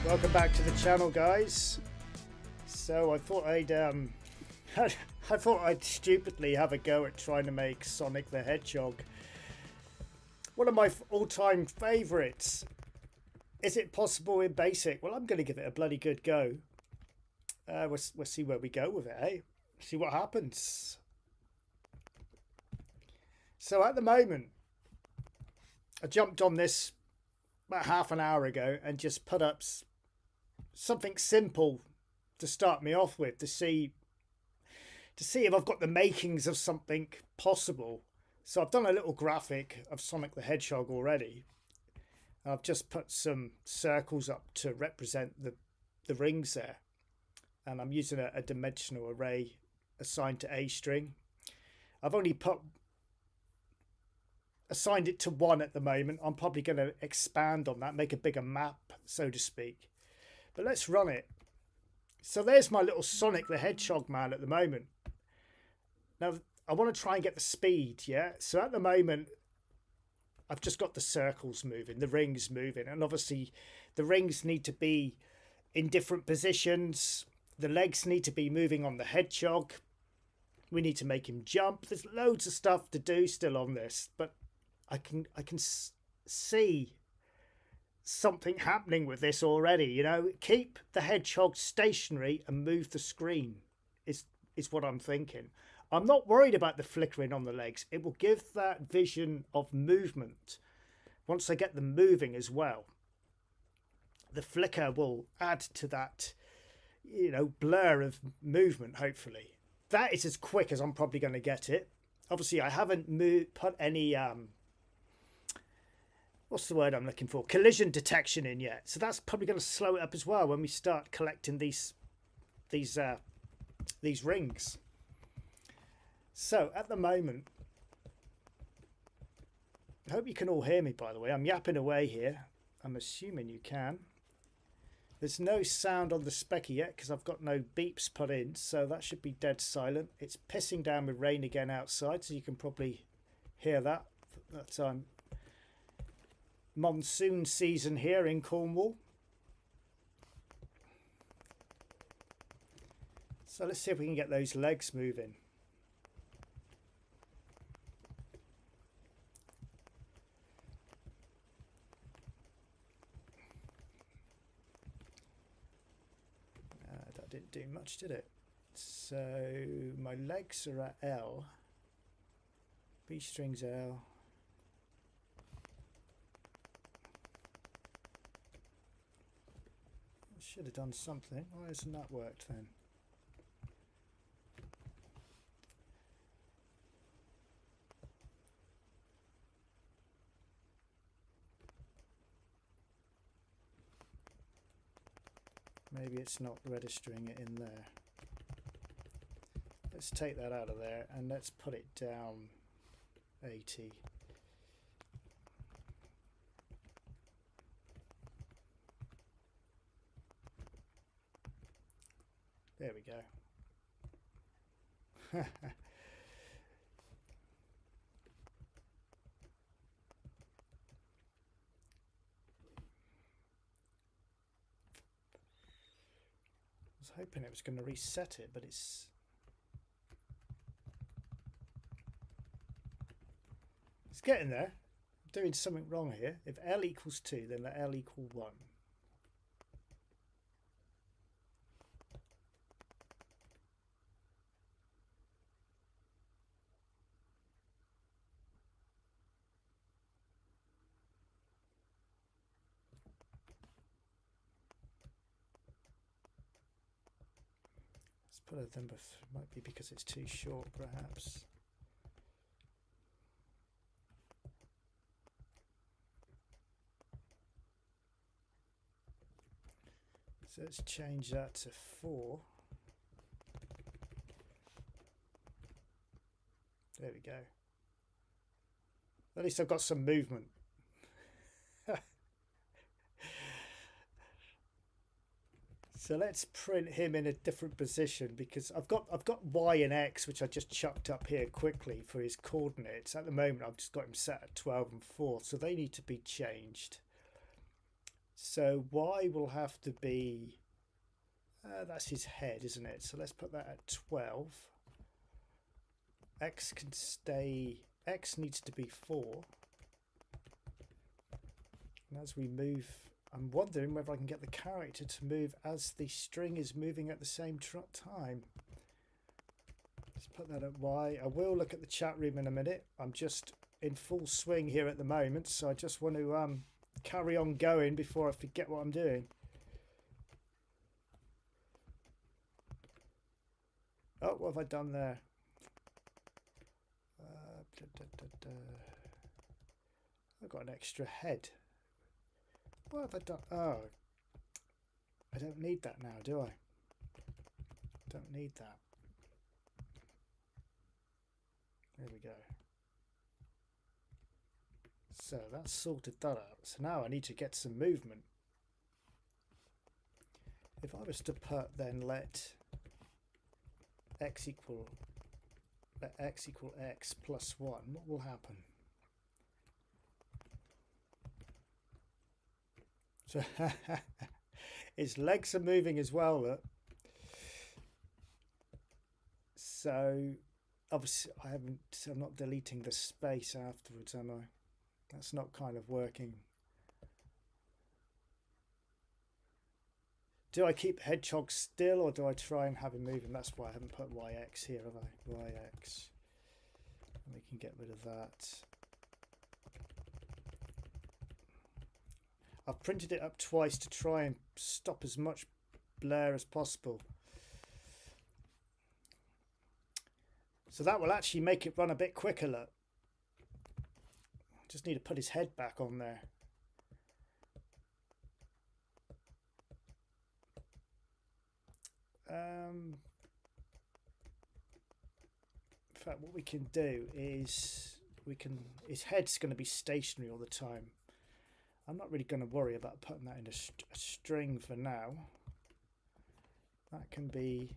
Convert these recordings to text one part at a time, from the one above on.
Welcome back to the channel, guys. So I thought I'd stupidly have a go at trying to make Sonic the Hedgehog one of my all-time favorites. Is it possible in basic? Well, I'm going to give it a bloody good go. We'll see where we go with it, eh? See what happens. So at the moment, I jumped on this about half an hour ago and just put up something simple to start me off with, to see if I've got the makings of something possible. So I've done a little graphic of Sonic the Hedgehog already. I've just put some circles up to represent the rings there, and I'm using a dimensional array assigned to a string. I've only assigned it to 1 at the moment. I'm probably going to expand on that, make a bigger map, so to speak. But let's run it. So there's my little Sonic the Hedgehog man at the moment. Now I want to try and get the speed, yeah? So at the moment, I've just got the circles moving, the rings moving, and obviously the rings need to be in different positions. The legs need to be moving on the hedgehog. We need to make him jump. There's loads of stuff to do still on this, but I can see something happening with this already. You know, keep the hedgehog stationary and move the screen is what I'm thinking. I'm not worried about the flickering on the legs. It will give that vision of movement once I get them moving as well. The flicker will add to that, you know, blur of movement, hopefully. That is as quick as I'm probably going to get it. Obviously, I haven't put any, what's the word I'm looking for? Collision detection in yet. So that's probably going to slow it up as well when we start collecting these rings. So at the moment, I hope you can all hear me, by the way. I'm yapping away here. I'm assuming you can. There's no sound on the speaker yet because I've got no beeps put in, so that should be dead silent. It's pissing down with rain again outside, so you can probably hear that. That's monsoon season here in Cornwall. So let's see if we can get those legs moving. That didn't do much, did it? So my legs are at L. B string's L. Should have done something. Why hasn't that worked then? Maybe it's not registering it in there. Let's take that out of there and let's put it down 80. There we go. I was hoping it was going to reset it, but it's getting there. I'm doing something wrong here. If L equals 2, then let L equal 1. Put a number, might be because it's too short perhaps. So let's change that to 4. There we go. At least I've got some movement. So let's print him in a different position because I've got Y and X, which I just chucked up here quickly for his coordinates. At the moment, I've just got him set at 12 and 4, so they need to be changed. So y will have to be, that's his head, isn't it? So let's put that at 12. X can stay, X needs to be 4. And as we move, I'm wondering whether I can get the character to move as the string is moving at the same time. Let's put that at Y. I will look at the chat room in a minute. I'm just in full swing here at the moment, so I just want to carry on going before I forget what I'm doing. Oh, what have I done there? I've got an extra head. What have I done? Oh, I don't need that now, do I? Don't need that. There we go. So that's sorted that out. So now I need to get some movement. If I was to put then let x equal x plus 1, what will happen? So his legs are moving as well. Look. So obviously I'm not deleting the space afterwards, am I? That's not kind of working. Do I keep Hedgehog still, or do I try and have him moving? That's why I haven't put YX here, have I? YX. And we can get rid of that. I've printed it up twice to try and stop as much blur as possible. So that will actually make it run a bit quicker, look. Just need to put his head back on there. In fact, what we can do is his head's going to be stationary all the time. I'm not really going to worry about putting that in a string for now. That can be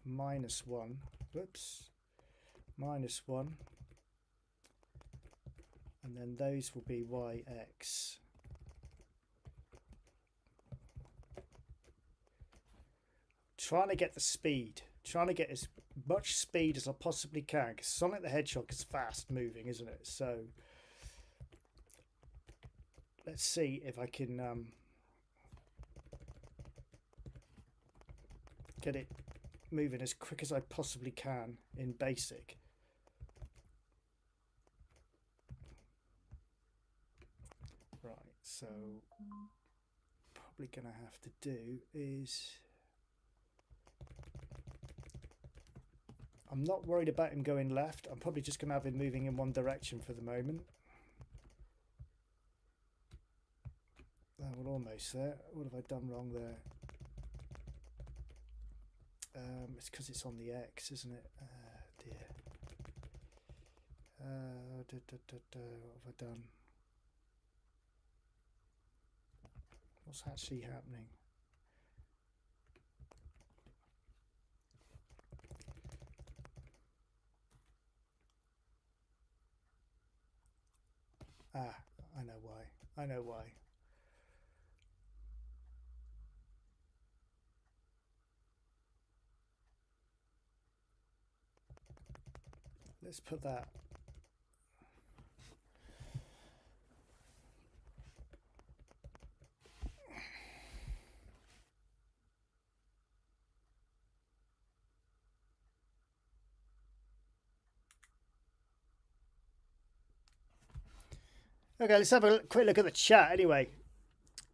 -1. Whoops. -1. And then those will be YX. Trying to get the speed. Trying to get as much speed as I possibly can, because Sonic the Hedgehog is fast moving, isn't it? So let's see if I can get it moving as quick as I possibly can in basic. Right, so probably going to have to do is, I'm not worried about him going left. I'm probably just going to have him moving in one direction for the moment. Oh, we're almost there. What have I done wrong there? It's because it's on the X, isn't it? Dear. What have I done? What's actually happening? Ah, I know why. I know why. Let's put that. Okay, let's have a quick look at the chat anyway.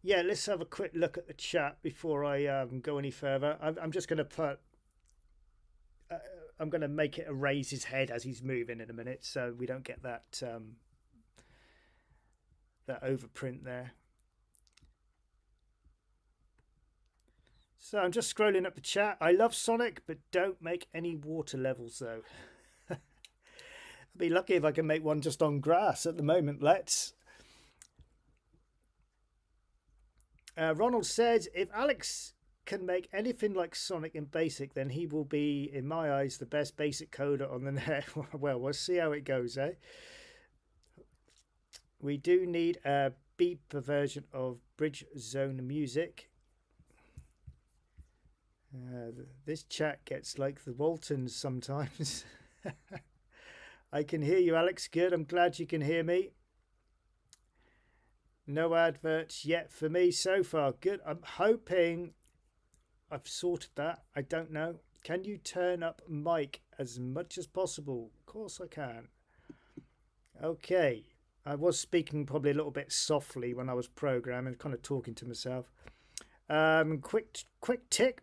Yeah, let's have a quick look at the chat before I go any further. I'm just going to put, I'm going to make it erase his head as he's moving in a minute, so we don't get that that overprint there. So I'm just scrolling up the chat. I love Sonic, but don't make any water levels though. I'd be lucky if I can make one just on grass at the moment. Let's. Ronald says, if Alex can make anything like Sonic in BASIC, then he will be, in my eyes, the best BASIC coder on the net. Well, we'll see how it goes, eh? We do need a beep version of Bridge Zone music. This chat gets like the Waltons sometimes. I can hear you, Alex. Good. I'm glad you can hear me. No adverts yet for me so far. Good. I'm hoping I've sorted that. I don't know. Can you turn up mic as much as possible? Of course I can. Okay. I was speaking probably a little bit softly when I was programming, kind of talking to myself. Quick tip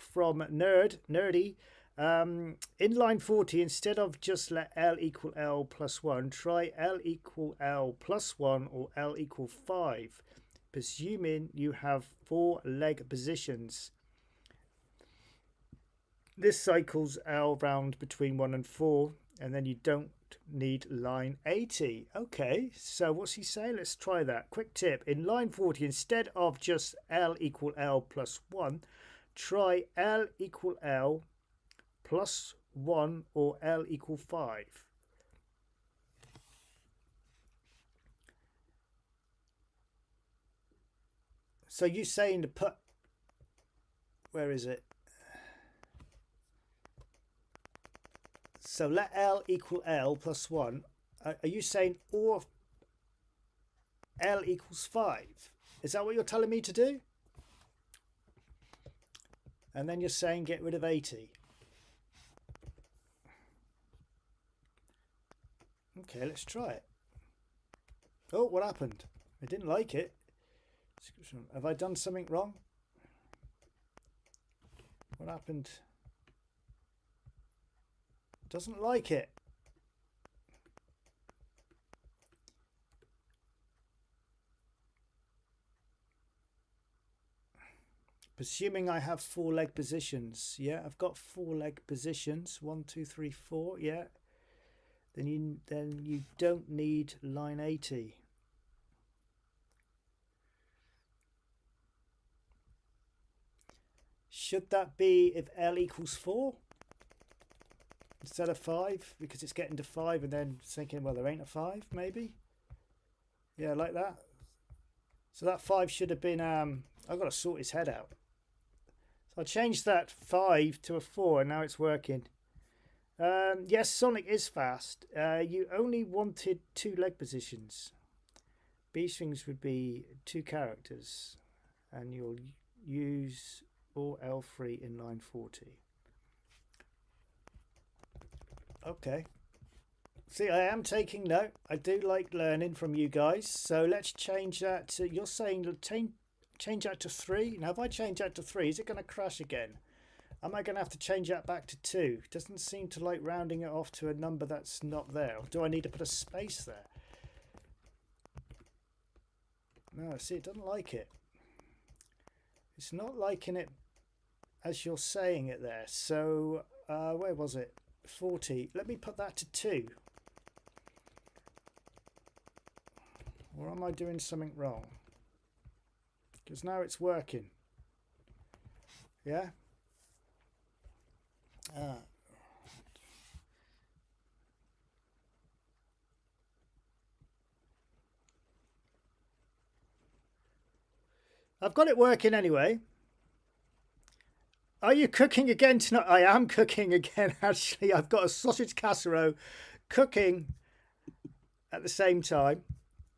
from Nerdy. In line 40, instead of just let L equal L plus 1, try L equal L plus 1 or L equal 5, presuming you have 4 leg positions. This cycles L round between 1 and 4, and then you don't need line 80. Okay, so what's he saying? Let's try that. Quick tip. In line 40, instead of just L equal L plus 1, try L equal L plus 1 or L equal 5. So you're saying to put, where is it? So let L equal L plus 1. Are you saying or L equals 5? Is that what you're telling me to do? And then you're saying get rid of 80. Okay, let's try it. Oh, what happened? I didn't like it. Have I done something wrong? What happened? Doesn't like it. Presuming I have 4 leg positions. Yeah, I've got 4 leg positions. 1, 2, 3, 4. Yeah. Then you don't need line 80. Should that be if L equals 4 instead of 5, because it's getting to 5 and then thinking, well, there ain't a 5 maybe. Yeah, like that. So that 5 should have been I've got to sort his head out. So I changed that 5 to a 4 and now it's working. Yes, Sonic is fast. You only wanted 2 leg positions. B strings would be 2 characters, and you'll use all L3 in line 40. Okay. See, I am taking note. I do like learning from you guys. So let's change that to, you're saying change that to 3. Now if I change that to 3, is it going to crash again? Am I going to have to change that back to 2? Doesn't seem to like rounding it off to a number that's not there. Or do I need to put a space there? No, see, it doesn't like it. It's not liking it as you're saying it there. So where was it? 40. Let me put that to 2. Or am I doing something wrong? Because now it's working. Yeah? I've got it working anyway. Are you cooking again tonight? I am cooking again, actually. I've got a sausage casserole cooking at the same time.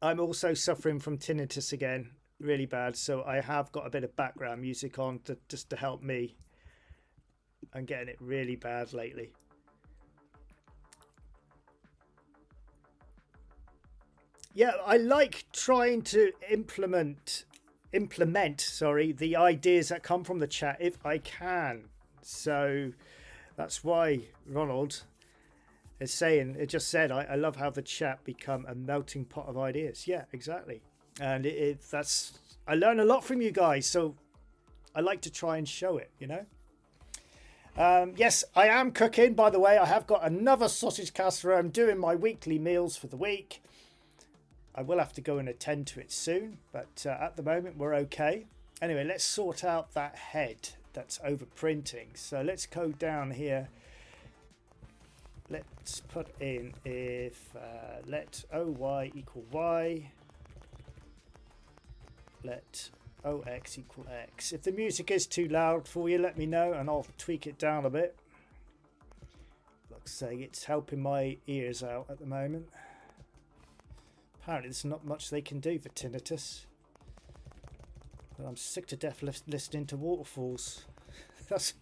I'm also suffering from tinnitus again, really bad. So I have got a bit of background music on just to help me. I'm getting it really bad lately. Yeah, I like trying to implement the ideas that come from the chat if I can. So that's why Ronald is saying, it just said, I love how the chat become a melting pot of ideas. Yeah, exactly. And that's, I learn a lot from you guys, so I like to try and show it, you know. Yes, I am cooking, by the way. I have got another sausage casserole. I'm doing my weekly meals for the week. I will have to go and attend to it soon, but at the moment we're okay. Anyway, let's sort out that head that's overprinting. So let's go down here. Let's put in if let OY equal Y, let OX equal X. If the music is too loud for you, let me know and I'll tweak it down a bit. Like I say, it's helping my ears out at the moment. Apparently there's not much they can do for tinnitus. But I'm sick to death listening to waterfalls. That's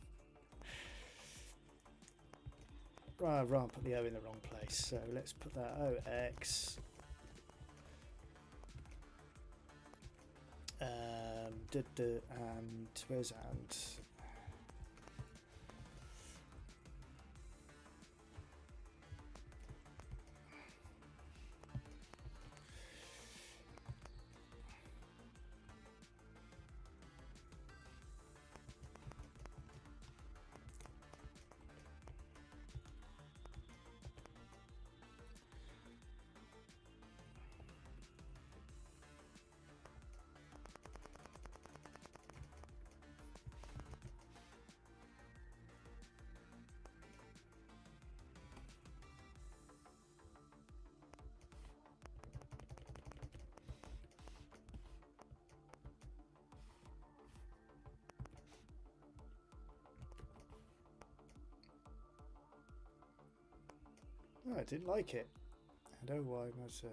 right, put the O in the wrong place. So let's put that OX. And where's and? Oh, I didn't like it. I know why I was.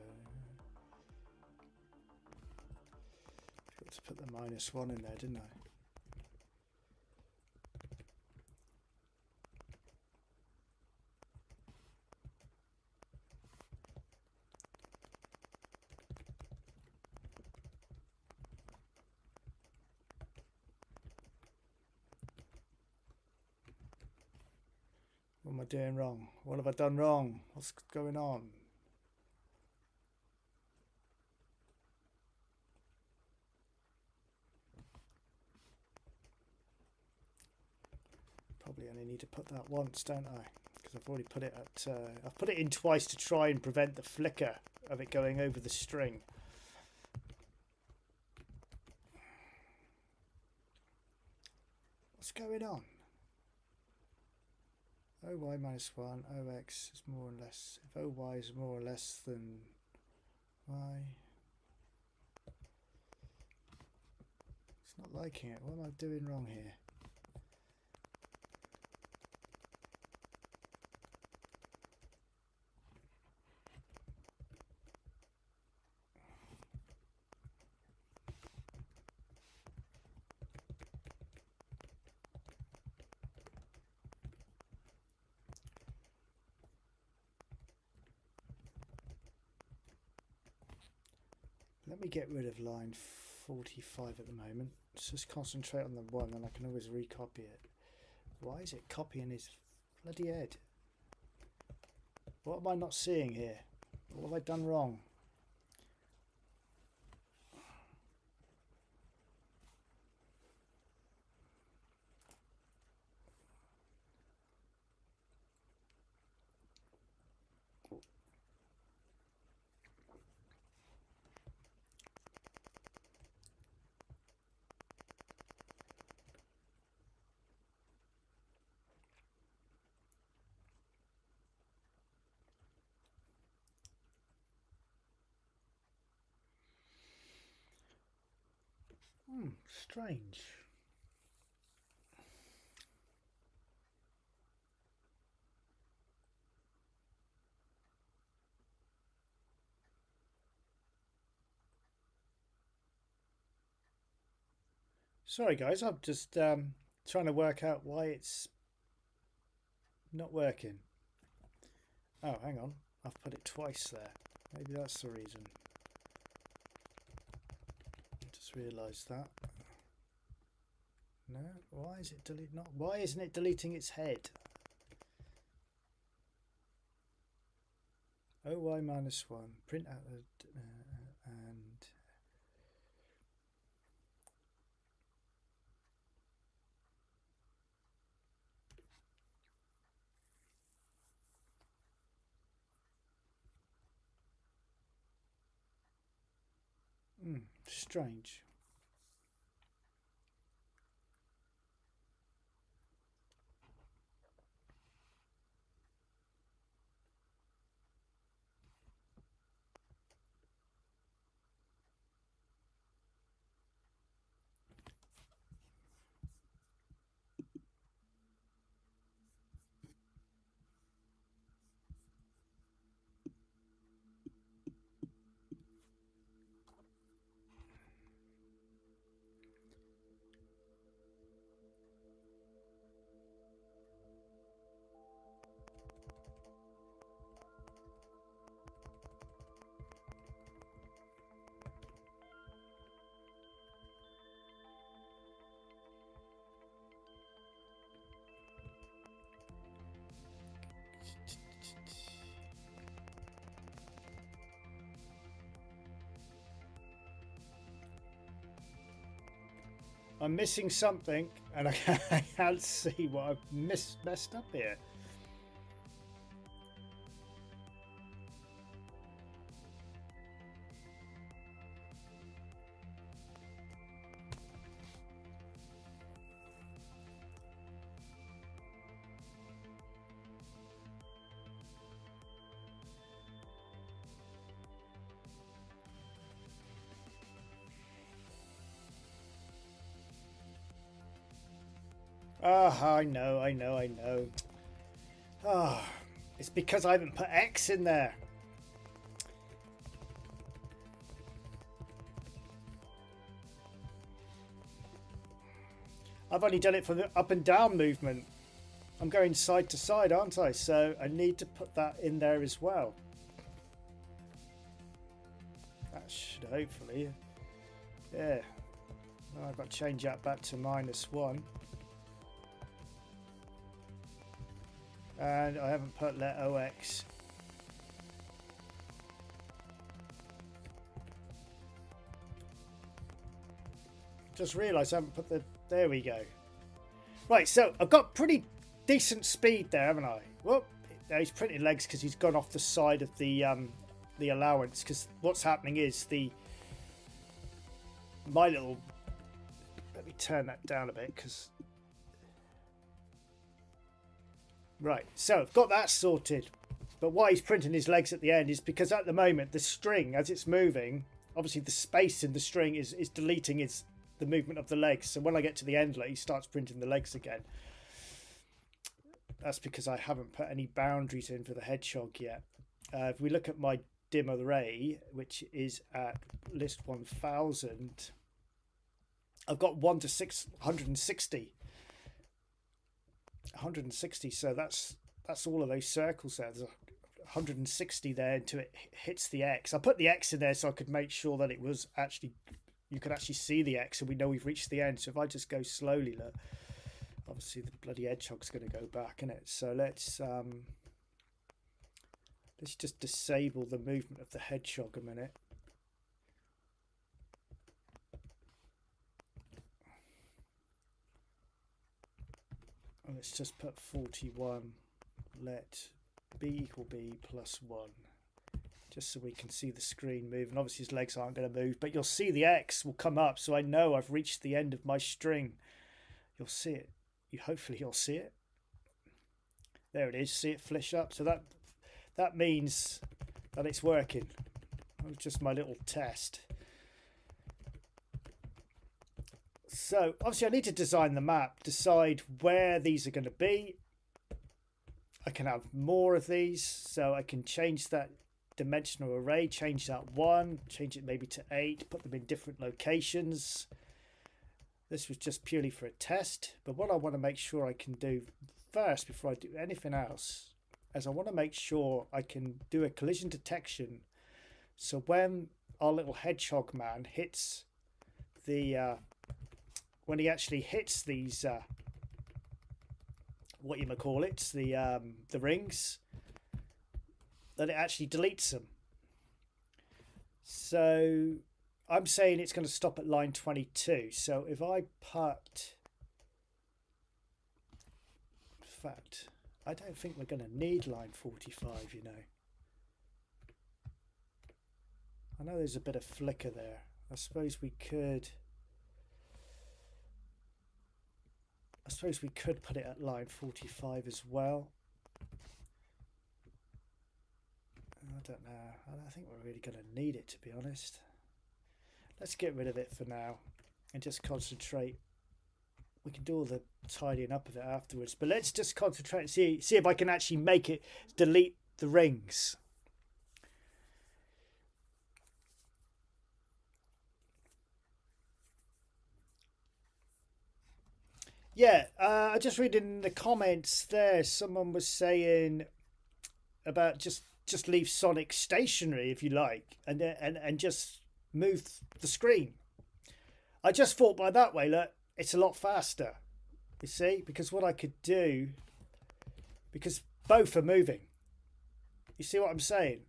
Got to put the -1 in there, didn't I? What am I doing wrong? What have I done wrong? What's going on? Probably only need to put that once, don't I? Because I've already put it at. I've put it in twice to try and prevent the flicker of it going over the string. What's going on? OY -1, OX is more or less. If OY is more or less than Y. It's not liking it. What am I doing wrong here? Let me get rid of line 45 at the moment. Let's just concentrate on the one and I can always recopy it. Why is it copying his bloody head? What am I not seeing here? What have I done wrong? Strange. Sorry guys, I'm just trying to work out why it's not working. Oh, hang on. I've put it twice there. Maybe that's the reason. Just realised that. No, why is it why isn't it deleting its head? OY -1, print out and strange. I'm missing something, and I can't see what I've messed up here. Ah, I know. Ah, it's because I haven't put X in there. I've only done it for the up and down movement. I'm going side to side, aren't I? So I need to put that in there as well. That should hopefully, yeah. Well, I've got to change that back to -1. And I haven't put let OX. Just realised I haven't put the... There we go. Right, so I've got pretty decent speed there, haven't I? Well, he's printing legs because he's gone off the side of the allowance. Because what's happening is my little... Let me turn that down a bit because... Right, so I've got that sorted. But why he's printing his legs at the end is because at the moment the string, as it's moving, obviously the space in the string is deleting the movement of the legs. So when I get to the end, he starts printing the legs again. That's because I haven't put any boundaries in for the hedgehog yet. If we look at my dim array, which is at list 1000, I've got 1 to 660. 160, so that's all of those circles there. There's 160 there until it hits the X. I put the X in there so I could make sure that it was actually, you could actually see the X and we know we've reached the end. So if I just go slowly, look, obviously the bloody hedgehog's going to go back, isn't it? So let's just disable the movement of the hedgehog a minute. Let's just put 41, let b equal b plus 1, just so we can see the screen move. And obviously his legs aren't going to move, but you'll see the X will come up, so I know I've reached the end of my string. You'll see it. Hopefully you'll see it. There it is. See it flish up. So that means that it's working. That was just my little test. So obviously I need to design the map, decide where these are going to be. I can have more of these, so I can change that dimensional array, change that 1, change it maybe to 8, put them in different locations. This was just purely for a test, but what I want to make sure I can do first before I do anything else is I want to make sure I can do a collision detection, so when our little hedgehog man hits the when he actually hits these what you might call it, the rings, that it actually deletes them. So I'm saying it's going to stop at line 22. So if I put, in fact, I don't think we're going to need line 45, you know. I know there's a bit of flicker there. I suppose we could put it at line 45 as well. I don't know. I don't think we're really going to need it, to be honest. Let's get rid of it for now and just concentrate. We can do all the tidying up of it afterwards, but let's just concentrate and see if I can actually make it delete the rings. Yeah, I just read in the comments there, someone was saying about just leave Sonic stationary if you like, and just move the screen. I just thought by that way, look, it's a lot faster, you see, because what I could do, because both are moving, you see what I'm saying?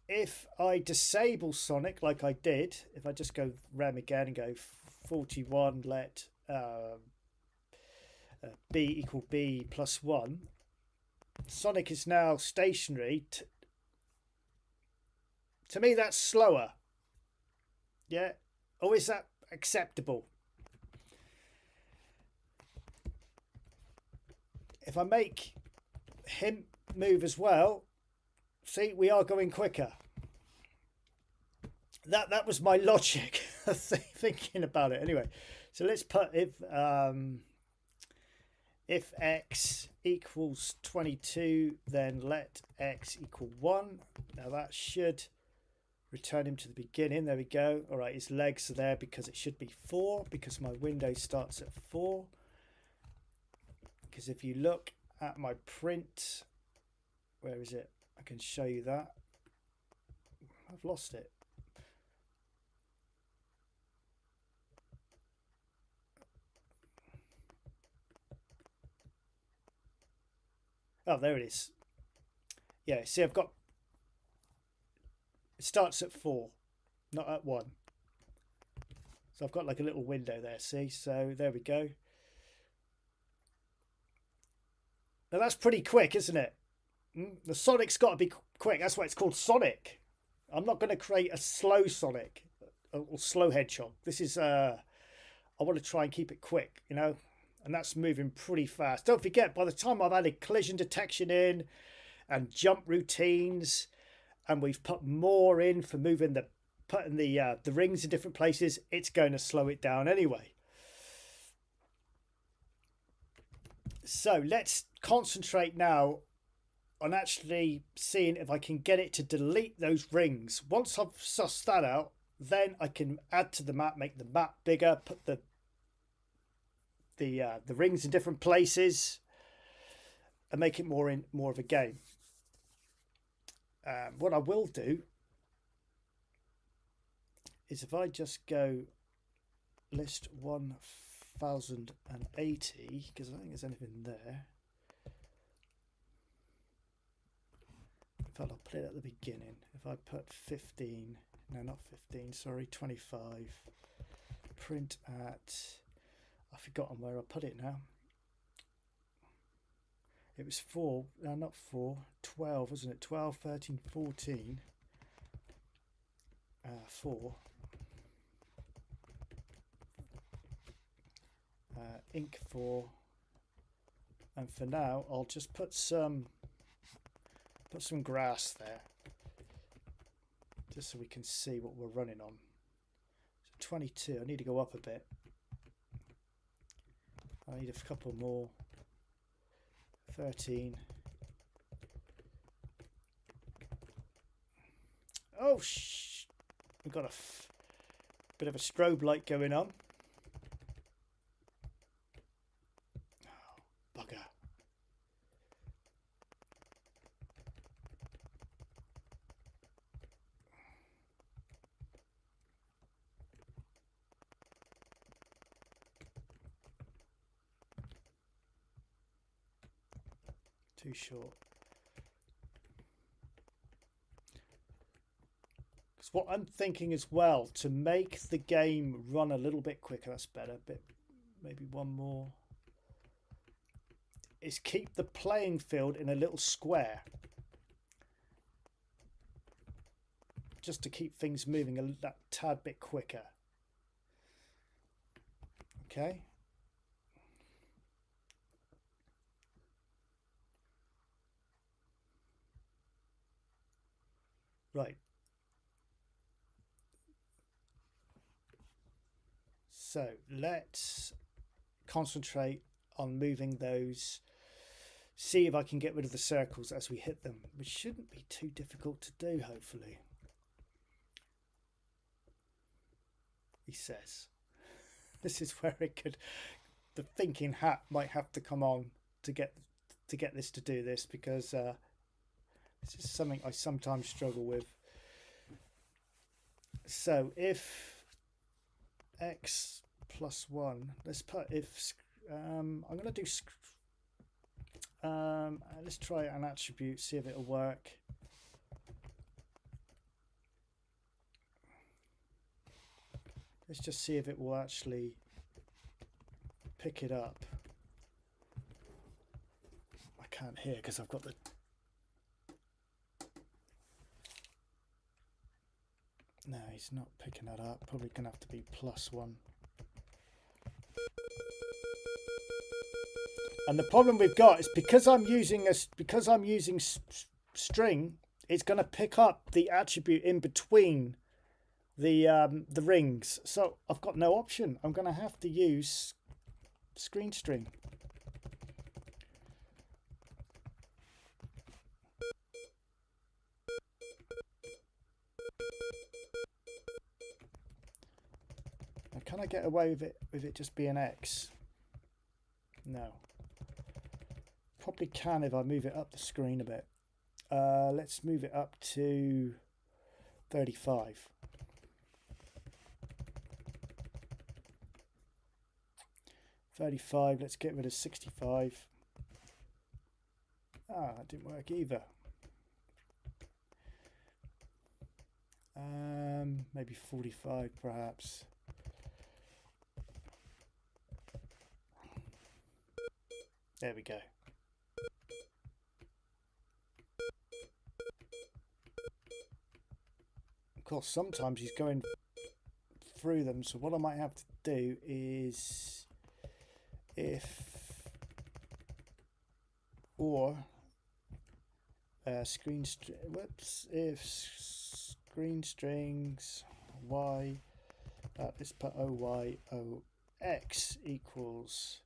If I disable Sonic like I did, if I just go rem again and go 41, let b equal b plus 1. Sonic is now stationary. To me, that's slower. Yeah. Or is that acceptable? If I make him move as well, see, we are going quicker. That was my logic thinking about it. Anyway, so let's put if x equals 22, then let x equal 1. Now that should return him to the beginning. There we go. All right, his legs are there because it should be 4, because my window starts at 4. Because if you look at my print, where is it? I can show you that. I've lost it. Oh, there it is. Yeah, see, I've got, it starts at 4, not at 1. So I've got like a little window there, see? So there we go. Now that's pretty quick, isn't it? The Sonic's got to be quick. That's why it's called Sonic. I'm not going to create a slow Sonic or slow Hedgehog. This is, I want to try and keep it quick, you know? And that's moving pretty fast. Don't forget, by the time I've added collision detection in and jump routines, and we've put more in for putting the rings in different places, it's going to slow it down anyway. So let's concentrate now on actually seeing if I can get it to delete those rings. Once I've sussed that out, then I can add to the map, make the map bigger, put the rings in different places, and make it more of a game. What I will do is if I just go list 1080, because I don't think there's anything there. In fact, I'll put it at the beginning. If I put 15, no, not 15, sorry, 25, print at, I've forgotten where I put it now. It was 4, no, not 4, 12, wasn't it? 12, 13, 14, 4. Ink 4, and for now I'll just put some grass there, just so we can see what we're running on. So 22, I need to go up a bit. I need a couple more. 13. Oh, we've got a bit of a strobe light going on. Oh, bugger. Too short. Because what I'm thinking as well, to make the game run a little bit quicker, that's better, maybe one more, is keep the playing field in a little square, just to keep things moving that tad bit quicker. Okay. Right. So let's concentrate on moving those. See if I can get rid of the circles as we hit them, which shouldn't be too difficult to do, hopefully. He says. This is where the thinking hat might have to come on to get this to do this, because this is something I sometimes struggle with. So if x plus 1, let's put if I'm going to do let's try an attribute, see if it'll work. Let's just see if it will actually pick it up. I can't hear because I've got the... No, he's not picking that up. Probably gonna have to be +1. And the problem we've got is because I'm using string, it's going to pick up the attribute in between the rings. So I've got no option. I'm going to have to use screen string. Now, can I get away with it just being X? No. Probably can if I move it up the screen a bit. Let's move it up to 35. Let's get rid of 65. Ah, that didn't work either. Maybe 45 perhaps. There we go. Of course, sometimes he's going through them, so what I might have to do is if screen strings y, let's put ox equals.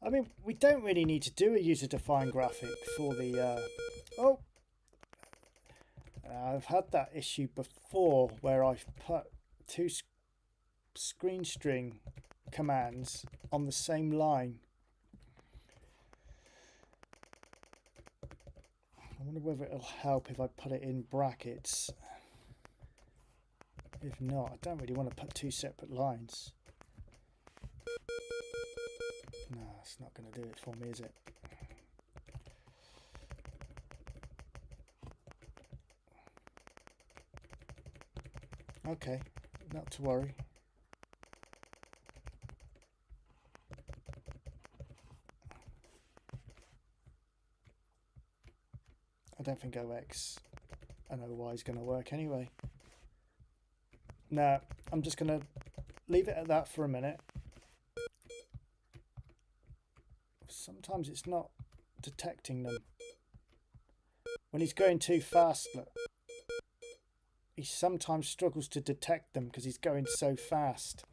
I mean, we don't really need to do a user-defined graphic for the I've had that issue before where I've put two screen string commands on the same line. I wonder whether it'll help if I put it in brackets. If not, I don't really want to put two separate lines. No, it's not going to do it for me, is it? Okay, not to worry. I don't think OX and OY is going to work anyway. No, I'm just going to leave it at that for a minute. Sometimes it's not detecting them. When he's going too fast, look, he sometimes struggles to detect them because he's going so fast.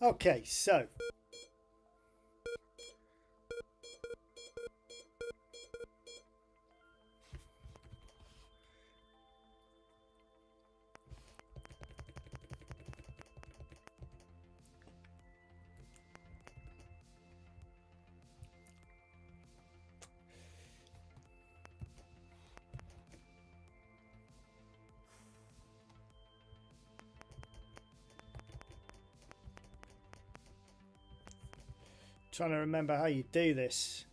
Okay, so trying to remember how you do this.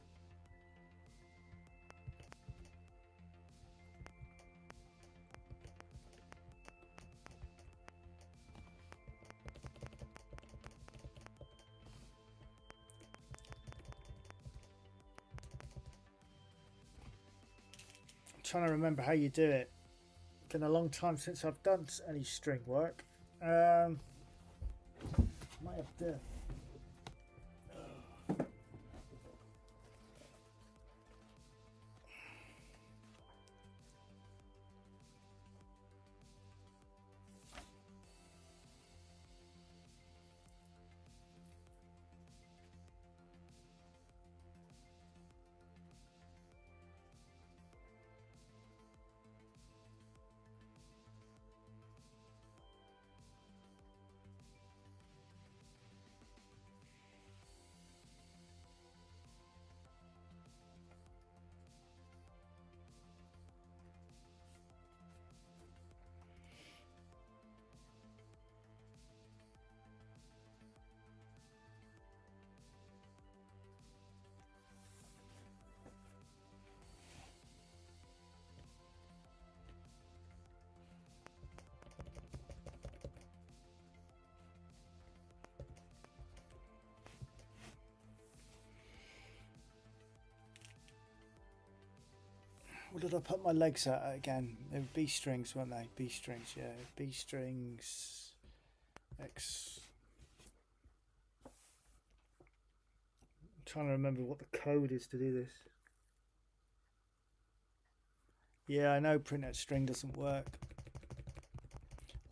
I'm trying to remember how you do it. It's been a long time since I've done any string work. Might have to. What did I put my legs at again? They were B strings, weren't they? B strings, yeah. B strings, X. I'm trying to remember what the code is to do this. Yeah, I know print at string doesn't work.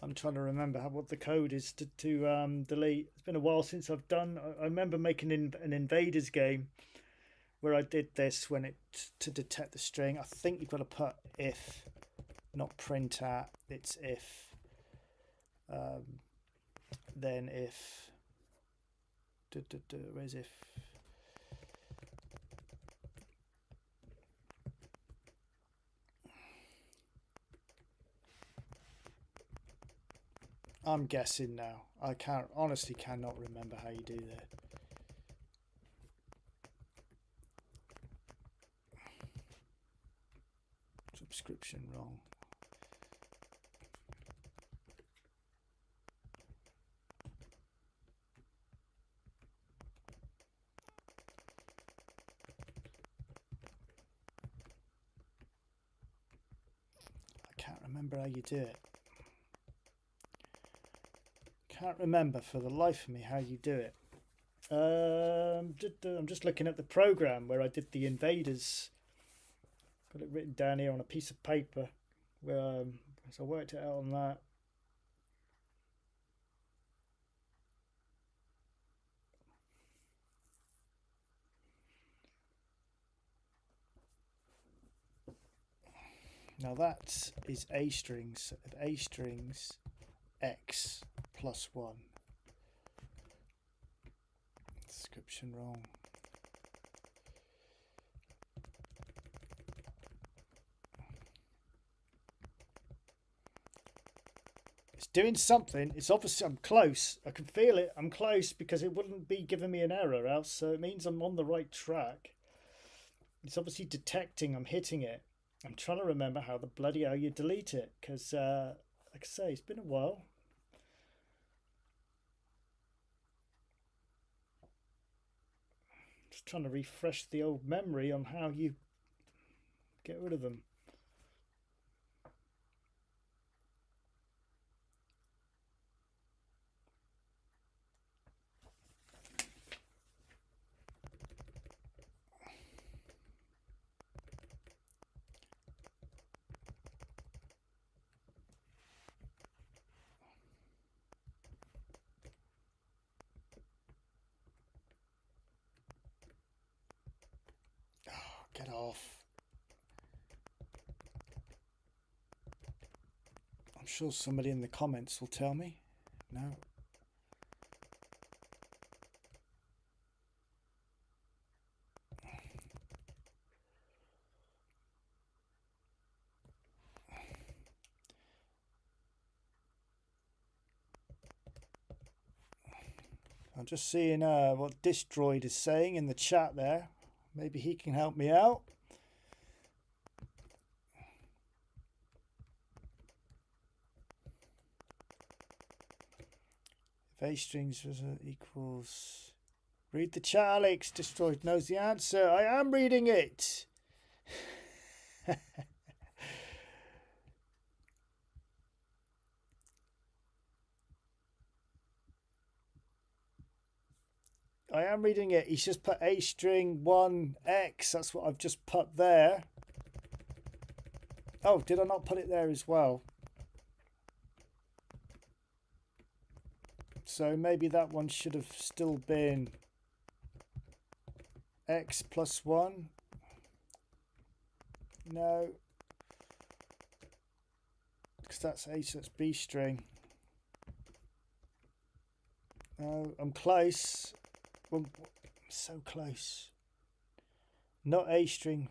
I'm trying to remember what the code is to delete. It's been a while since I've done. I remember making an Invaders game where I did this when it to detect the string. I think you've got to put if, not print at. It's if, then if. Where's if? I'm guessing now. I honestly cannot remember how you do that. Subscription wrong. I can't remember how you do it. Can't remember for the life of me how you do it. I'm just looking at the program where I did the Invaders. Got it written down here on a piece of paper. So I worked it out on that. Now that is A strings. If A strings X plus 1. Description wrong. It's doing something. It's obviously, I'm close. I can feel it. I'm close because it wouldn't be giving me an error else. So it means I'm on the right track. It's obviously detecting I'm hitting it. I'm trying to remember how the bloody hell you delete it because, like I say, it's been a while. Just trying to refresh the old memory on how you get rid of them. Get off. I'm sure somebody in the comments will tell me. No. I'm just seeing what Distroid is saying in the chat there. Maybe he can help me out. If A strings equals... Read the chat, Alex. Distroid knows the answer. I am reading it. I am reading it. He's just put A string 1x. That's what I've just put there. Oh, did I not put it there as well? So maybe that one should have still been x plus 1. No. Because that's A, so it's B string. No, I'm close. Well, so close. Not A string.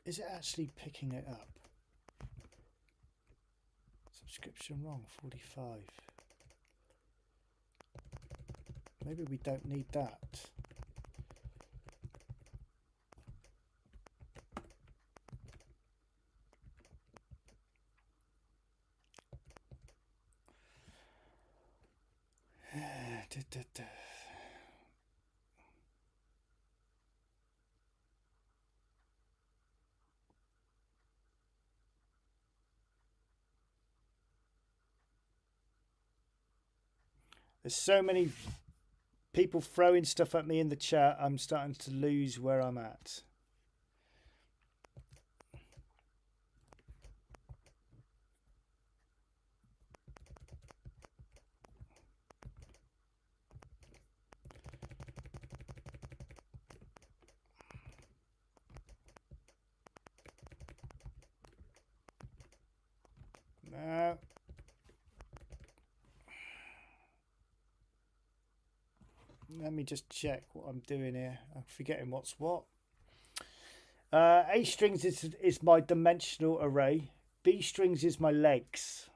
Is it actually picking it up? description wrong. 45. Maybe we don't need that. There's so many people throwing stuff at me in the chat. I'm starting to lose where I'm at. No. Let me just check what I'm doing here. I'm forgetting what's what. A strings is my dimensional array. B strings is my legs.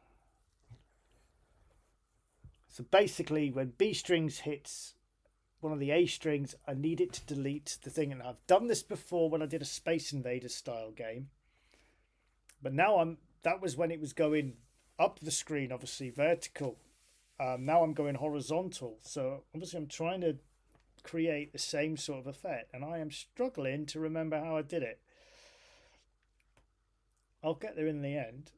So basically, when B strings hits one of the A strings, I need it to delete the thing. And I've done this before when I did a Space Invaders style game. But now that was when it was going up the screen, obviously vertical. Now I'm going horizontal. So obviously I'm trying to create the same sort of effect. And I am struggling to remember how I did it. I'll get there in the end.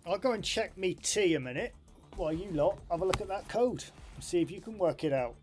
I'll go and check me T a minute while you lot have a look at that code and see if you can work it out.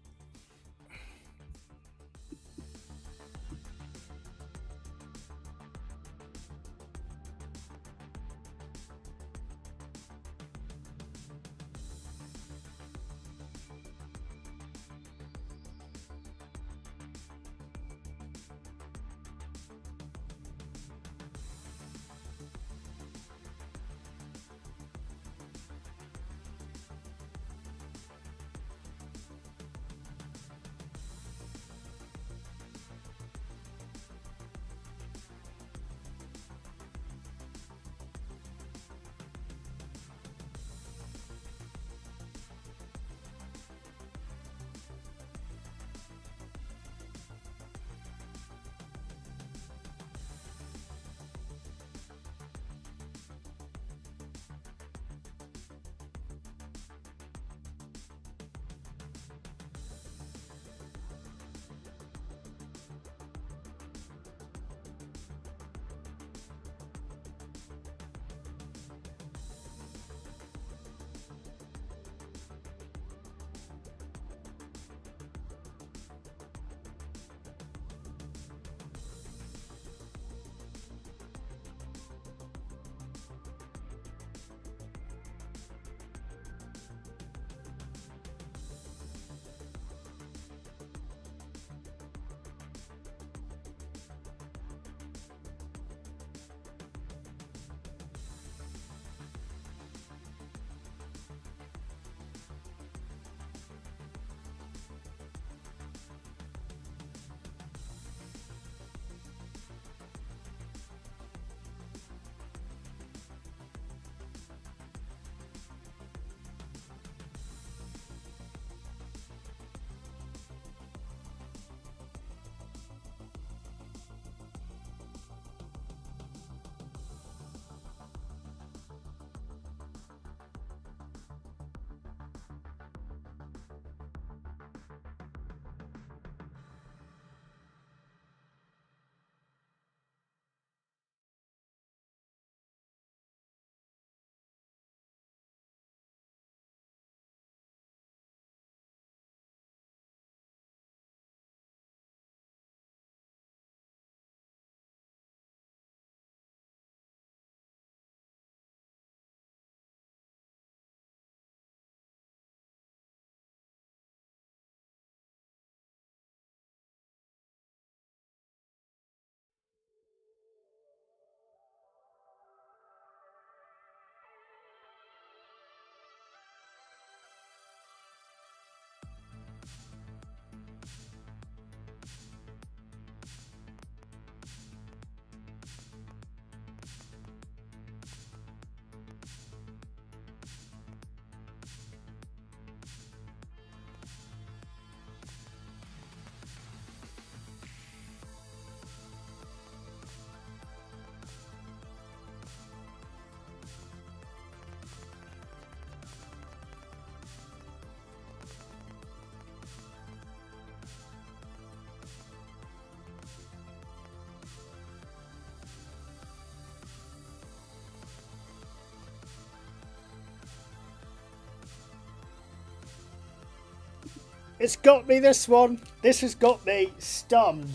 It's got me, this one. This has got me stunned.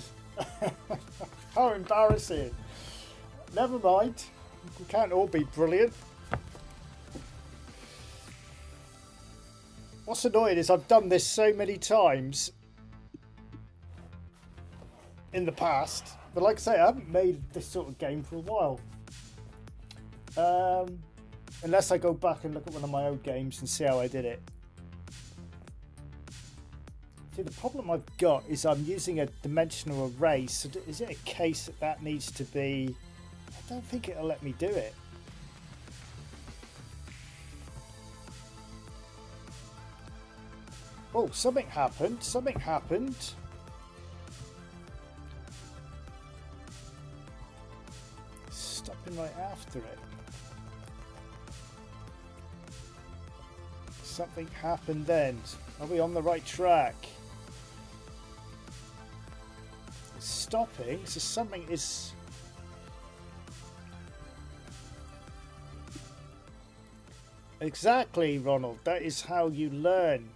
How embarrassing. Never mind. We can't all be brilliant. What's annoying is I've done this so many times in the past, but like I say, I haven't made this sort of game for a while. Unless I go back and look at one of my old games and see how I did it. See, the problem I've got is I'm using a dimensional array, so is it a case that that needs to be... I don't think it'll let me do it. Oh, something happened. Something happened. Stopping right after it. Something happened then. Are we on the right track? It's stopping, so something is... Exactly, Ronald. That is how you learn.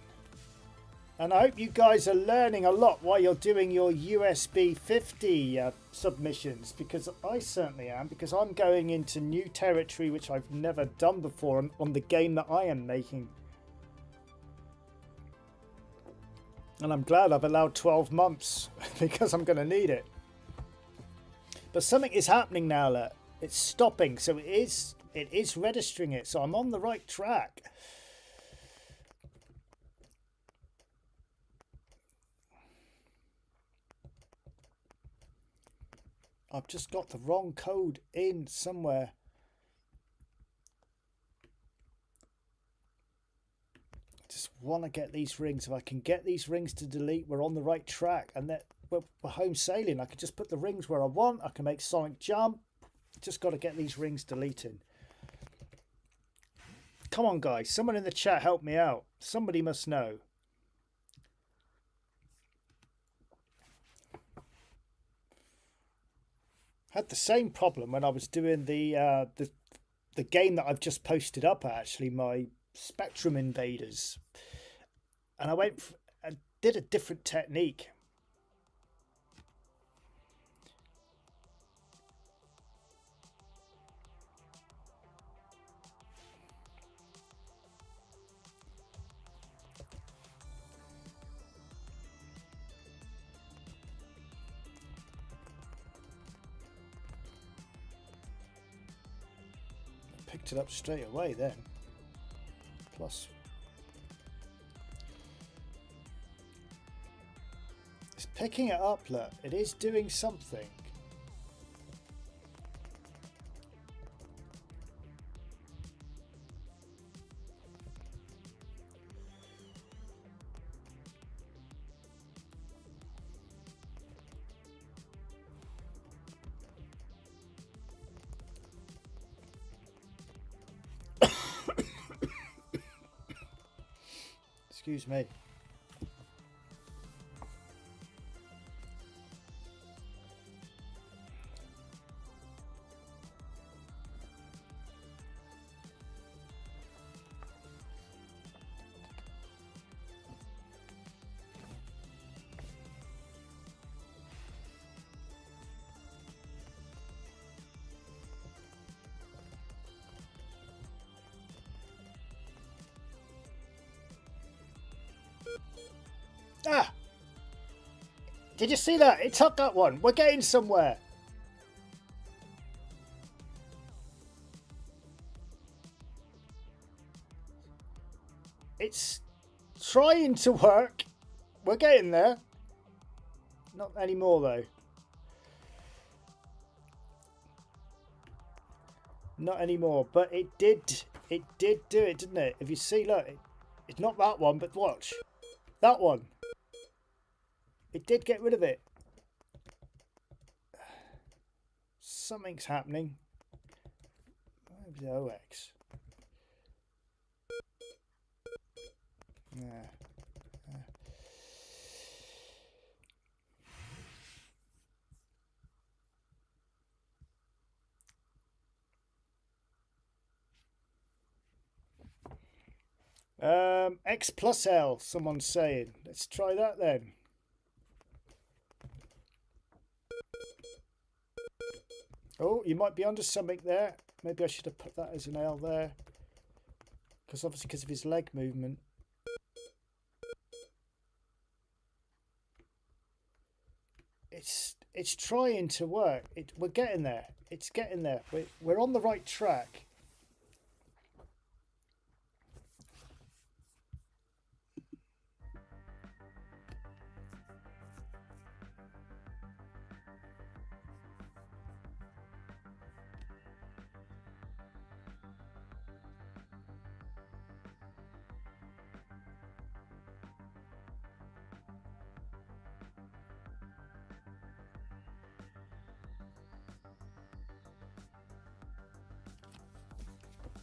And I hope you guys are learning a lot while you're doing your USB 50 submissions, because I certainly am, because I'm going into new territory which I've never done before on the game that I am making. And I'm glad I've allowed 12 months because I'm going to need it. But something is happening now. Look. It's stopping, so it is registering it, so I'm on the right track. I've just got the wrong code in somewhere. I just want to get these rings. If I can get these rings to delete, we're on the right track, and that we're home sailing. I can just put the rings where I want. I can make Sonic jump. Just got to get these rings deleted. Come on, guys. Someone in the chat help me out. Somebody must know. Had the same problem when I was doing the game that I've just posted up, actually, my Spectrum Invaders. And I did a different technique. Picked it up straight away then. Plus, it's picking it up, look. It is doing something. Excuse me. Ah! Did you see that? It took that one. We're getting somewhere. It's trying to work. We're getting there. Not anymore, though. Not anymore. But it did do it, didn't it? If you see, look. It's not that one, but watch. That one. It did get rid of it. Something's happening. The OX. Yeah. X plus L, someone's saying. Let's try that then. Oh, you might be under something there. Maybe I should have put that as an L there. Because obviously because of his leg movement. It's trying to work. We're getting there. It's getting there. We're on the right track.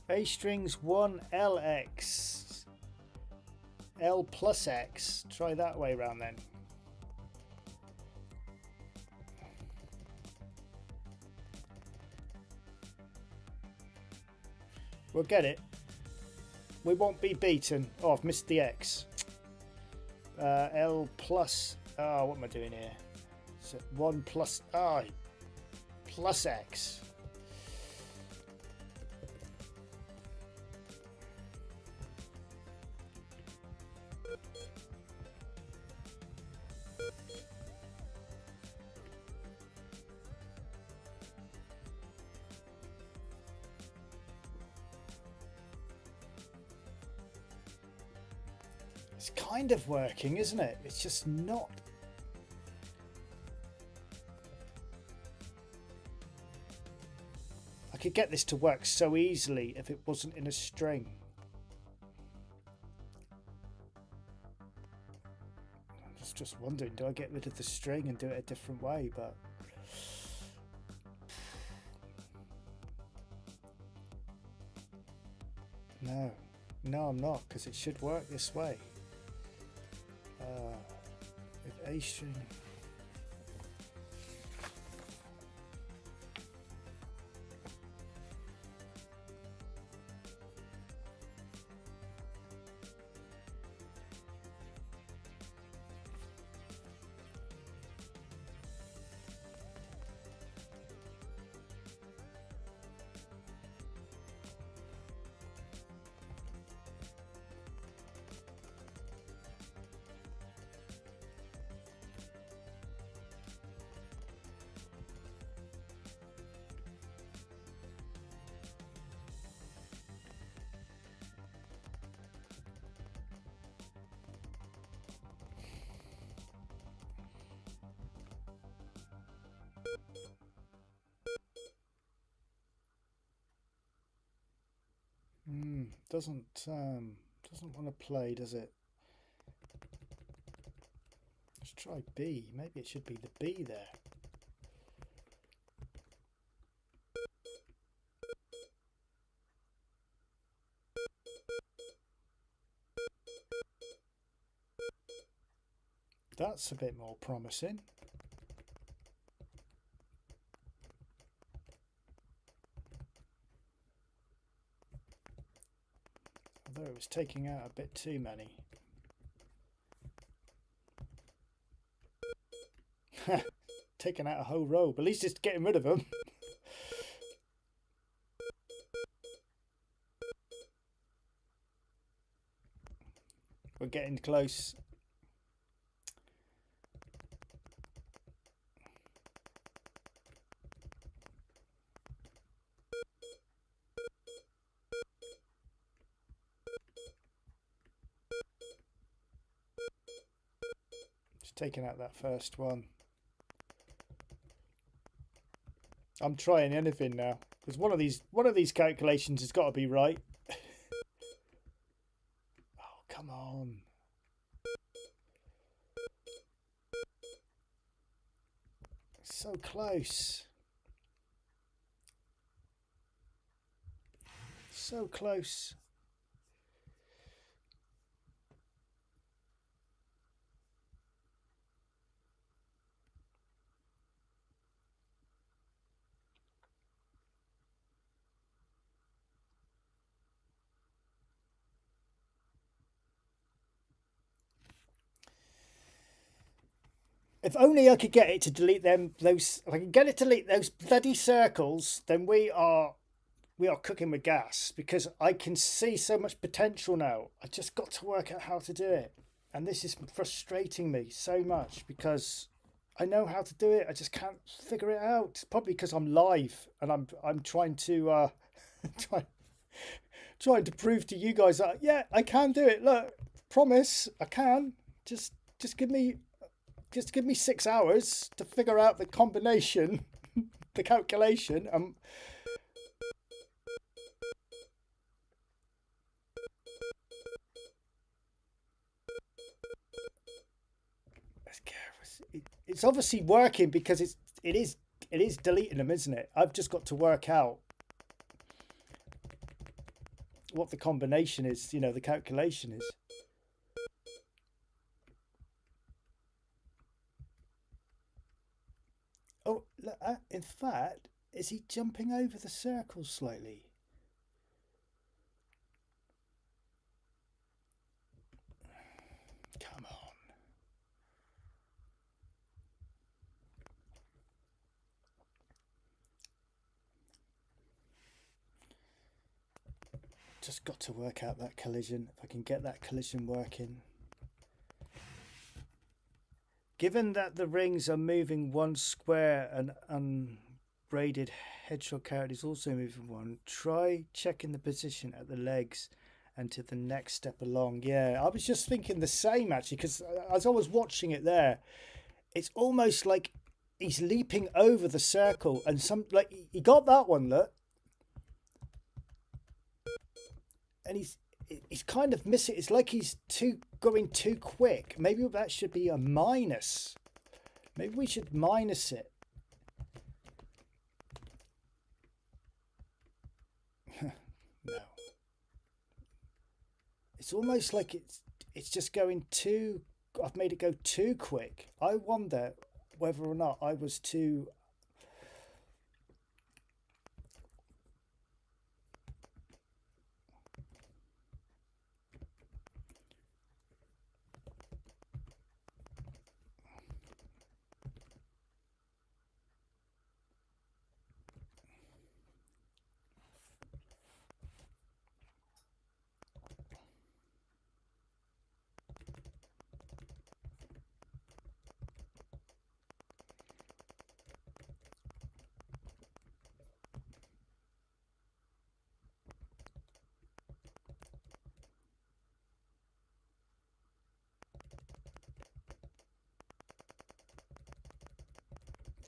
A strings 1 LX. L plus X. Try that way round then. We'll get it. We won't be beaten. Oh, I've missed the X. L plus. Oh, what am I doing here? So 1 plus. Oh, plus X. It's kind of working, isn't it? It's just not. I could get this to work so easily if it wasn't in a string. I'm just wondering, do I get rid of the string and do it a different way? But no, I'm not, because it should work this way. With A string. Doesn't want to play, does it? Let's try B. Maybe it should be the B there. That's a bit more promising. Although it was taking out a bit too many. Taking out a whole row, but at least it's getting rid of them. We're getting close. Just taking out that first one. I'm trying anything now because one of these calculations has got to be right. Oh, come on. So close. So close. If only I could get it to delete them. Those, if I can get it to delete those bloody circles, then we are cooking with gas, because I can see so much potential now. I just got to work out how to do it, and this is frustrating me so much because I know how to do it. I just can't figure it out. Probably because I'm live and I'm trying to trying to prove to you guys that yeah, I can do it. Look, promise I can. Just give me 6 hours to figure out the combination, the calculation. It's obviously working because it is deleting them, isn't it? I've just got to work out what the combination is, you know, the calculation is. Oh, in fact, is he jumping over the circle slightly? Come on. Just got to work out that collision. If I can get that collision working. Given that the rings are moving one square and unbraided hedgehog carrot is also moving one, try checking the position at the legs and to the next step along. Yeah, I was just thinking the same actually, because as I was watching it there, it's almost like he's leaping over the circle, and like he got that one, look, and he's kind of missing. It's like he's going too quick. Maybe that should be a minus. Maybe we should minus it. No. It's almost like it's just going too. I've made it go too quick. I wonder whether or not I was too.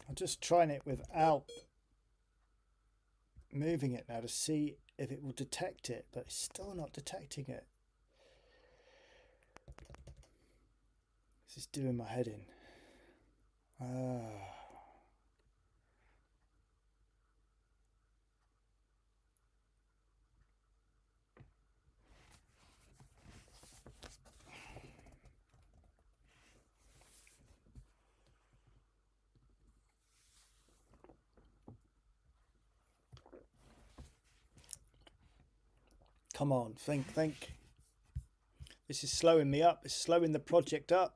I'm just trying it without moving it now to see if it will detect it, but it's still not detecting it. This is doing my head in. Come on, think. This is slowing me up. It's slowing the project up.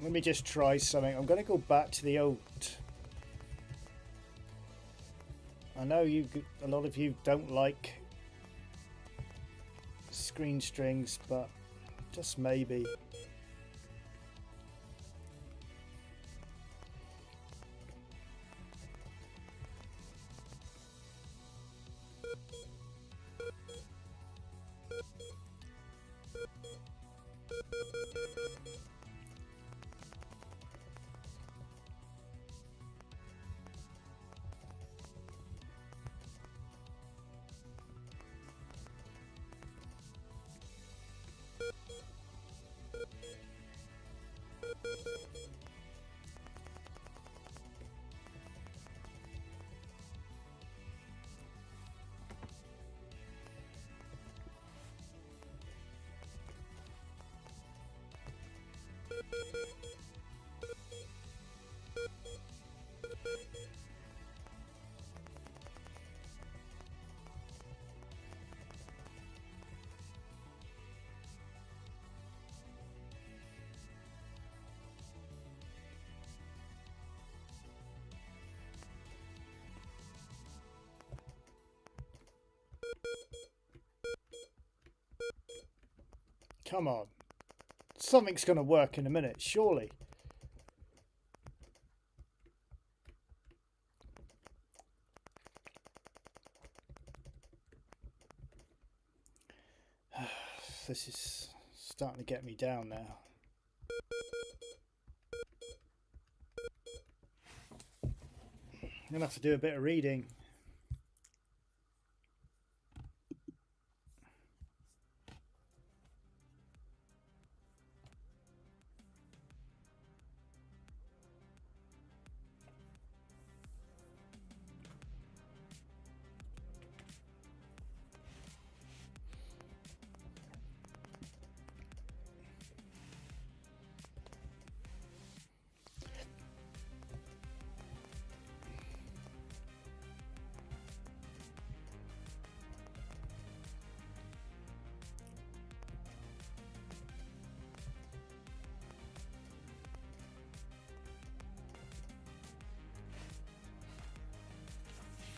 Let me just try something. I'm going to go back to the old I know a lot of you don't like screen strings, but just maybe. Come on. Something's going to work in a minute, surely. This is starting to get me down now. I'm going to have to do a bit of reading.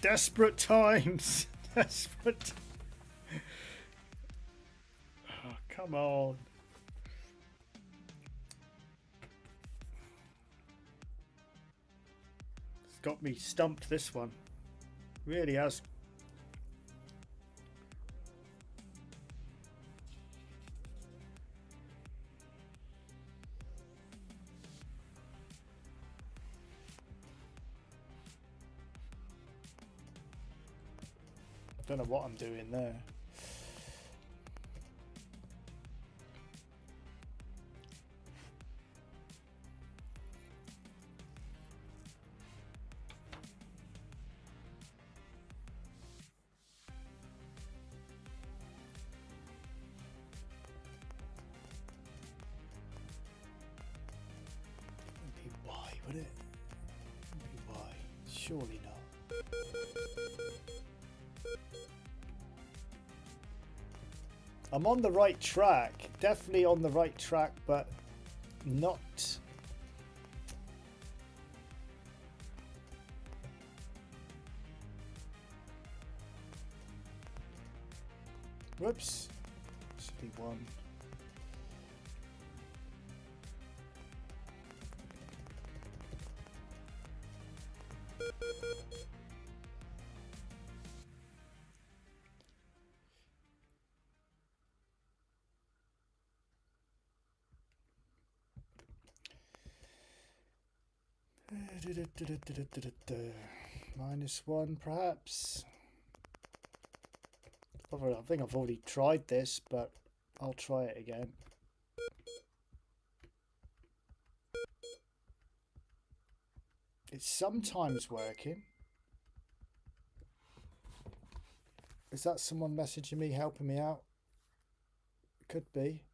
Desperate times. Desperate. Oh, come on. It's got me stumped, this one. Really has. Don't know what I'm doing there. Maybe why, would it? Maybe why? Surely not. I'm on the right track, definitely on the right track, but not. Whoops. Should be one. -1 perhaps. I think I've already tried this, but I'll try it again. It's sometimes working. Is that someone messaging me, helping me out? It could be.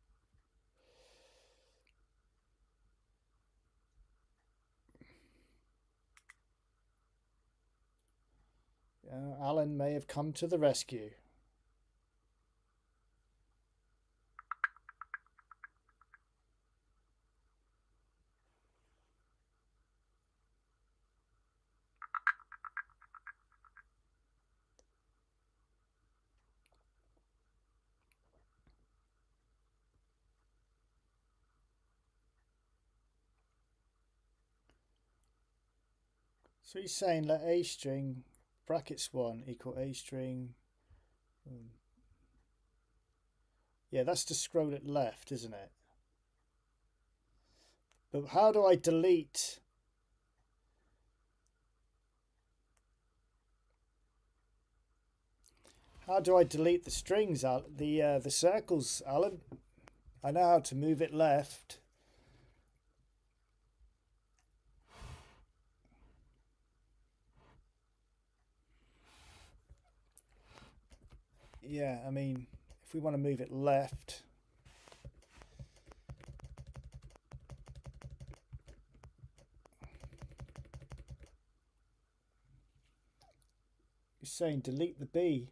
Alan may have come to the rescue. So he's saying let a string brackets 1 equal a string. Yeah, that's to scroll it left, isn't it? But how do I delete? How do I delete the strings, the circles, Alan? I know how to move it left. Yeah, I mean, if we want to move it left. You're saying delete the B.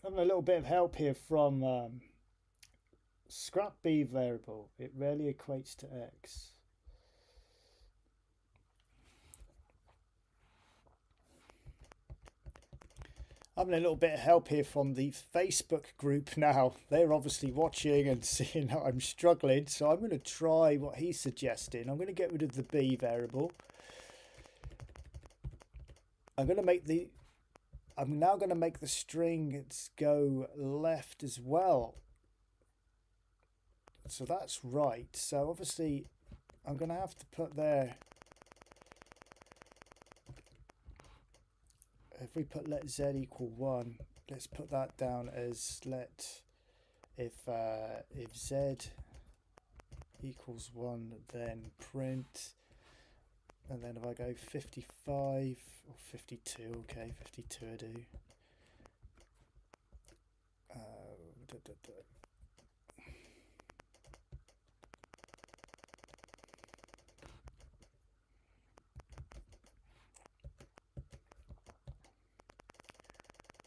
Having a little bit of help here from scrap B variable. It rarely equates to X. Having a little bit of help here from the Facebook group now. They're obviously watching and seeing how I'm struggling. So I'm going to try what he's suggesting. I'm going to get rid of the B variable. I'm now going to make the string go left as well. So that's right. So obviously I'm going to have to put there. If we put let z equal 1, let's put that down as let if z equals 1, then print. And then if I go 55 or 52, okay, 52 I do.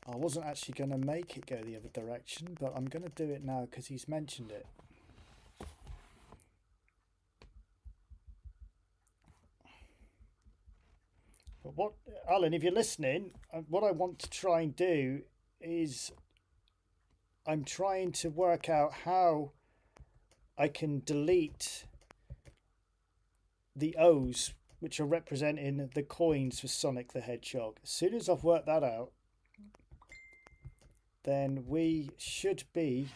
I wasn't actually going to make it go the other direction, but I'm going to do it now because he's mentioned it. But what, Alan, if you're listening, what I want to try and do is I'm trying to work out how I can delete the O's, which are representing the coins for Sonic the Hedgehog. As soon as I've worked that out, then we should be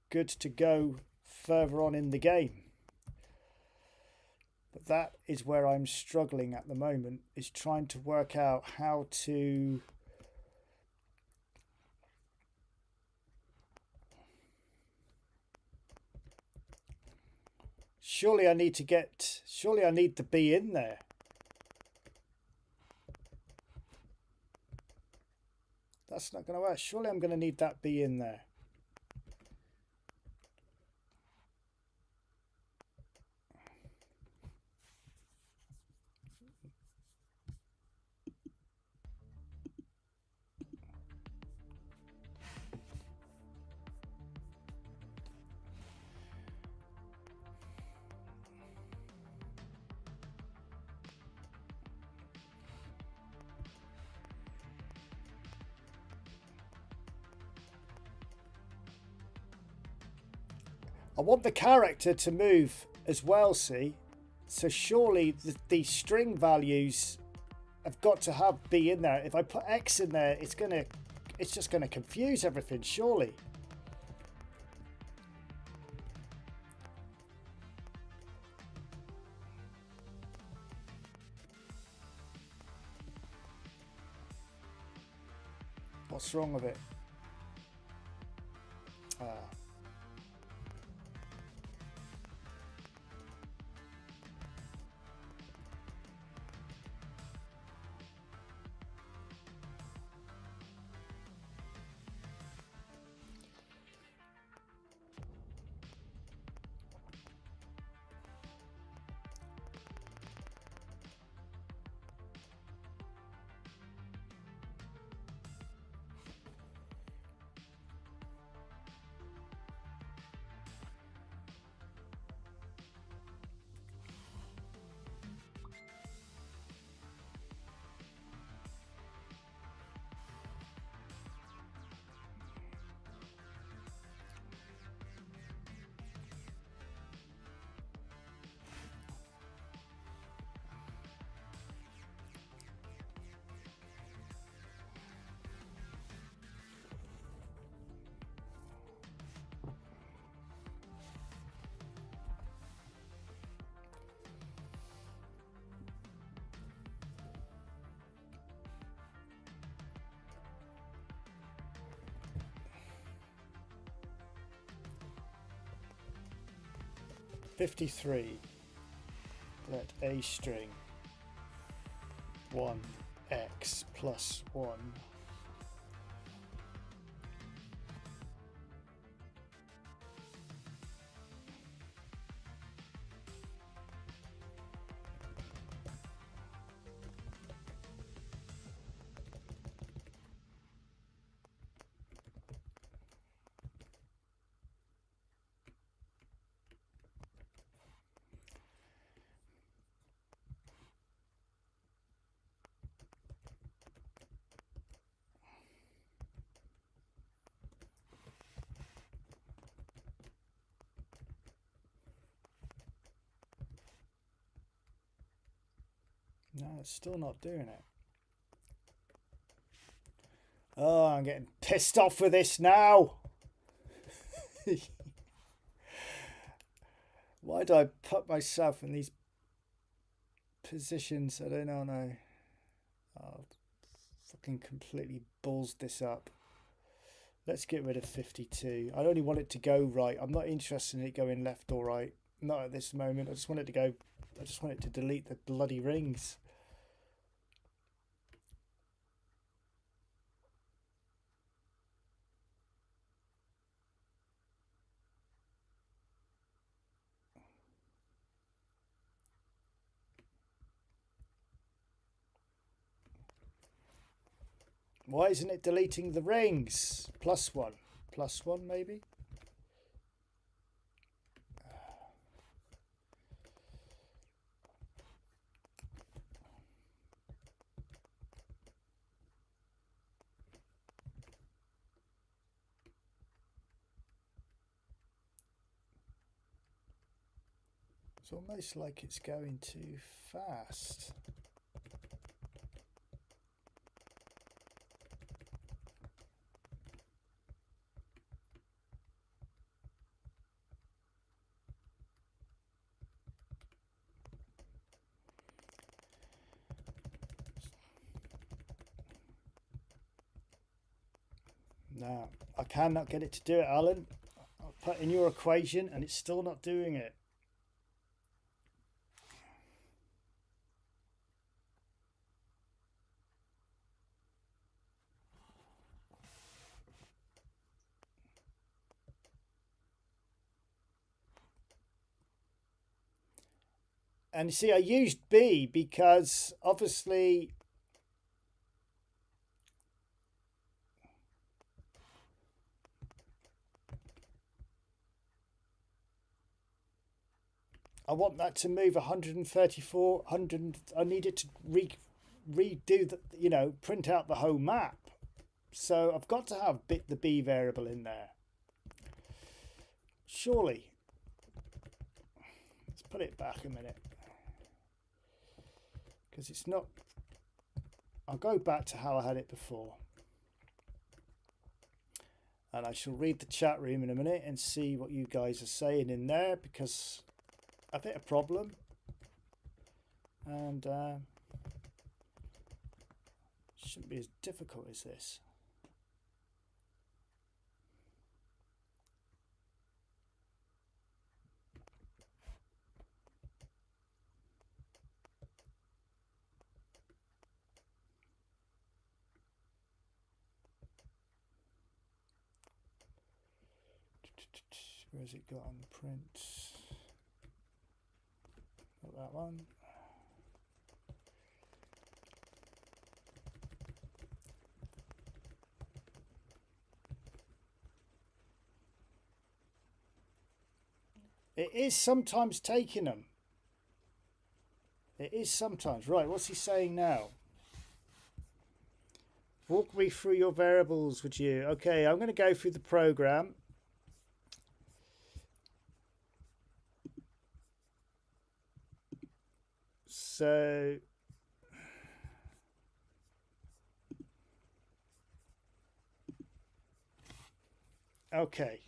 good to go further on in the game. But that is where I'm struggling at the moment, is trying to work out how to surely I need the B in there. That's not going to work. Surely I'm going to need that B in there. I want the character to move as well, see? So surely the string values have got to have B in there. If I put X in there, it's just gonna confuse everything, surely. What's wrong with it? 53. Let a string 1x plus 1. No, it's still not doing it. Oh, I'm getting pissed off with this now. Why do I put myself in these positions? I don't know. Oh, fucking completely balls this up. Let's get rid of 52. I only want it to go right. I'm not interested in it going left or right. Not at this moment. I just want it to go. I just want it to delete the bloody rings. Why isn't it deleting the rings? Plus 1. Plus 1 maybe? It's almost like it's going too fast. No, I cannot get it to do it, Alan. I'll put in your equation and it's still not doing it. And you see, I used B because obviously I want that to move 134, 100. I need it to redo the, you know, print out the whole map. So I've got to have the B variable in there. Surely. Let's put it back a minute. Because it's not. I'll go back to how I had it before. And I shall read the chat room in a minute and see what you guys are saying in there, because I've hit a problem. And shouldn't be as difficult as this. Where's it got on the print? Not that one. It is sometimes taking them. It is sometimes. Right, what's he saying now? Walk me through your variables, would you? Okay, I'm going to go through the program. So okay.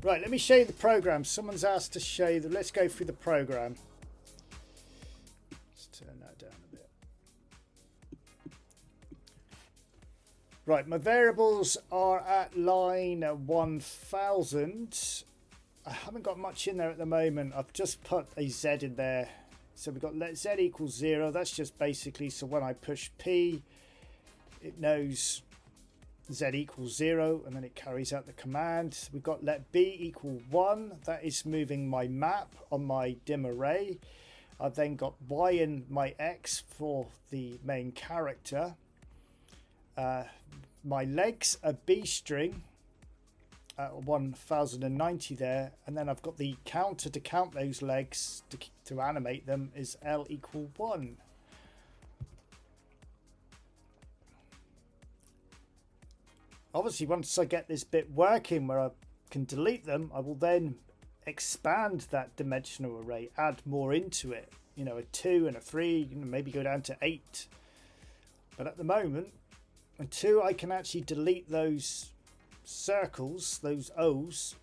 Right, let me show you the program. Someone's asked to show you. Let's go through the program. Let's turn that down a bit. Right, my variables are at line 1000. I haven't got much in there at the moment. I've just put a Z in there. So we've got let Z equals 0. That's just basically so when I push P, it knows Z equals 0 and then it carries out the command. We've got let B equal 1. That is moving my map on my dim array. I've then got Y and my X for the main character. My legs are B string at 1090 there, and then I've got the counter to count those legs to animate them is L equal 1. Obviously, once I get this bit working where I can delete them, I will then expand that dimensional array, add more into it. You know, a 2 and a 3, maybe go down to 8. But at the moment, until I can actually delete those circles, those O's,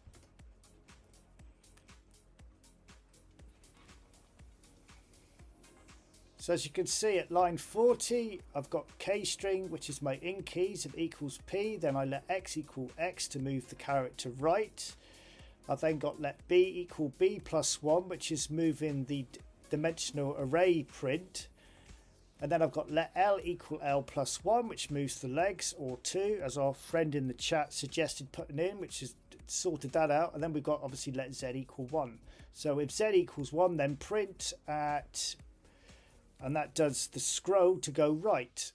so as you can see at line 40, I've got K string, which is my in keys of equals P. Then I let X equal X to move the character right. I've then got let B equal B plus 1, which is moving the dimensional array print. And then I've got let L equal L plus 1, which moves the legs, or 2, as our friend in the chat suggested putting in, which has sorted that out. And then we've got obviously let Z equal 1. So if Z equals 1, then print at, and that does the scroll to go right.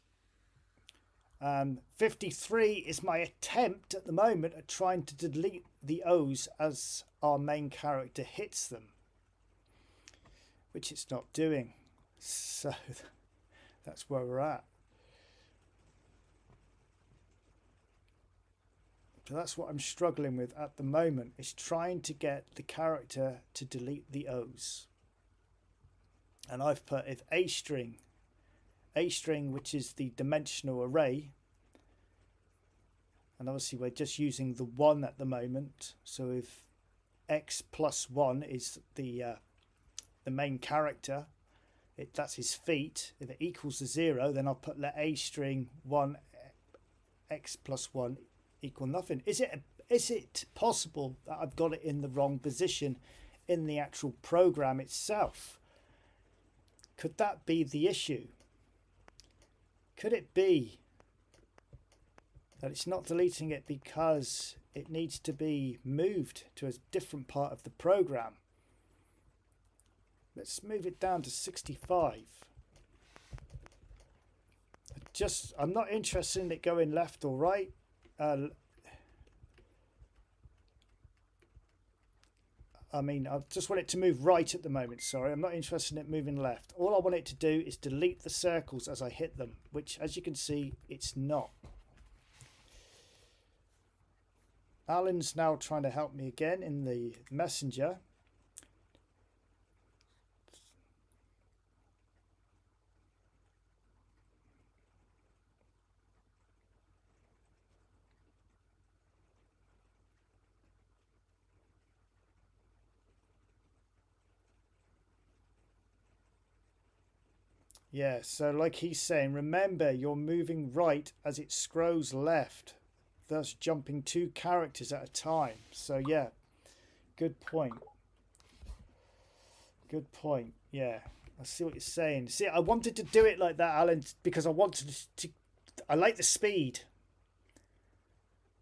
53 is my attempt at the moment at trying to delete the O's as our main character hits them, which it's not doing. So that's where we're at. So that's what I'm struggling with at the moment, is trying to get the character to delete the O's. And I've put if A string, which is the dimensional array, and obviously we're just using the 1 at the moment. So if X plus 1 is the main character, that's his feet. If it equals to 0, then I'll put let A string 1 X plus 1 equal nothing. Is it possible that I've got it in the wrong position in the actual program itself? Could that be the issue? Could it be that it's not deleting it because it needs to be moved to a different part of the program? Let's move it down to 65. I'm not interested in it going left or right. I mean, I just want it to move right at the moment. Sorry, I'm not interested in it moving left. All I want it to do is delete the circles as I hit them, which, as you can see, it's not. Alan's now trying to help me again in the messenger. Yeah, so like he's saying, remember you're moving right as it scrolls left, thus jumping 2 characters at a time. So yeah, good point. Good point. Yeah, I see what you're saying. See, I wanted to do it like that, Alan, because I wanted to I like the speed.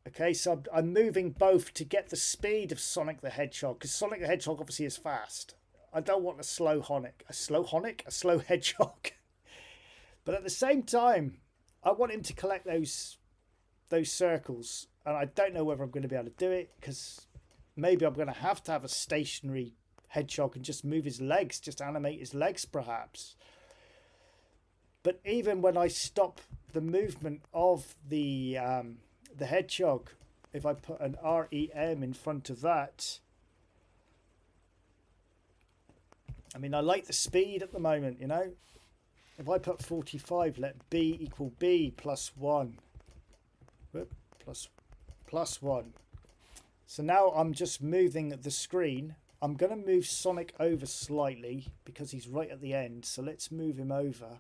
Okay, so I'm moving both to get the speed of Sonic the Hedgehog, because Sonic the Hedgehog obviously is fast. I don't want a slow hedgehog. But at the same time, I want him to collect those circles, and I don't know whether I'm going to be able to do it, because maybe I'm going to have a stationary hedgehog and just move his legs, just animate his legs perhaps. But even when I stop the movement of the hedgehog, if I put an REM in front of that, I mean, I like the speed at the moment, you know. If I put 45, let B equal B plus 1. Plus 1. So now I'm just moving the screen. I'm going to move Sonic over slightly because he's right at the end. So let's move him over.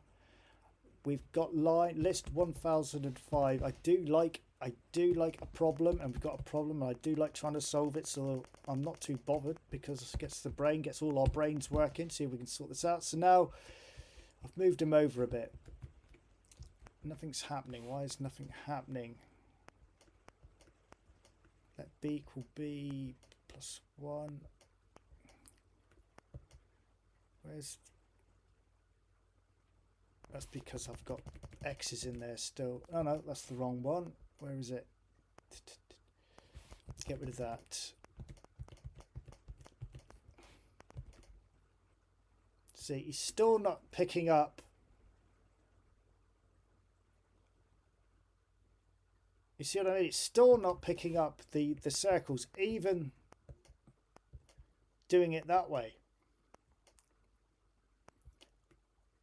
We've got line list 1005. I do like a problem, and we've got a problem, and I do like trying to solve it. So I'm not too bothered because it gets all our brains working. See if we can sort this out. So now I've moved him over a bit. Nothing's happening. Why is nothing happening? Let b equal b plus 1. Where's... That's because I've got x's in there still. Oh no, that's the wrong one. Where is it? Get rid of that. See, he's still not picking up. You see what I mean? It's still not picking up the circles, even doing it that way.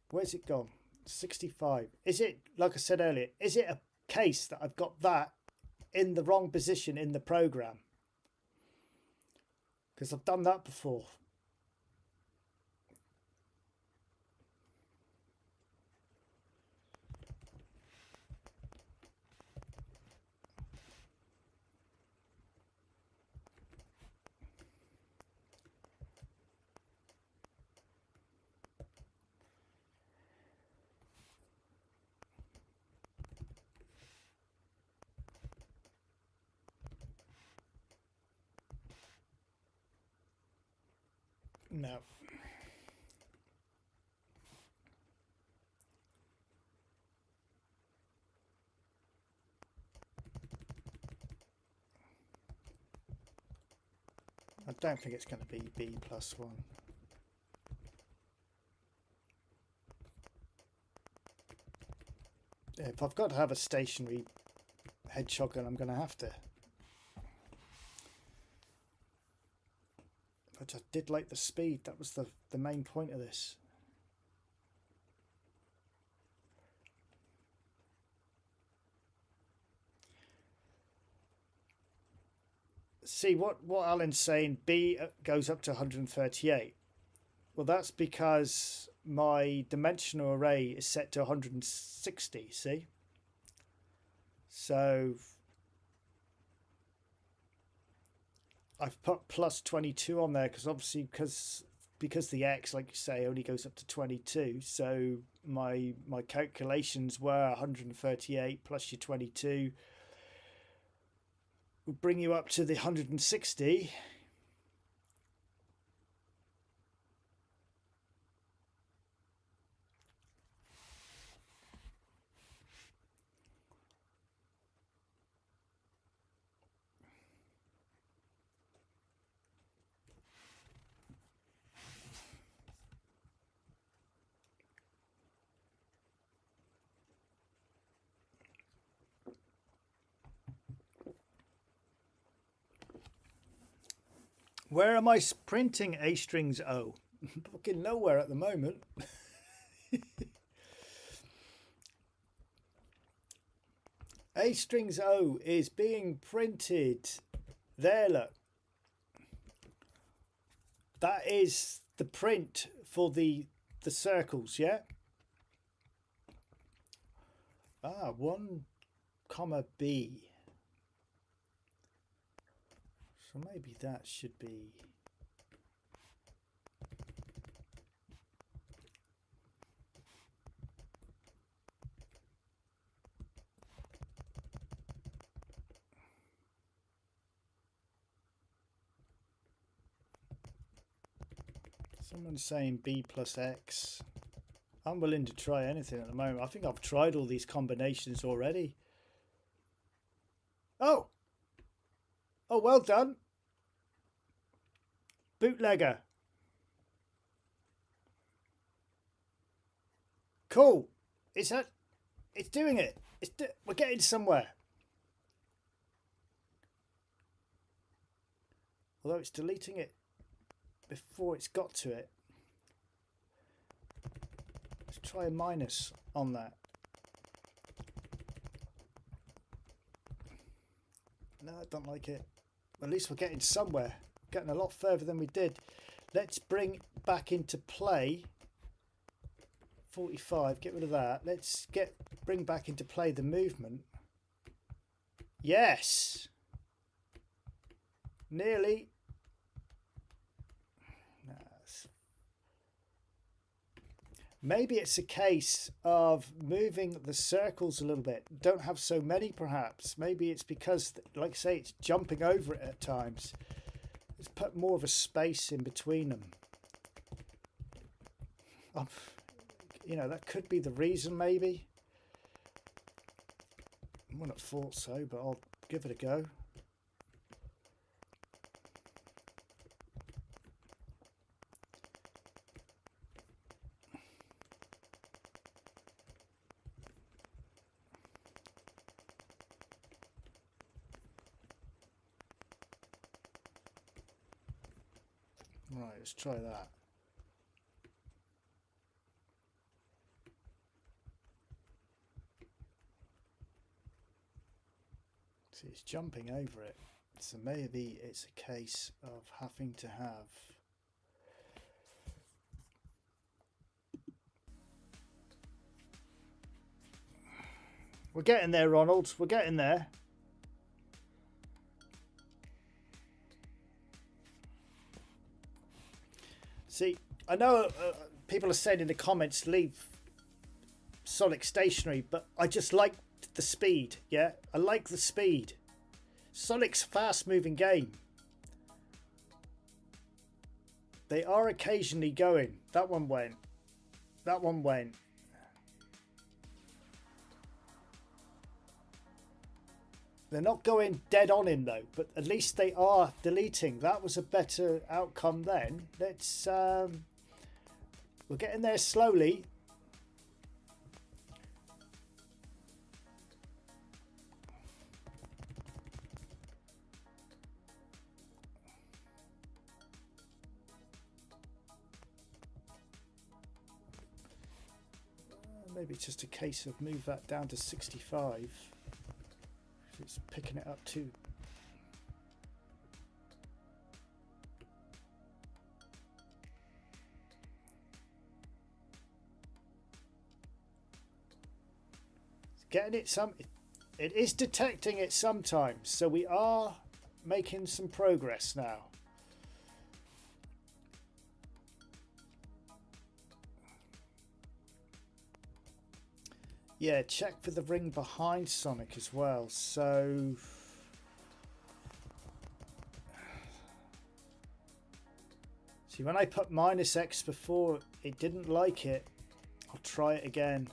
Where's it gone? 65. Is it, like I said earlier, is it a case that I've got that in the wrong position in the program? Because I've done that before. No. I don't think it's going to be b plus 1. If I've got to have a stationary hedgehog, then I'm going to have to. But I did like the speed. That was the main point of this. See what Alan's saying, B goes up to 138. Well, that's because my dimensional array is set to 160, see? So I've put plus 22 on there because obviously because the x, like you say, only goes up to 22. So my calculations were 138 plus your 22 will bring you up to the 160. Where am I printing A strings O? Fucking nowhere at the moment. A strings O is being printed there, look. That is the print for the circles, yeah? Ah, 1, B. So maybe that should be... Someone's saying B plus X. I'm willing to try anything at the moment. I think I've tried all these combinations already. Oh! Oh, well done. Bootlegger. Cool. It's doing it. We're getting somewhere. Although it's deleting it before it's got to it. Let's try a minus on that. No, I don't like it. At least we're getting somewhere. Getting a lot further than we did. Let's bring back into play 45. Get rid of that. Let's bring back into play the movement. Yes. Nearly. Maybe it's a case of moving the circles a little bit. Don't have so many, perhaps. Maybe it's because, like I say, it's jumping over it at times. Let's put more of a space in between them. You know, that could be the reason, maybe. I wouldn't have thought so, but I'll give it a go. Right, let's try that. See, it's jumping over it. So maybe it's a case of having to have... We're getting there, Ronald. We're getting there. See, I know people are saying in the comments, leave Sonic stationary, but I just like the speed, yeah? I like the speed. Sonic's a fast-moving game. They are occasionally going. That one went. That one went. They're not going dead on him though, but at least they are deleting. That was a better outcome then. Let's we're getting there slowly. Maybe it's just a case of move that down to 65. It's picking it up too. It's getting it it is detecting it sometimes, so we are making some progress now. Yeah, check for the ring behind Sonic as well. So see, when I put -X before, it didn't like it. I'll try it again.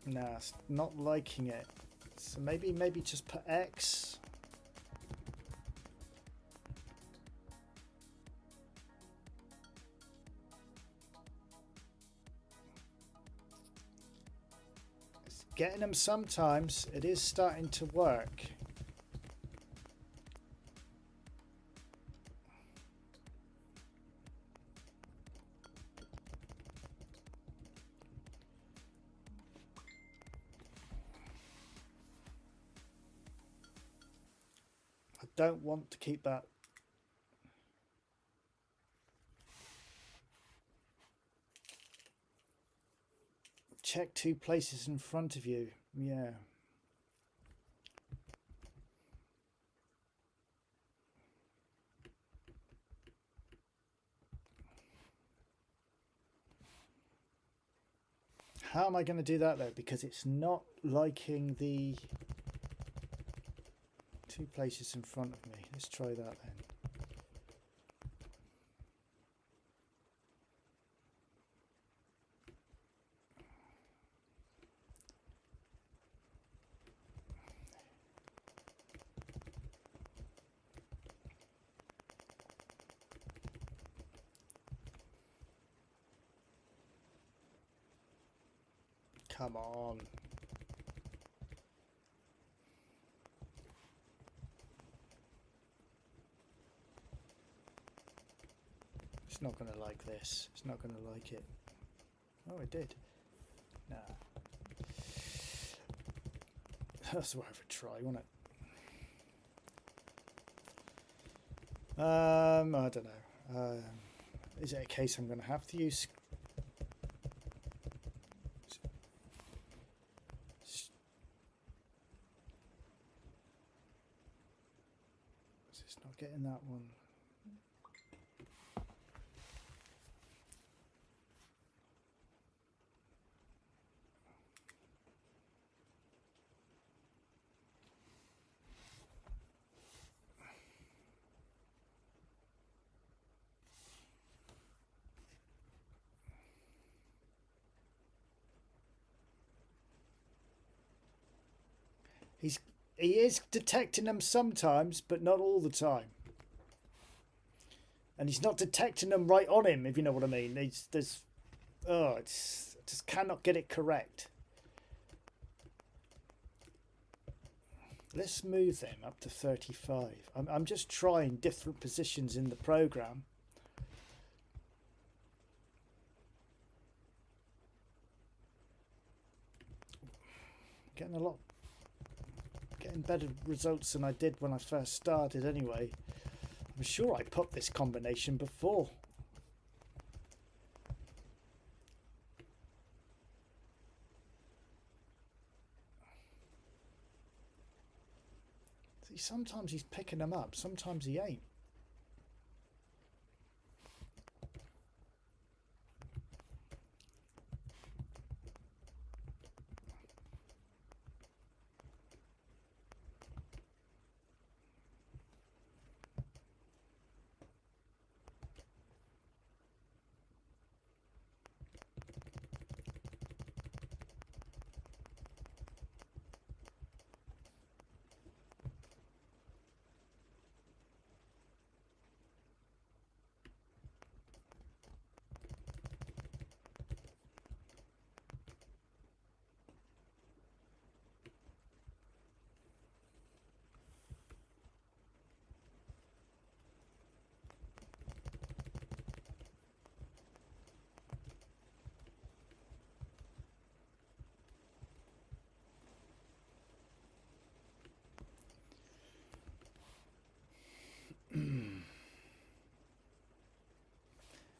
Nah, it's not liking it. So maybe just put X. Getting them sometimes. It is starting to work. I don't want to keep that. Check 2 places in front of you. Yeah. How am I going to do that though? Because it's not liking the 2 places in front of me. Let's try that then. Come on. It's not going to like this. It's not going to like it. Oh, it did. Nah. That's worth a try, wasn't it? I don't know. Is it a case I'm going to have to use? It's not getting that one. He is detecting them sometimes, but not all the time. And he's not detecting them right on him, if you know what I mean. It's just cannot get it correct. Let's move them up to 35. I'm just trying different positions in the program. Getting better results than I did when I first started anyway. I'm sure I put this combination before. See, sometimes he's picking them up, sometimes he ain't.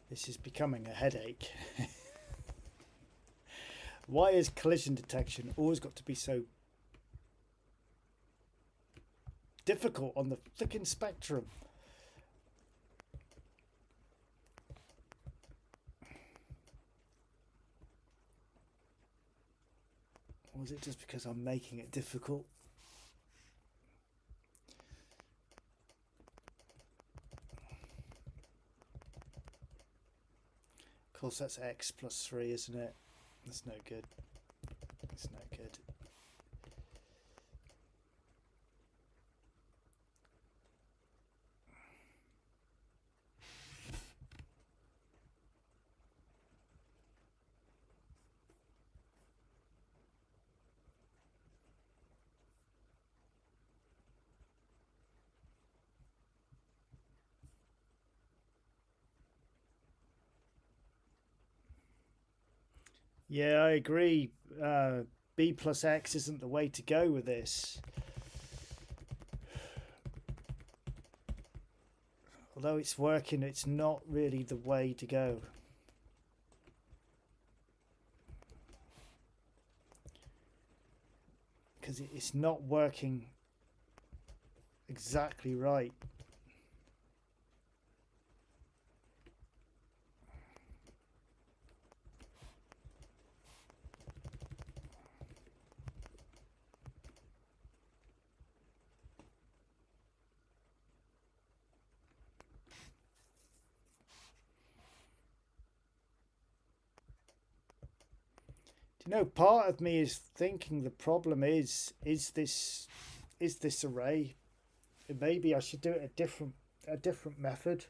This is becoming a headache. Why is collision detection always got to be so difficult on the flicking spectrum? Or is it just because I'm making it difficult? Of course, that's x plus 3, isn't it? That's no good. It's no good. Yeah, I agree. B plus X isn't the way to go with this. Although it's working, it's not really the way to go. Because it's not working exactly right. You know, part of me is thinking the problem is this array. Maybe I should do it a different method.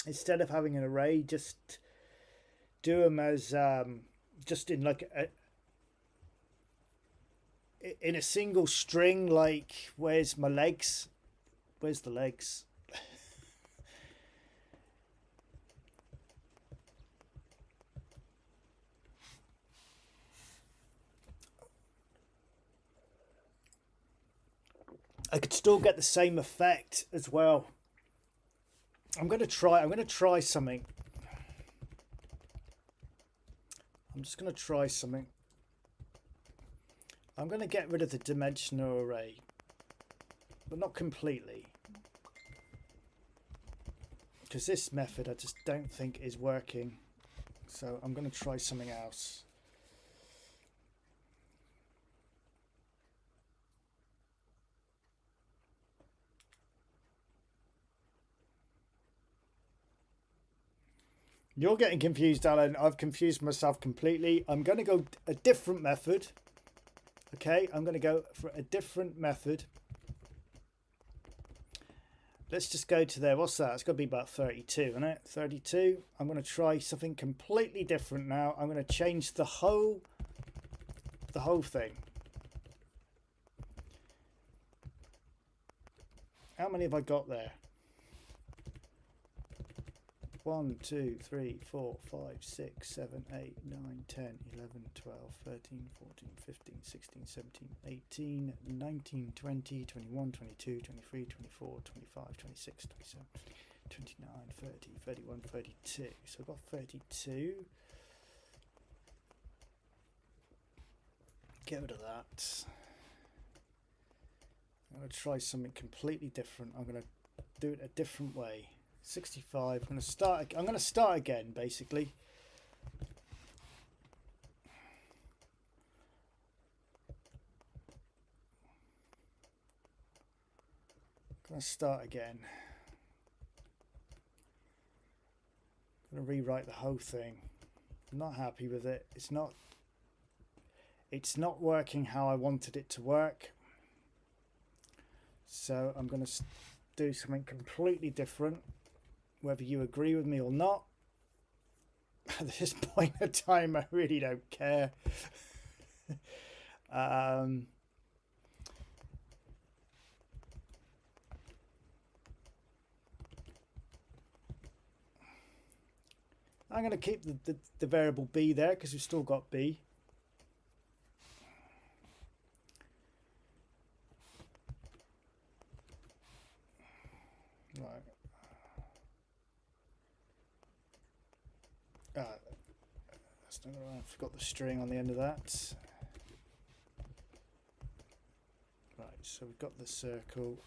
Instead of having an array, just do them as just in like in a single string. Like, where's my legs? Where's the legs? I could still get the same effect as well. I'm going to try something. I'm just going to try something. I'm going to get rid of the dimensional array, but not completely, because this method I just don't think is working. So I'm going to try something else. You're getting confused, Alan. I've confused myself completely. I'm going to go a different method. Okay, I'm going to go for a different method. Let's just go to there. What's that? It's got to be about 32, isn't it? 32. I'm going to try something completely different now. I'm going to change the whole thing. How many have I got there? 1, 2, 3, 4, 5, 6, 7, 8, 9, 10, 11, 12, 13, 14, 15, 16, 17, 18, 19, 20, 21, 22, 23, 24, 25, 26, 27, 29, 30, 31, 32. So I've got 32. Get rid of that. I'm going to try something completely different. I'm going to do it a different way. 65. I'm going to start again, basically. I'm going to start again. I'm going to rewrite the whole thing. I'm not happy with it. It's not working how I wanted it to work. So I'm going to do something completely different. Whether you agree with me or not, at this point in time, I really don't care. I'm going to keep the variable b there because we've still got b. Right. That's not right. I forgot the string on the end of that. Right, so we've got the circle.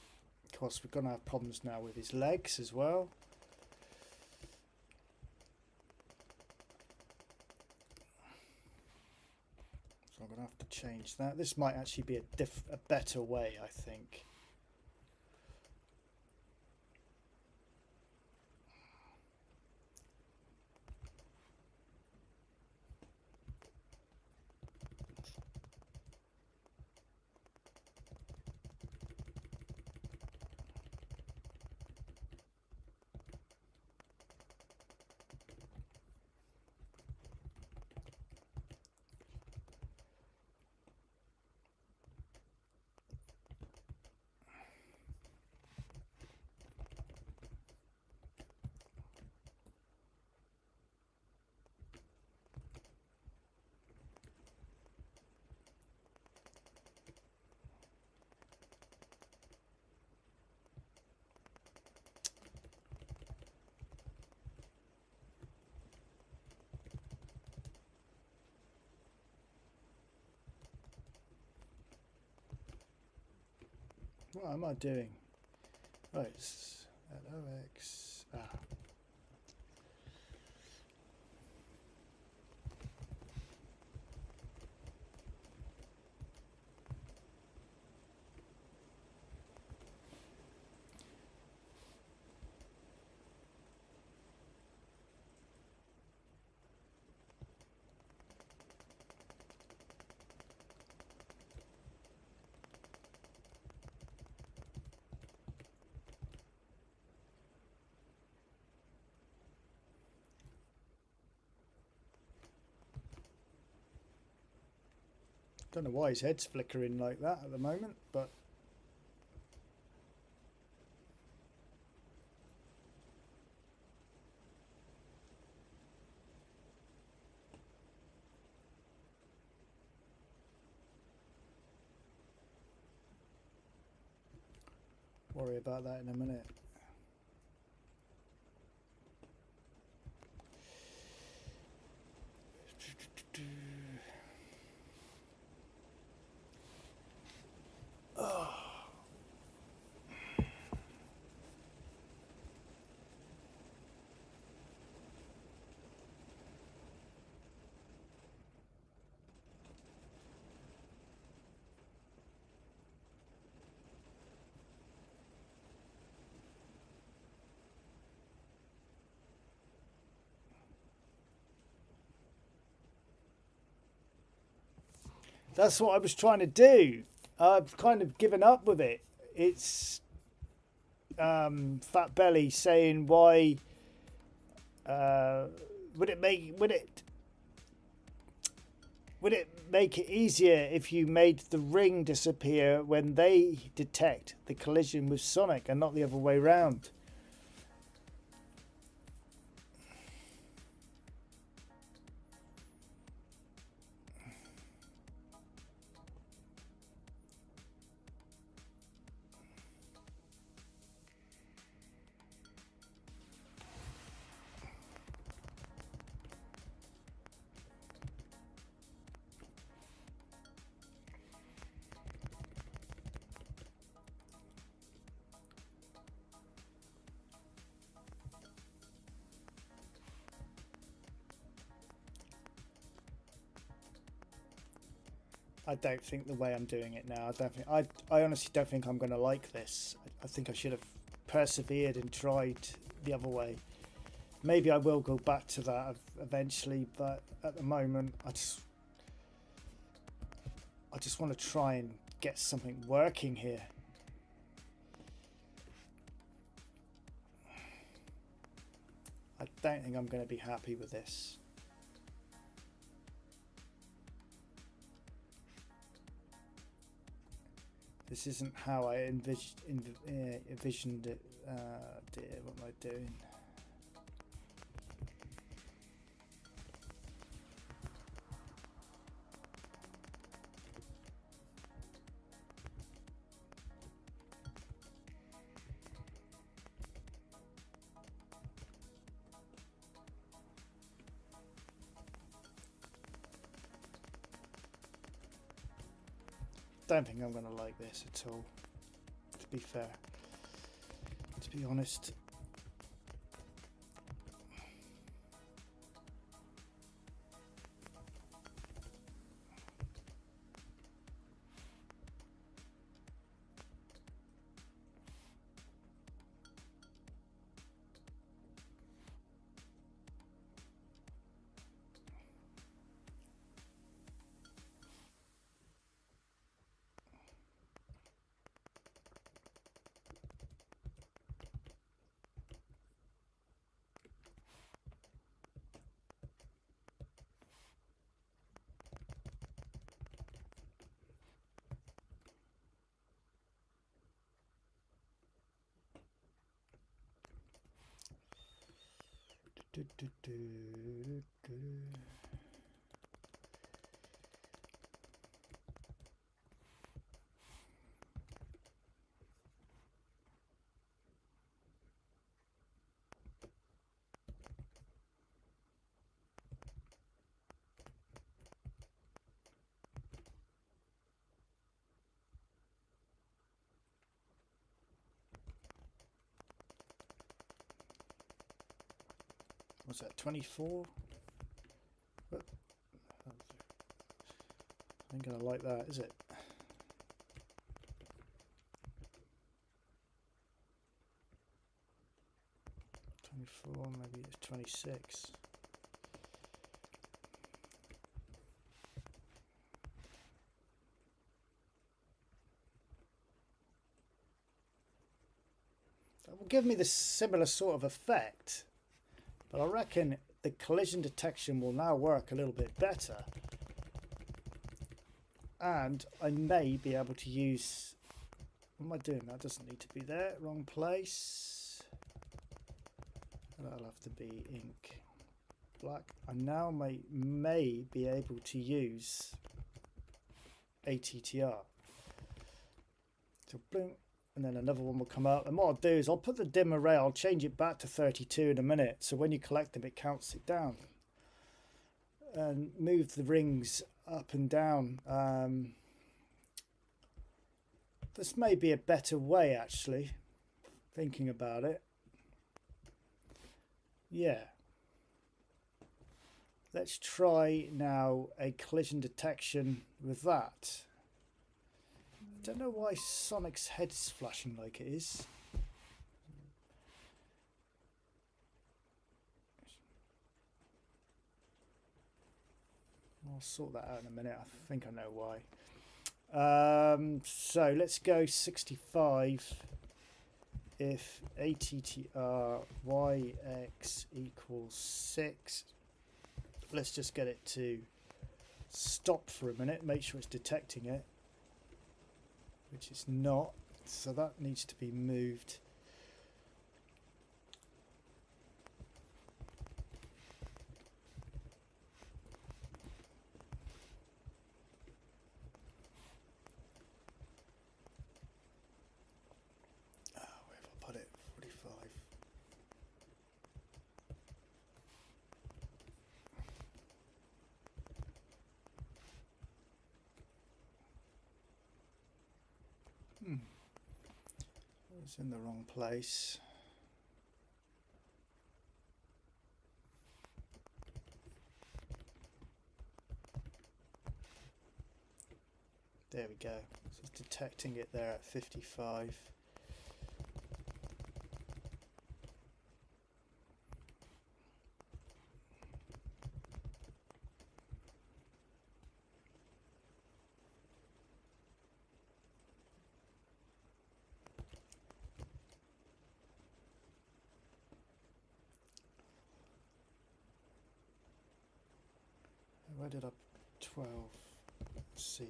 Of course, we're going to have problems now with his legs as well. So I'm going to have to change that. This might actually be a better way, I think. What am I doing? Right, it's LOX. Don't know why his head's flickering like that at the moment, but Worry about that in a minute. Oh. That's what I was trying to do. I've kind of given up with it. It's Fat Belly saying, "Why would it make it easier if you made the ring disappear when they detect the collision with Sonic and not the other way round?" I don't think the way I'm doing it now. I honestly don't think I'm going to like this. I think I should have persevered and tried the other way. Maybe I will go back to that eventually, but at the moment, I just want to try and get something working here. I don't think I'm going to be happy with this. This isn't how I envisioned it. Dear, what am I doing? Don't think I'm going to like this at all, to be fair. To be honest. What's that, 24? I ain't gonna like that, is it? Maybe it's 26. That will give me the similar sort of effect, but I reckon the collision detection will now work a little bit better, and I may be able to use, what am I doing? That doesn't need to be there, wrong place. That'll have to be ink black. I now may be able to use ATTR. So blink, and then another one will come up. And what I'll do is I'll put the dim array, I'll change it back to 32 in a minute, so when you collect them it counts it down, and move the rings up and down. This may be a better way, actually, thinking about it. Yeah. Let's try now a collision detection with that. I don't know why Sonic's head is flashing like it is. I'll sort that out in a minute. I think I know why. So let's go 65 if attr yx equals 6. Let's just get it to stop for a minute, make sure it's detecting it, which it's not, so that needs to be moved. Where have I put it? 45. It's in the wrong place. There we go. So it's detecting it there at 55. Where did I 12C?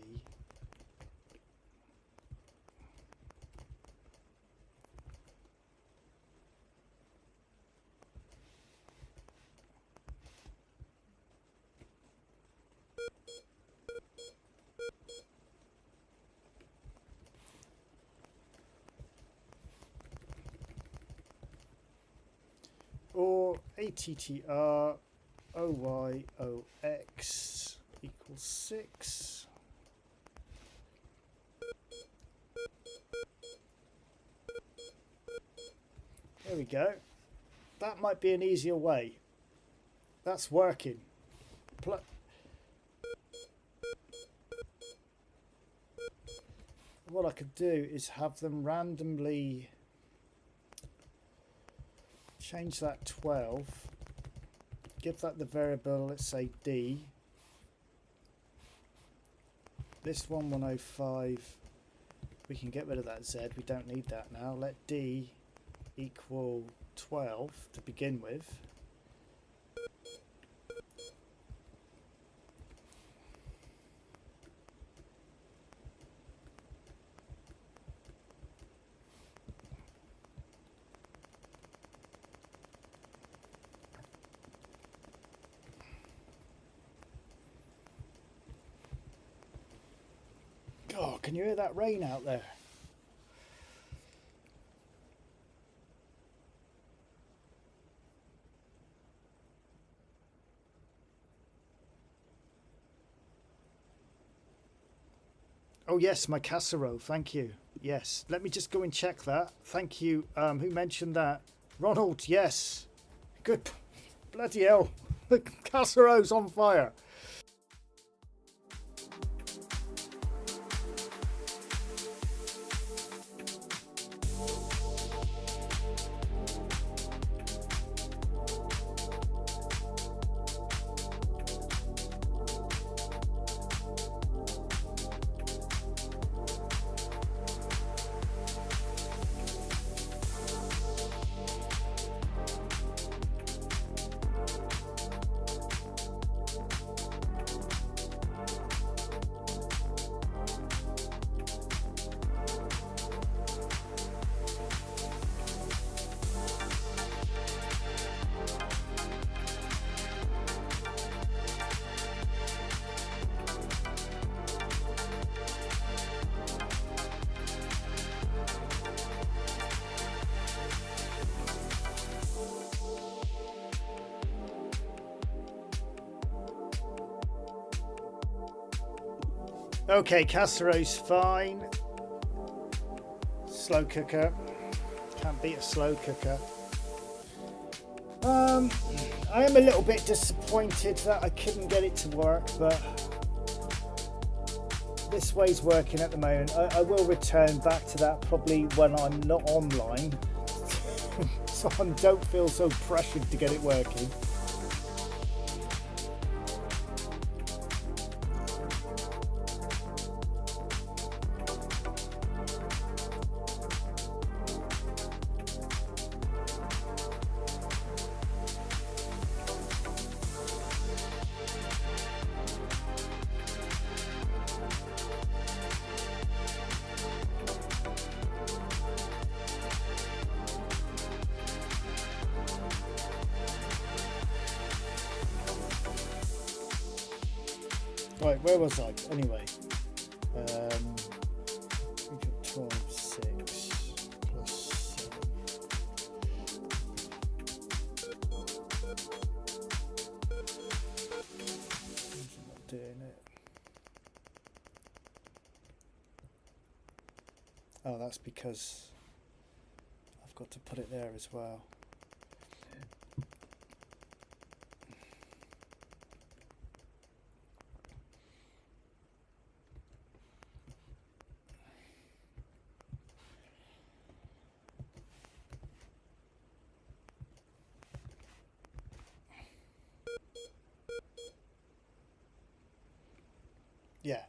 Or attr OYOX equals 6. There we go. That might be an easier way. That's working. What I could do is have them randomly change that 12. Give that the variable, let's say D. This one 105, we can get rid of that Z, we don't need that now. Let D equal 12 to begin with. Oh, can you hear that rain out there? Oh yes, my casserole, thank you. Yes, let me just go and check that. Thank you. Who mentioned that? Ronald, yes. Good. Bloody hell. The casserole's on fire. Okay, casserole's fine. Slow cooker. Can't beat a slow cooker. I am a little bit disappointed that I couldn't get it to work, but this way's working at the moment. I will return back to that probably when I'm not online, so I don't feel so pressured to get it working. Right, where was I? Anyway, we got 12, 6 plus 7. I'm not doing it. Oh, that's because I've got to put it there as well. Yeah,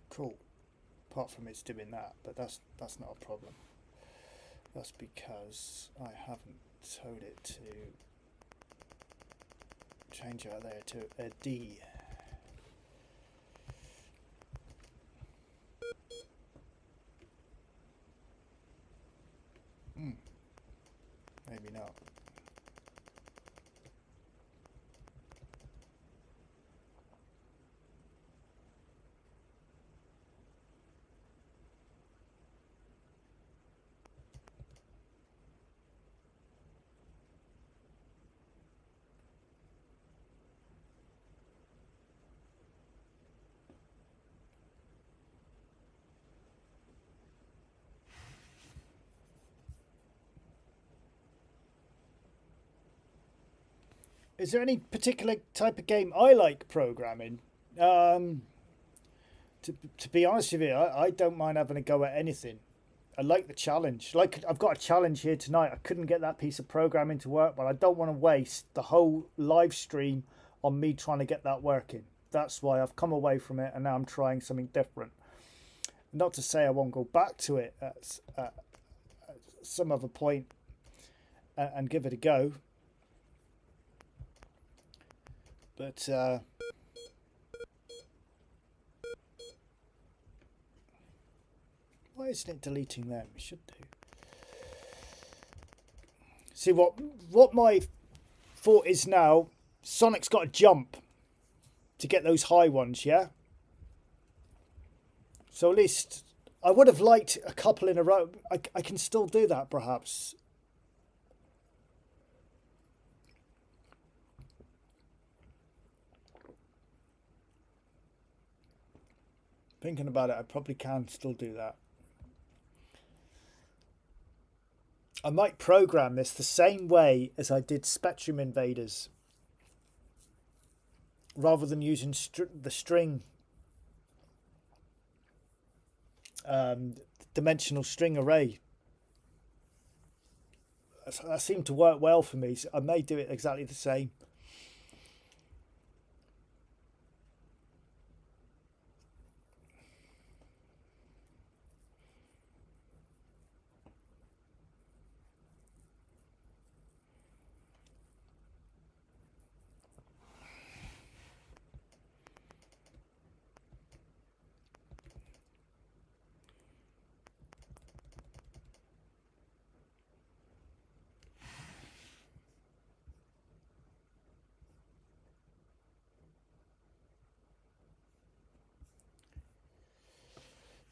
cool. Apart from it's doing that, but that's not a problem. That's because I haven't told it to change out there to a D. Maybe not. Is there any particular type of game I like programming? To be honest with you, I don't mind having a go at anything. I like the challenge. Like, I've got a challenge here tonight. I couldn't get that piece of programming to work, but I don't want to waste the whole live stream on me trying to get that working. That's why I've come away from it and now I'm trying something different. Not to say I won't go back to it at some other point and give it a go. But why isn't it deleting them? It should do. See what my thought is now. Sonic's got to jump to get those high ones, yeah? So at least I would have liked a couple in a row. I can still do that perhaps. Thinking about it, I probably can still do that. I might program this the same way as I did Spectrum Invaders, rather than using the string, dimensional string array. That seemed to work well for me, so I may do it exactly the same.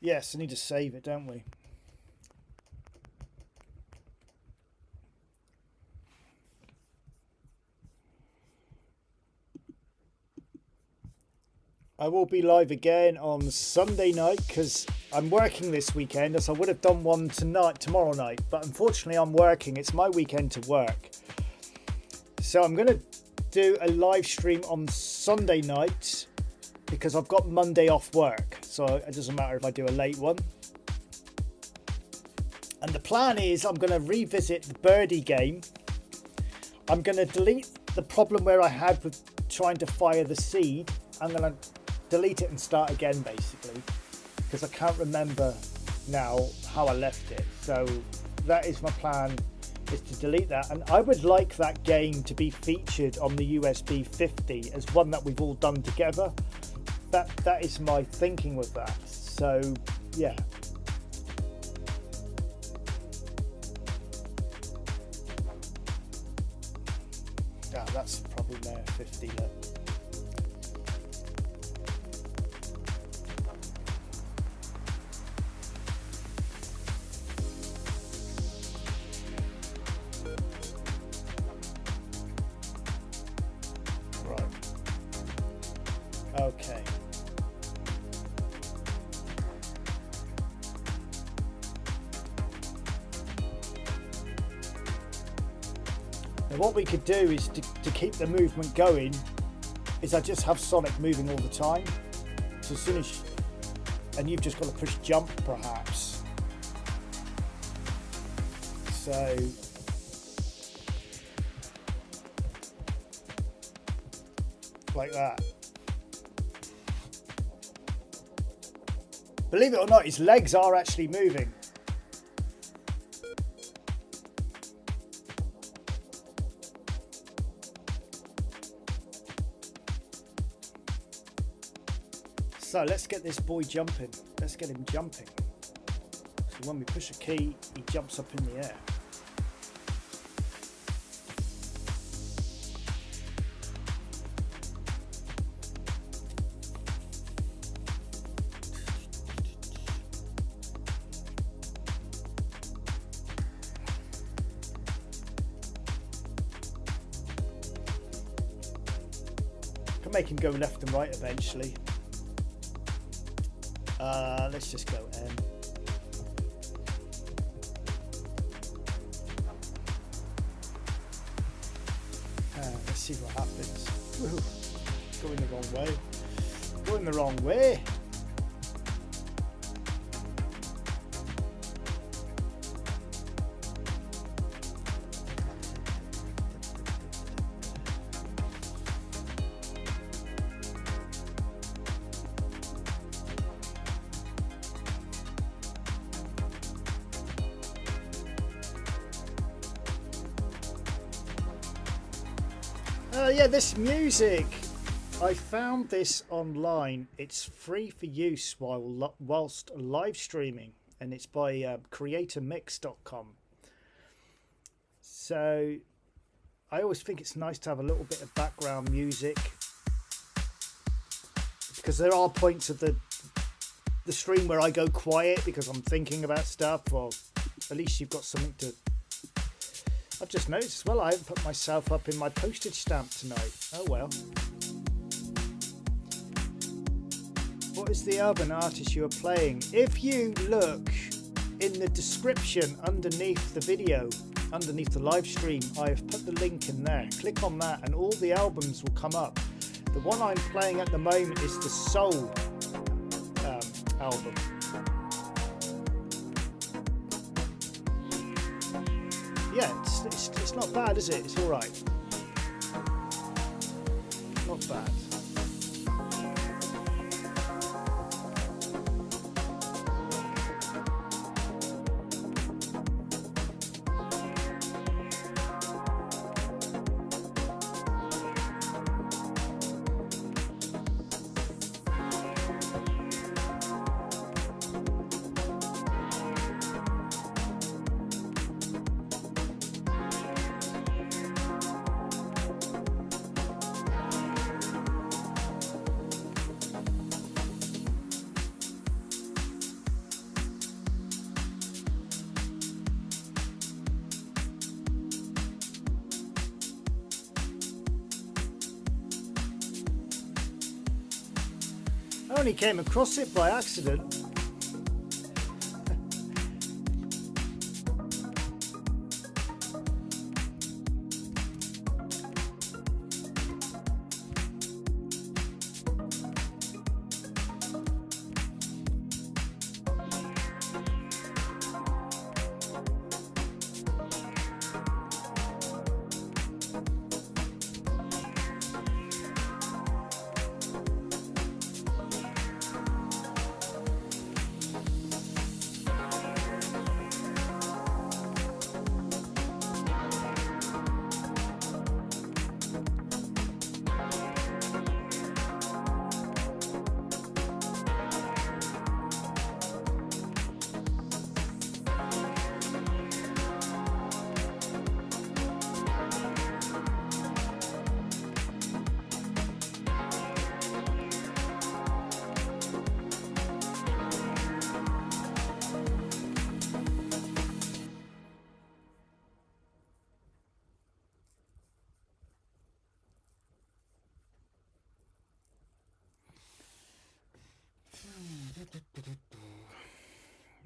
Yes, I need to save it, don't we? I will be live again on Sunday night because I'm working this weekend, as I would have done one tomorrow night, but unfortunately I'm working. It's my weekend to work. So I'm going to do a live stream on Sunday night because I've got Monday off work. So it doesn't matter if I do a late one. And the plan is I'm going to revisit the birdie game. I'm going to delete the problem where I had with trying to fire the seed. I'm going to delete it and start again, basically, because I can't remember now how I left it. So that is my plan, is to delete that. And I would like that game to be featured on the USB 50 as one that we've all done together. That is my thinking with that. So yeah. Yeah, that's probably there 50 there. Okay. Now what we could do is to keep the movement going is I just have Sonic moving all the time. So as soon as and you've just got to push jump perhaps. So like that. Believe it or not, his legs are actually moving. So let's get this boy jumping. Let's get him jumping. So when we push a key, he jumps up in the air. Make him go left and right eventually. Let's just go M. Let's see what happens. Woohoo. Going the wrong way. Going the wrong way. Yeah, this music, I found this online. It's free for use whilst live streaming, and it's by creatormix.com. So I always think it's nice to have a little bit of background music, because there are points of the stream where I go quiet because I'm thinking about stuff, or at least you've got something to... I've just noticed as well, I haven't put myself up in my postage stamp tonight. Oh well. What is the album artist you are playing? If you look in the description underneath the video, underneath the live stream, I have put the link in there. Click on that and all the albums will come up. The one I'm playing at the moment is the Soul album. Yeah, it's not bad, is it? It's all right. Not bad. I only came across it by accident.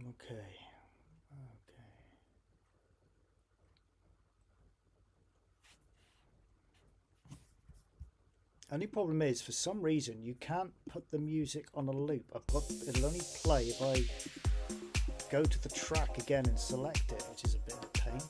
Okay. Only problem is, for some reason, you can't put the music on a loop. It'll only play if I go to the track again and select it, which is a bit of a pain.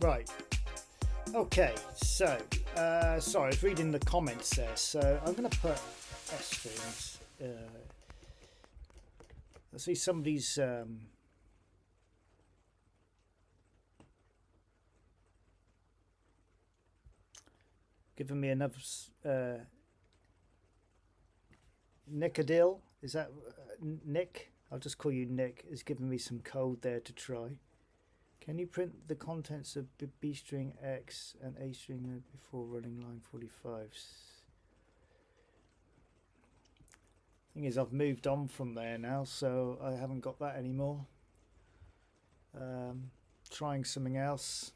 Right. Okay, so, sorry, I was reading the comments there. So I'm going to put S strings. I see somebody's giving me another Nickadil. Is that Nick? I'll just call you Nick. Is giving me some code there to try. Can you print the contents of B string X and A string before running line 45? Thing is, I've moved on from there now, so I haven't got that anymore. Trying something else.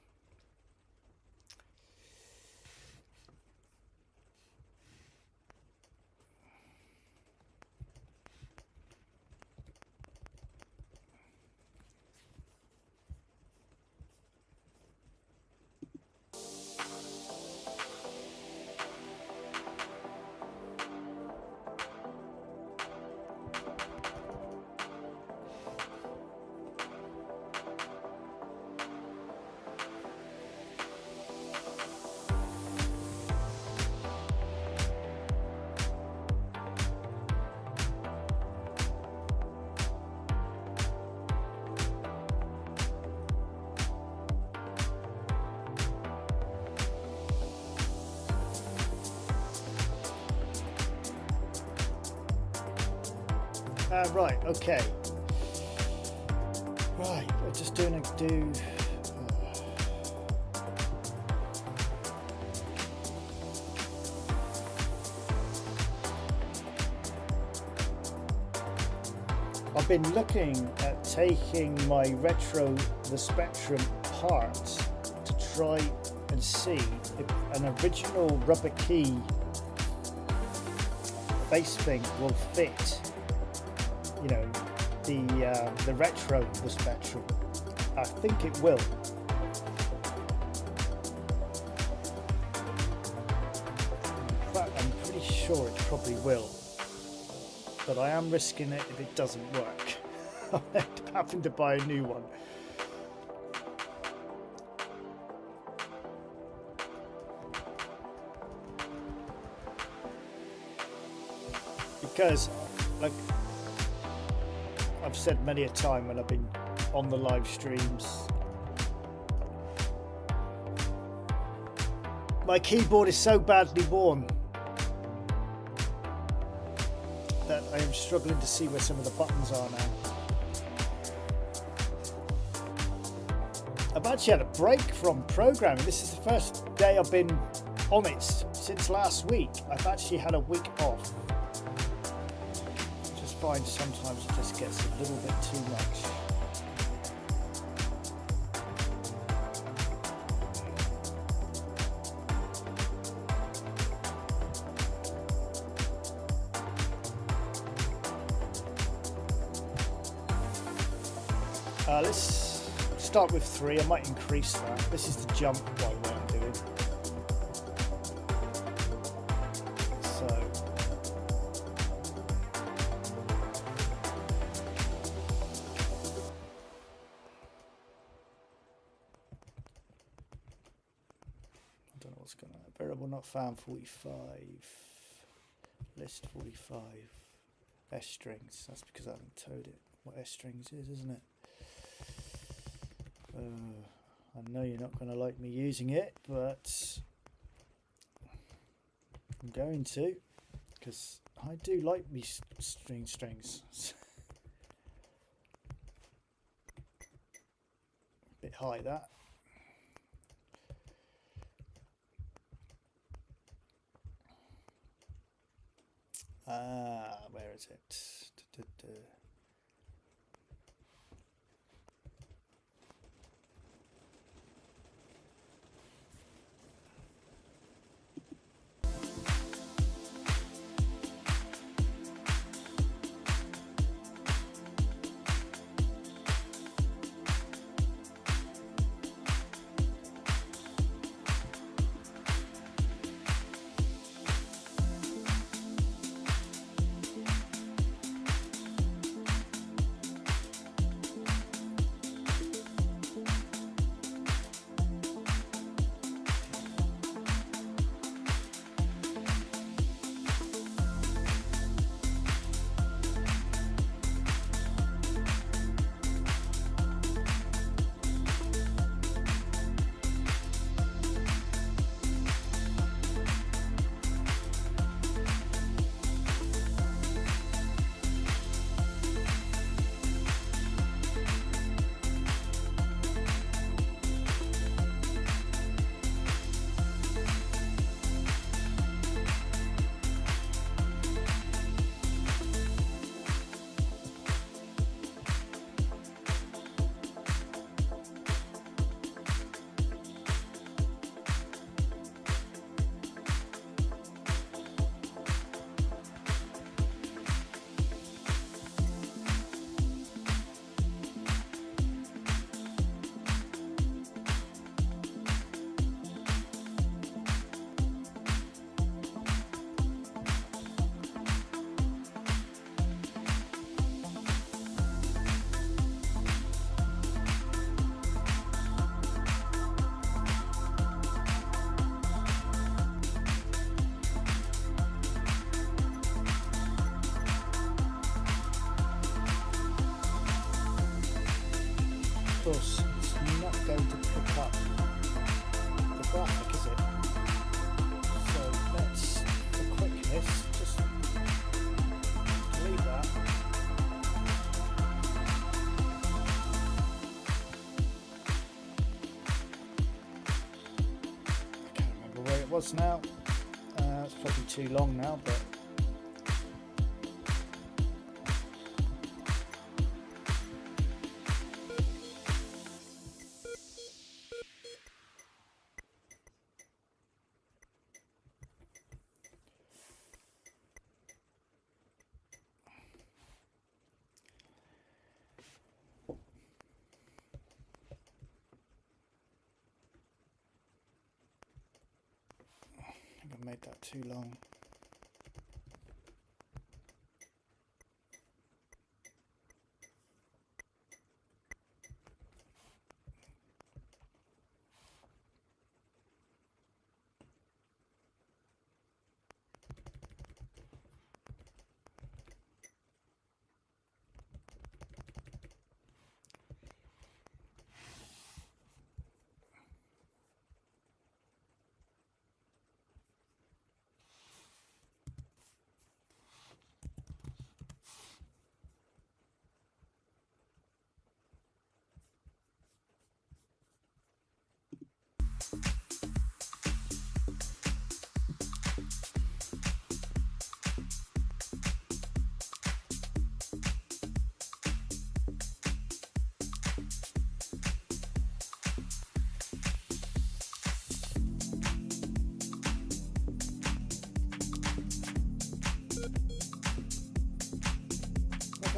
Right, okay. Right, we're just doing a do. I've been looking at taking my the Spectrum apart to try and see if an original rubber key base thing will fit, you know, the retro the Spectrum. I think it will. In fact, I'm pretty sure it probably will. But I am risking it if it doesn't work. I'll end up having to buy a new one. Because, like I've said many a time when I've been on the live streams, my keyboard is so badly worn that I am struggling to see where some of the buttons are now. I've actually had a break from programming. This is the first day I've been on it since last week. I've actually had a week off. I just find sometimes it just gets a little bit too much. Let's start with 3. I might increase that. This is the jump by what I'm doing. So I don't know what's going on. Variable not found 45. List 45. S strings. That's because I haven't told it what S strings is, isn't it? I know you're not going to like me using it, but I'm going to, because I do like me strings. Bit high that. Where is it? Course, it's not going to pick up the graphic, is it? So let's, for quickness, just delete that. was now. It's probably too long now, but I think I've made that too long.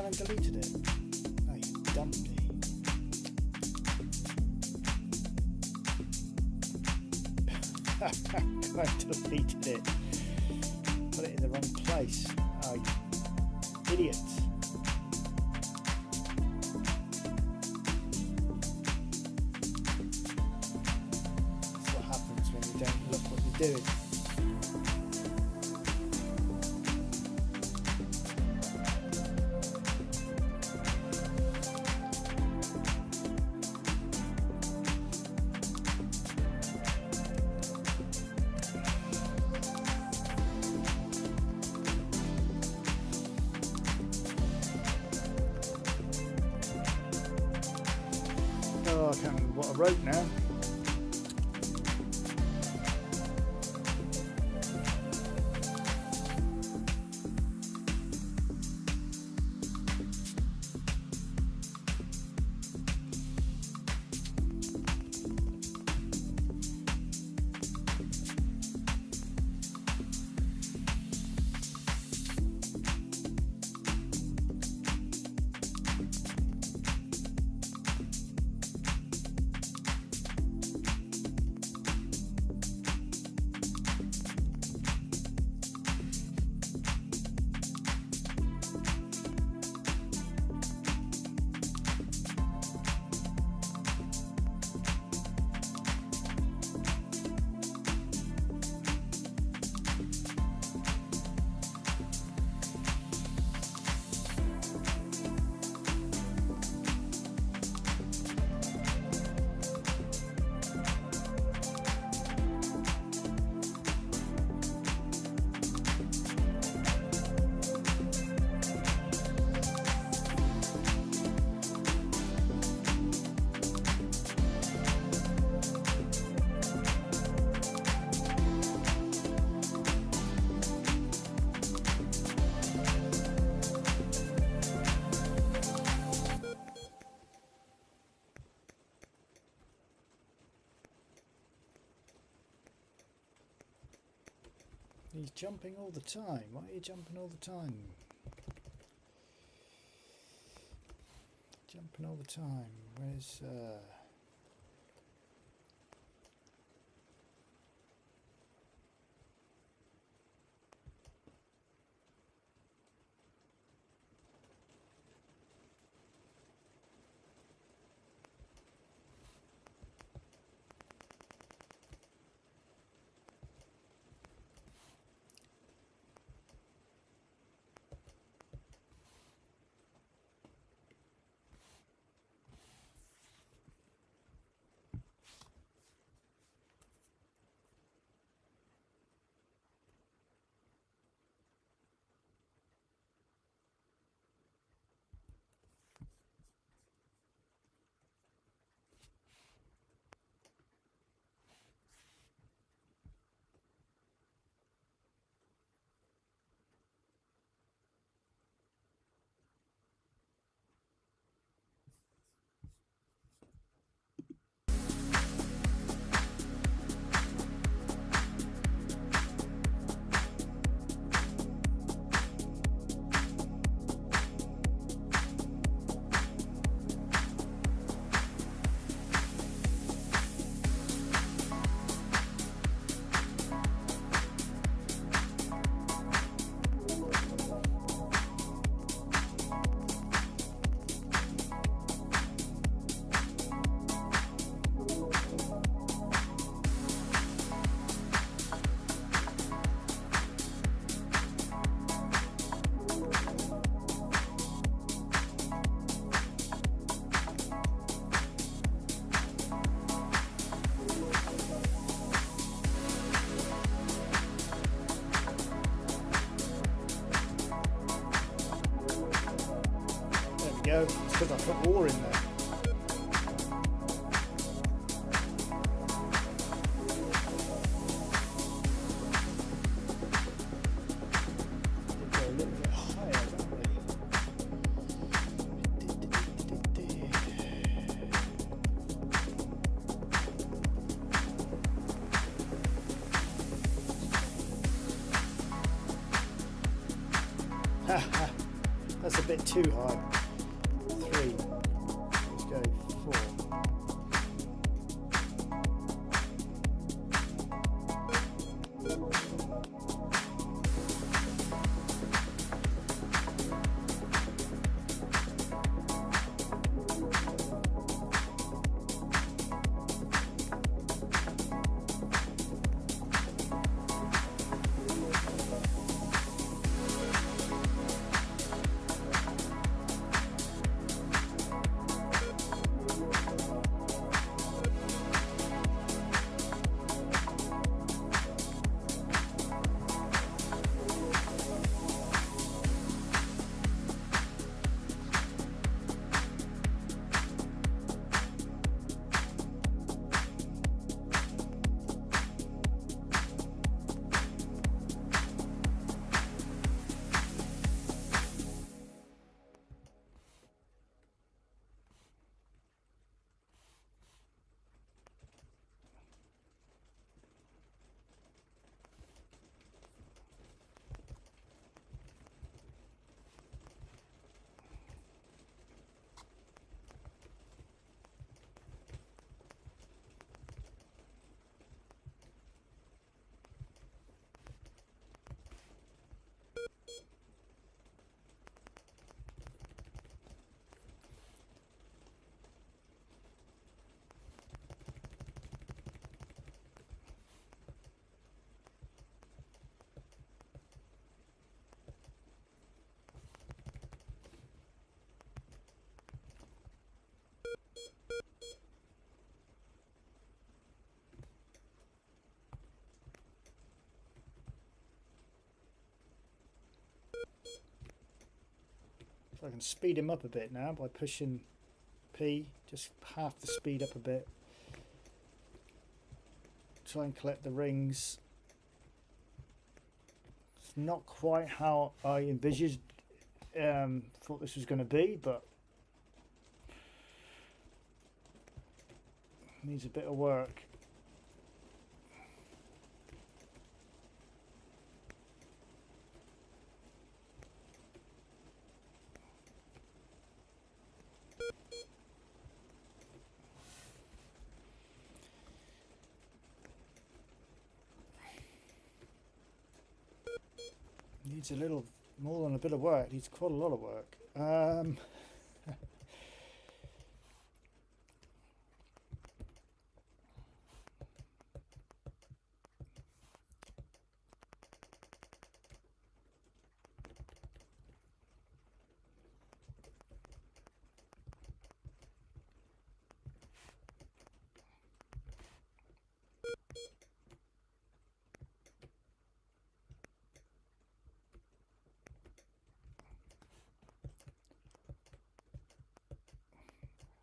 I deleted it. Oh, you dumpty. I deleted it. Put it in the wrong place. Oh, you idiots. That's what happens when you don't look what you're doing. Oh, I can't remember what I wrote now. He's jumping all the time. Why are you jumping all the time? Jumping all the time. Where's go. It's because I put ore in there. That's a bit too high. 3. Let's go 4. So I can speed him up a bit now by pushing P, just half the speed up a bit. Try and collect the rings. It's not quite how I envisaged, thought this was going to be, but needs a bit of work. Needs a little more than a bit of work. Needs quite a lot of work.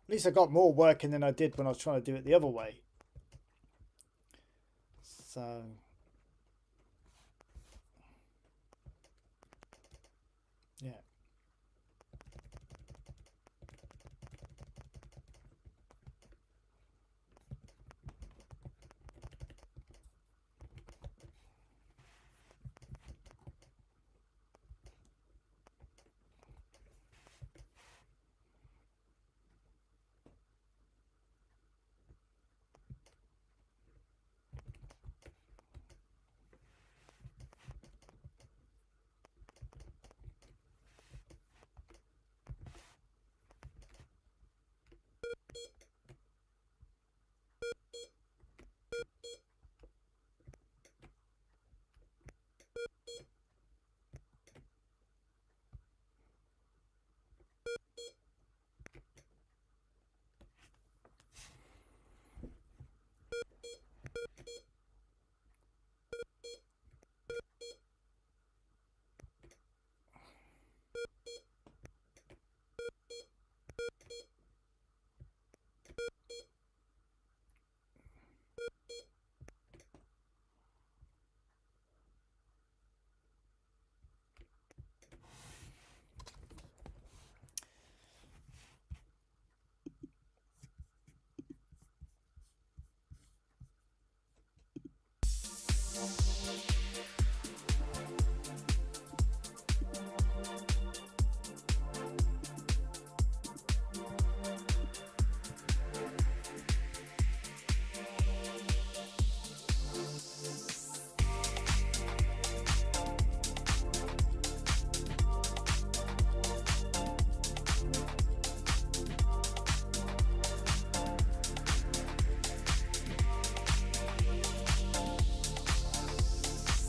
At least I got more working than I did when I was trying to do it the other way. So yeah.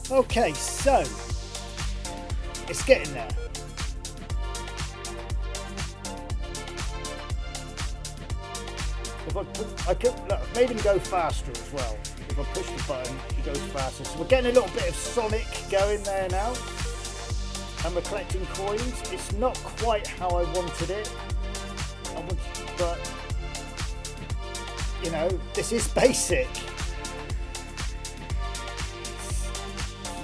Okay, so it's getting there. If I could look, made him go faster as well. If I push the button, he goes faster. So we're getting a little bit of Sonic going there now. And we're collecting coins. It's not quite how I wanted it. But you know, this is basic.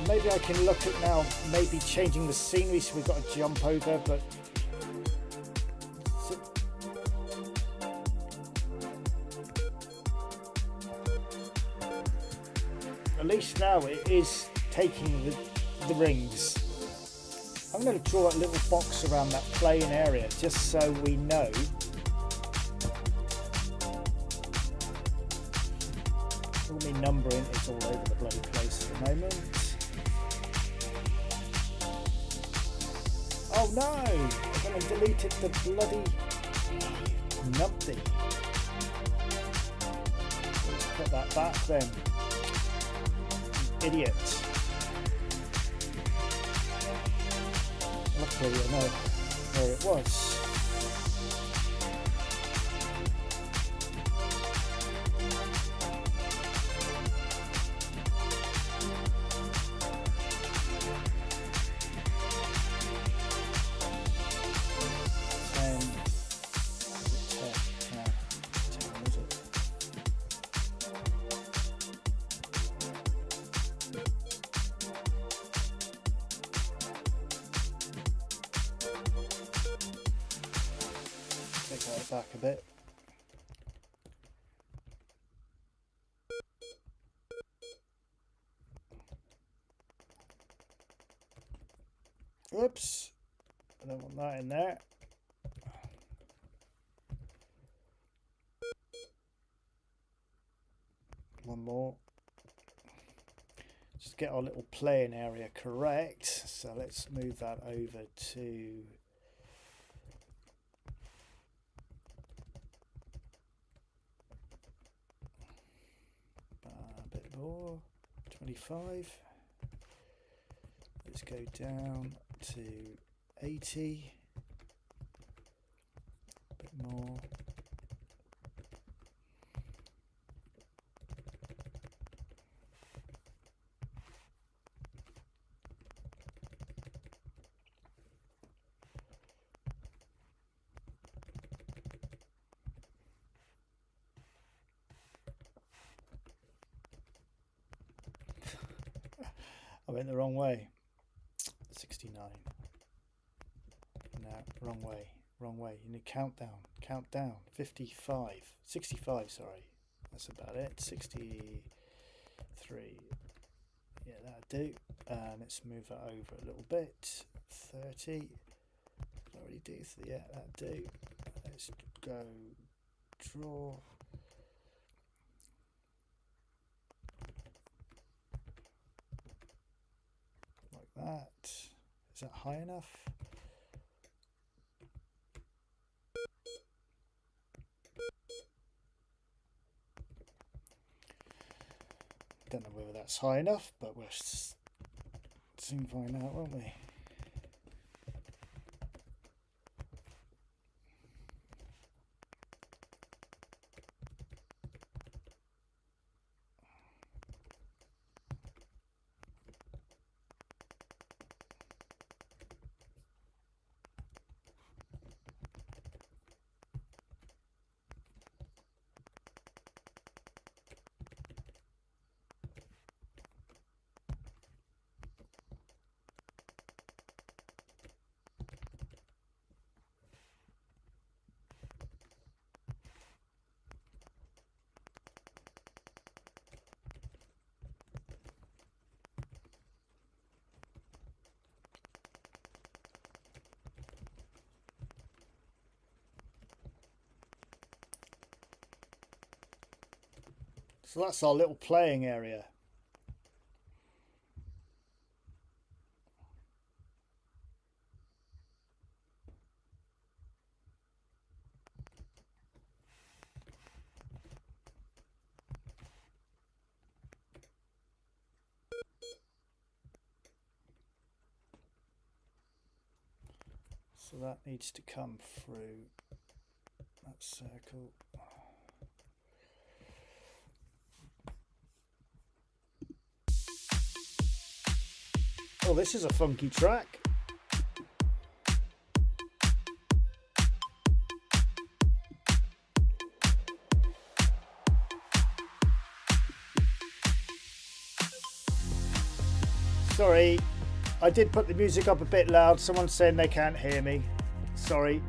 Maybe I can look at now maybe changing the scenery so we've got to jump over, but at least now it is taking the rings. I'm going to draw a little box around that playing area just so we know all my numbering is all over the bloody place at the moment. Oh no! I've gone and deleted the bloody numpty. Let's put that back then. Idiot. Luckily I know where it was. Back a bit. Oops, I don't want that in there. One more. Just get our little playing area correct. So let's move that over to a bit more, 25. Let's go down to 80. A bit more. I went the wrong way. 69. No, wrong way. Wrong way. You need countdown. Count down. 55. 65, sorry. That's about it. 63. Yeah, that'll do. Let's move that over a little bit. 30. Already do. Yeah, that'll do. Let's go draw. That. Is that high enough? Don't know whether that's high enough, but we'll soon find out, won't we? So that's our little playing area. So that needs to come through that circle. Oh, this is a funky track. Sorry, I did put the music up a bit loud. Someone's saying they can't hear me. Sorry.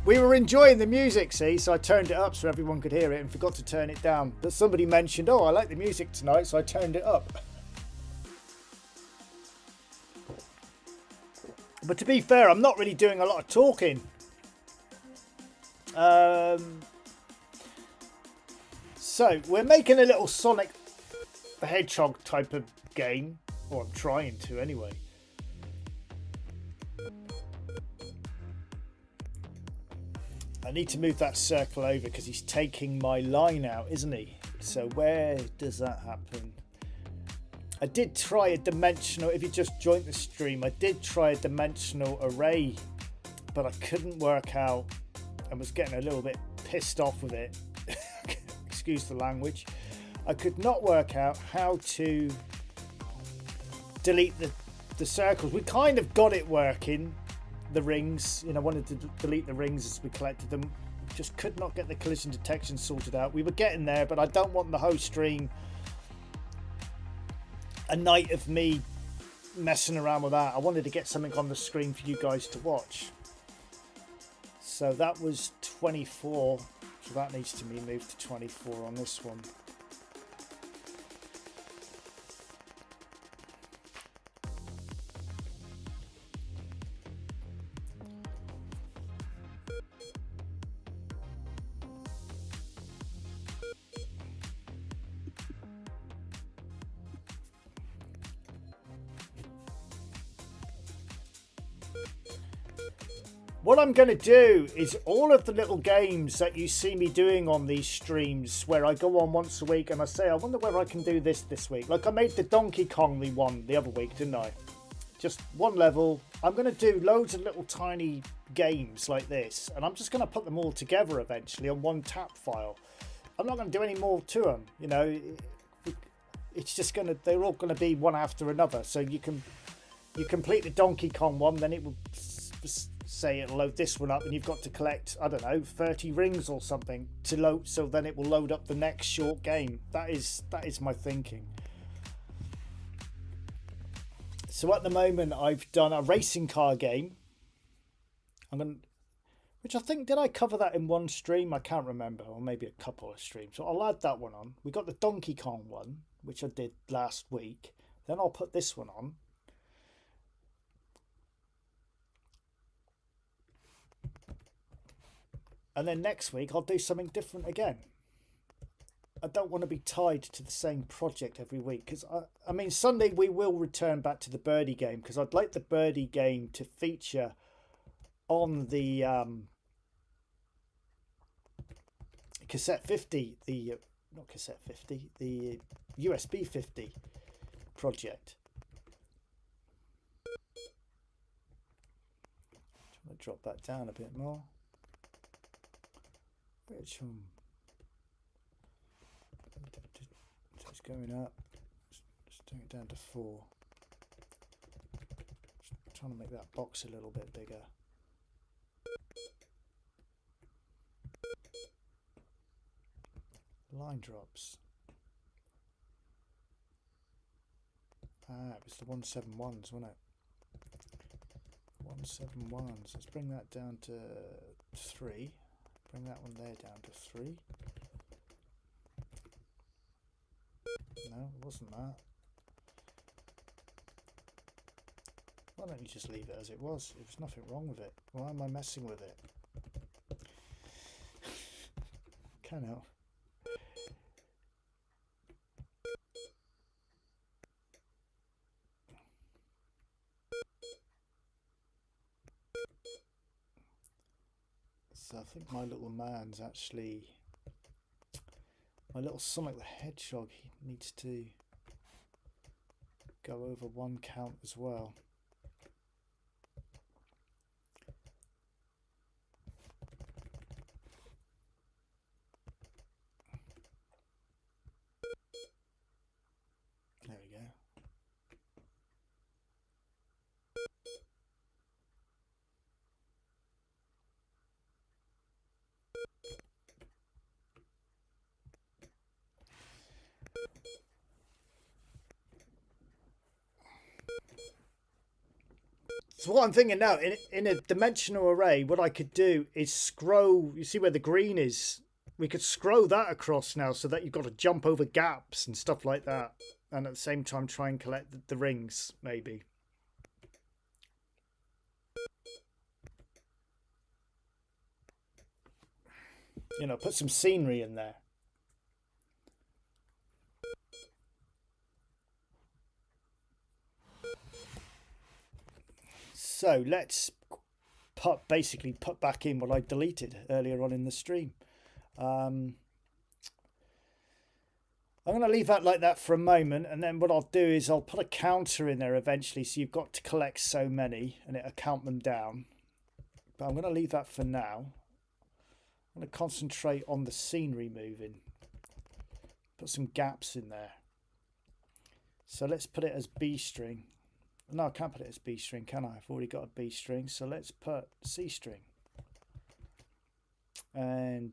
We were enjoying the music, see, so I turned it up so everyone could hear it and forgot to turn it down. But somebody mentioned, oh, I like the music tonight, so I turned it up. But to be fair, I'm not really doing a lot of talking. So, we're making a little Sonic the Hedgehog type of game. Or I'm trying to anyway. I need to move that circle over because he's taking my line out, isn't he? So where does that happen? I did try a dimensional, if you just joined the stream, I did try a dimensional array, but I couldn't work out and was getting a little bit pissed off with it. Excuse the language. I could not work out how to delete the circles. We kind of got it working, the rings. You know, wanted to delete the rings as we collected them. Just could not get the collision detection sorted out. We were getting there, but I don't want the whole stream a night of me messing around with that. I wanted to get something on the screen for you guys to watch. So that was 24. So that needs to be moved to 24 on this one. What I'm going to do is all of the little games that you see me doing on these streams where I go on once a week and I say, I wonder whether I can do this week. Like I made the Donkey Kong one the other week, didn't I? Just one level. I'm going to do loads of little tiny games like this and I'm just going to put them all together eventually on one tap file. I'm not going to do any more to them, you know. It's just going to, they're all going to be one after another. So you complete the Donkey Kong one, then it will say it'll load this one up and you've got to collect, I don't know, 30 rings or something to load, so then it will load up the next short game. That is my thinking. So at the moment I've done a racing car game. Which I think, did I cover that in one stream? I can't remember, or maybe a couple of streams. So I'll add that one on. We got the Donkey Kong one, which I did last week. Then I'll put this one on. And then next week, I'll do something different again. I don't want to be tied to the same project every week. Because, I mean, Sunday we will return back to the birdie game. Because I'd like the birdie game to feature on the cassette 50. Not cassette 50. The USB 50 project. I'm going to drop that down a bit more. Which one? So it's going up. Just doing it down to 4. Just trying to make that box a little bit bigger. Line drops. It was the 171s, wasn't it? 171s. Let's bring that down to 3. Bring that one there down to 3. No, it wasn't that. Why don't you just leave it as it was? There was nothing wrong with it. Why am I messing with it? Can't help. So I think my little man's actually, my little Sonic the Hedgehog, he needs to go over 1 count as well. So what I'm thinking now, in a dimensional array, what I could do is scroll. You see where the green is? We could scroll that across now so that you've got to jump over gaps and stuff like that. And at the same time try and collect the rings, maybe. You know, put some scenery in there. So let's basically put back in what I deleted earlier on in the stream. I'm going to leave that like that for a moment, and then what I'll do is I'll put a counter in there eventually, so you've got to collect so many and it'll count them down. But I'm going to leave that for now. I'm going to concentrate on the scenery moving. Put some gaps in there. So let's put it as B string. No, I can't put it as B string, can I? I've already got a B string, so let's put C string. And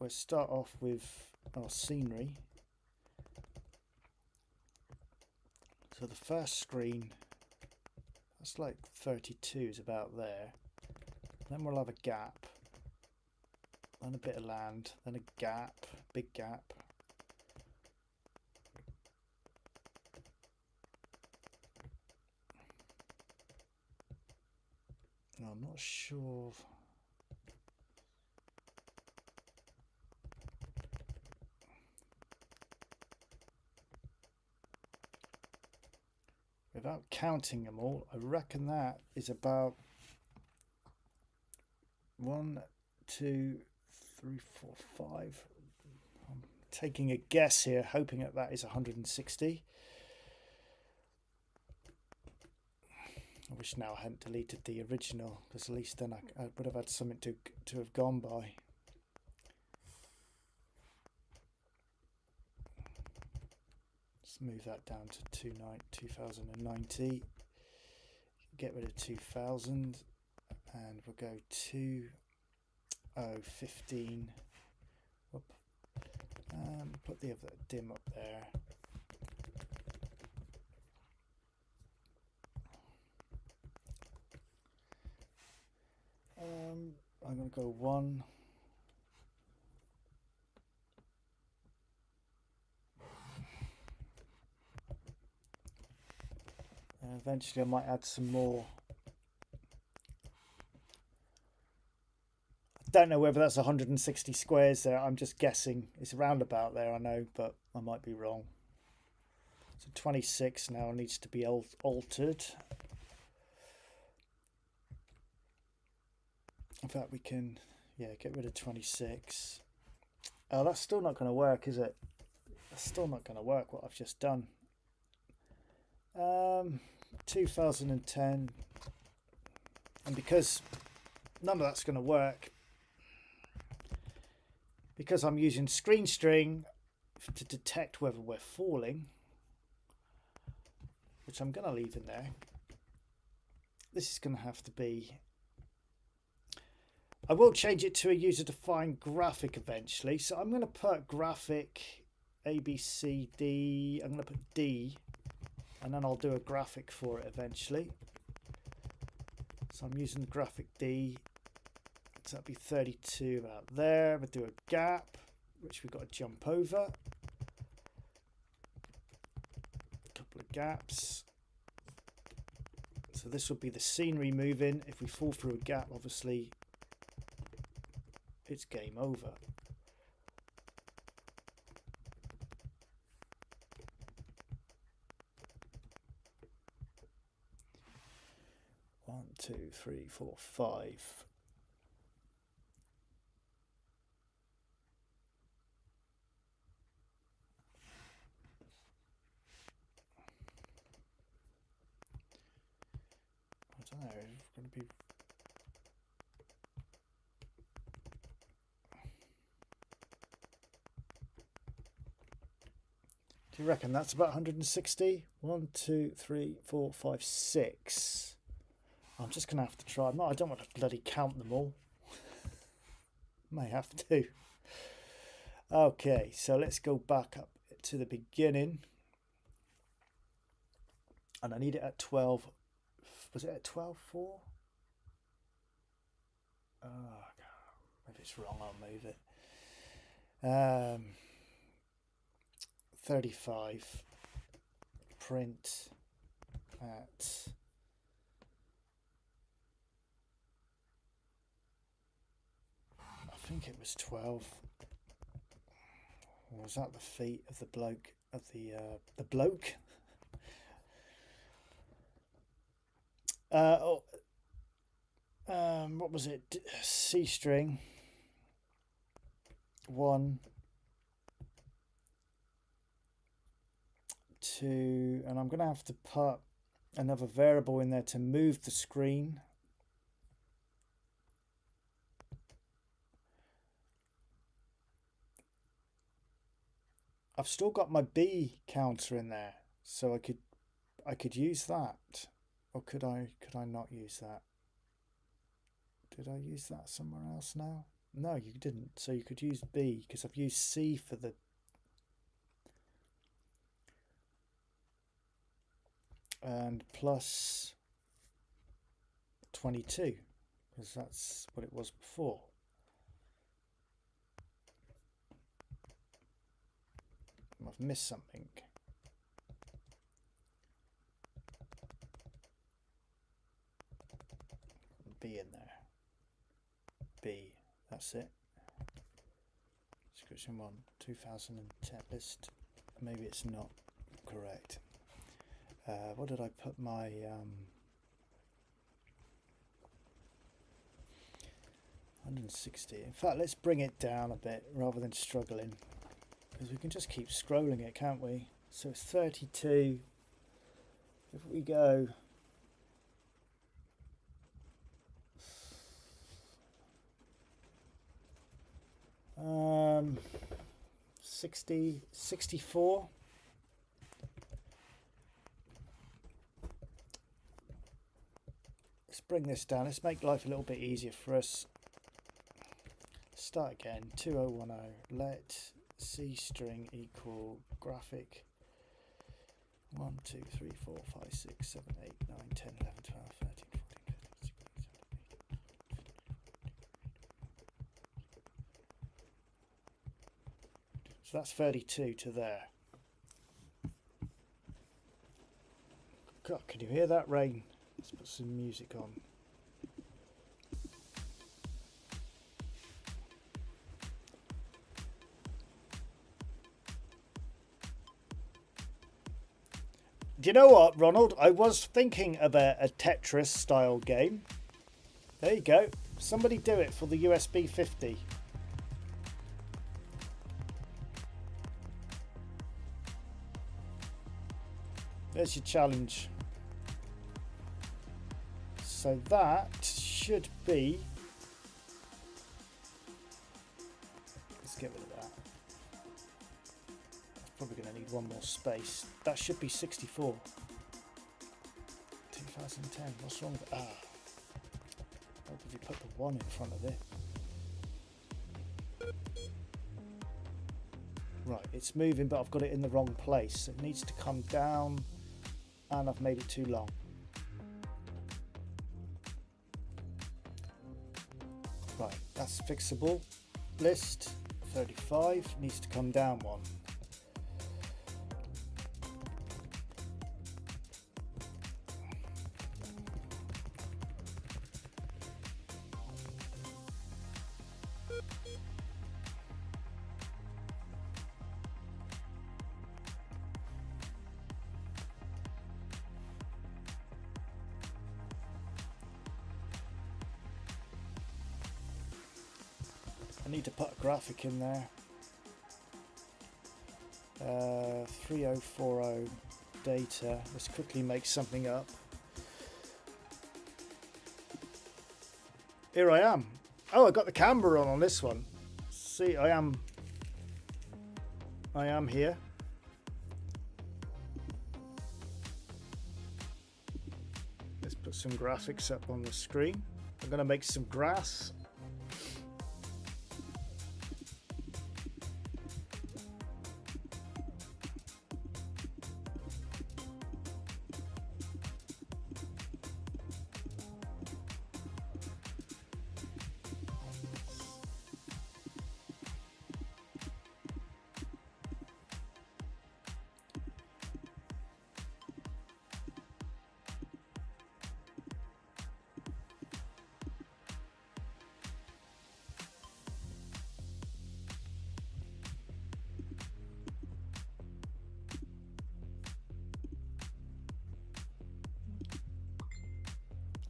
we'll start off with our scenery. So the first screen, that's like 32 is about there. Then we'll have a gap, then a bit of land, then a gap, big gap. No, I'm not sure. Without counting them all, I reckon that is about 1, 2, 3, 4, 5. I'm taking a guess here, hoping that that is 160. I wish now I hadn't deleted the original, because at least then I would have had something to have gone by. Let's move that down to 2090. Get rid of 2000, and we'll go 2015. Put the other dim up there. I'm going to go 1. And eventually I might add some more. I don't know whether that's 160 squares there. I'm just guessing. It's around about there, I know, but I might be wrong. So 26 now needs to be altered. In fact, we can, yeah, get rid of 26. Oh, that's still not going to work, is it? That's still not going to work, what I've just done. 2010. And because none of that's going to work, because I'm using screen string to detect whether we're falling, which I'm going to leave in there, this is going to have to be... I will change it to a user-defined graphic eventually. So I'm going to put graphic A, B, C, D. I'm going to put D, and then I'll do a graphic for it eventually. So I'm using the graphic D. So that'll be 32 about there. We'll do a gap, which we've got to jump over. A couple of gaps. So this will be the scenery moving. If we fall through a gap, obviously, it's game over. One, two, three, four, 5. I don't know, it's going to be... Do you reckon that's about 160? 1, 2, 3, 4, 5, 6. I'm just going to have to try. I don't want to bloody count them all. May have to. Okay, so let's go back up to the beginning. And I need it at 12, Was it at 12.4? Oh, if it's wrong, I'll move it. 35. Print at I think it was 12. Or was that the feet of the bloke of the bloke? What was it? C string 1, 2, and I'm going to have to put another variable in there to move the screen. I've still got my B counter in there, so I could use that, or could I not use that? Did I use that somewhere else now? No, you didn't. So you could use B because I've used C for the and plus 22 because that's what it was before. I've missed something. B in there. B, that's it. Description 1, 2010 list. Maybe it's not correct. What did I put my 160? In fact, let's bring it down a bit rather than struggling, because we can just keep scrolling it, can't we? So it's 32. If we go 64. Let's bring this down. Let's make life a little bit easier for us. Start again. 2010. Let C string equal graphic 1, 2, 3, 4, 5, 6, 7, 8, 9, 10, 11, 12, 13, 14, 15, 16, 17, 18. So that's 32 to there. God, can you hear that rain? Let's put some music on. Do you know what, Ronald? I was thinking of a Tetris style game. There you go. Somebody do it for the USB 50. There's your challenge. So that should be... Let's get rid of that. Probably going to need one more space. That should be 64. 2010. What's wrong with what if you put the 1 in front of it? Right, it's moving, but I've got it in the wrong place. It needs to come down, and I've made it too long. Right, that's fixable. List 35 needs to come down 1. I need to put a graphic in there. 3040 data. Let's quickly make something up. Here I am. Oh, I got the camera on this one. See, I am here. Let's put some graphics up on the screen. I'm going to make some grass.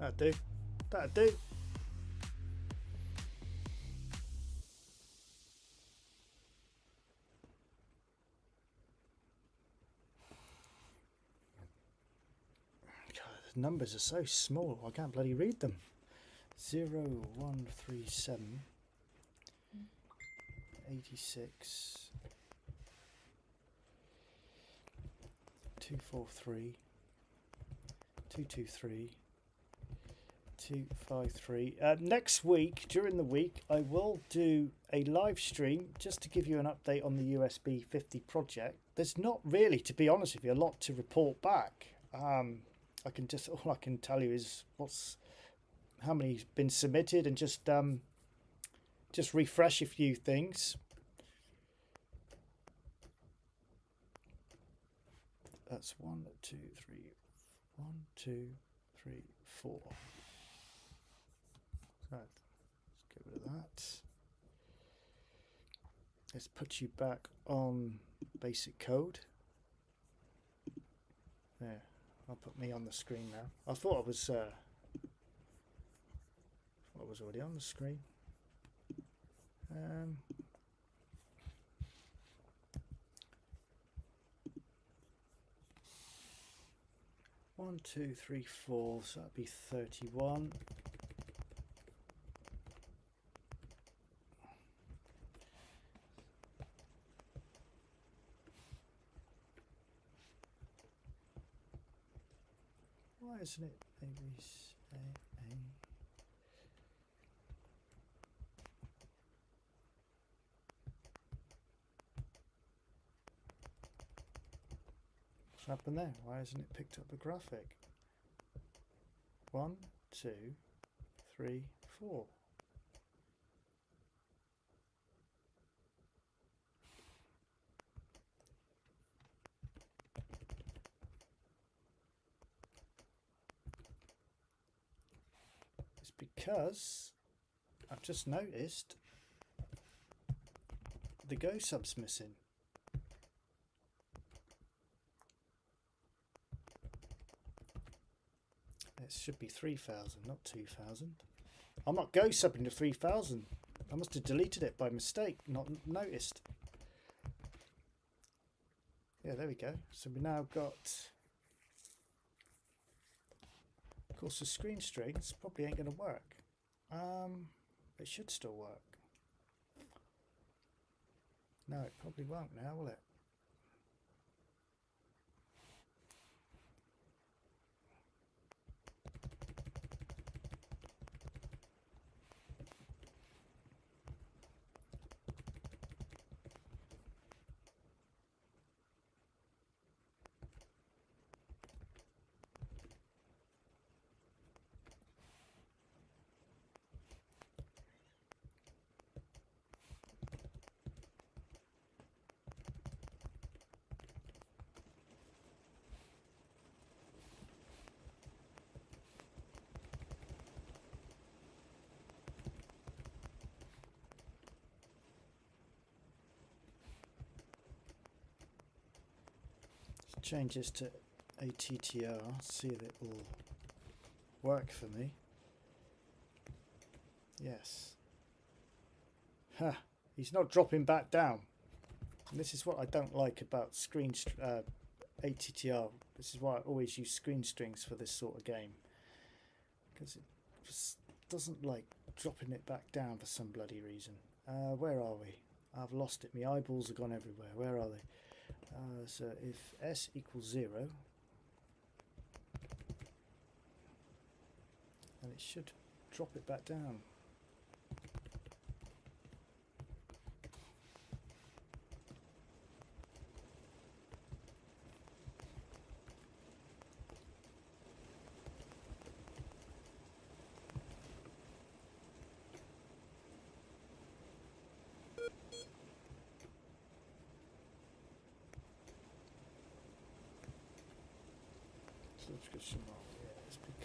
That'd do. That'd do. God, the numbers are so small. I can't bloody read them. 0137 86 243 223 253. Next week, during the week, I will do a live stream just to give you an update on the USB 50 project. There's not really, to be honest with you, a lot to report back. All I can tell you is how many's been submitted, and just refresh a few things. That's 1, 2, 3, 1, 2, 3, 4. So let's get rid of that. Let's put you back on basic code. There, I'll put me on the screen now. I thought I was already on the screen. 1, 2, 3, 4, so that'd be 31. Why isn't it A? What's happened there? Why hasn't it picked up the graphic? 1, 2, 3, 4. It's because I've just noticed the Go sub's missing. It should be 3000, not 2000. I'm not Go subbing to 3000. I must have deleted it by mistake, not noticed. Yeah, there we go. So we now got, of course, the screen strings probably ain't going to work. It should still work. No, it probably won't now, will it? Change this to ATTR, see if it will work for me. Yes. Ha! He's not dropping back down. And this is what I don't like about ATTR. This is why I always use screen strings for this sort of game, because it just doesn't like dropping it back down for some bloody reason. Where are we? I've lost it. My eyeballs have gone everywhere. Where are they? So if S equals 0, then it should drop it back down.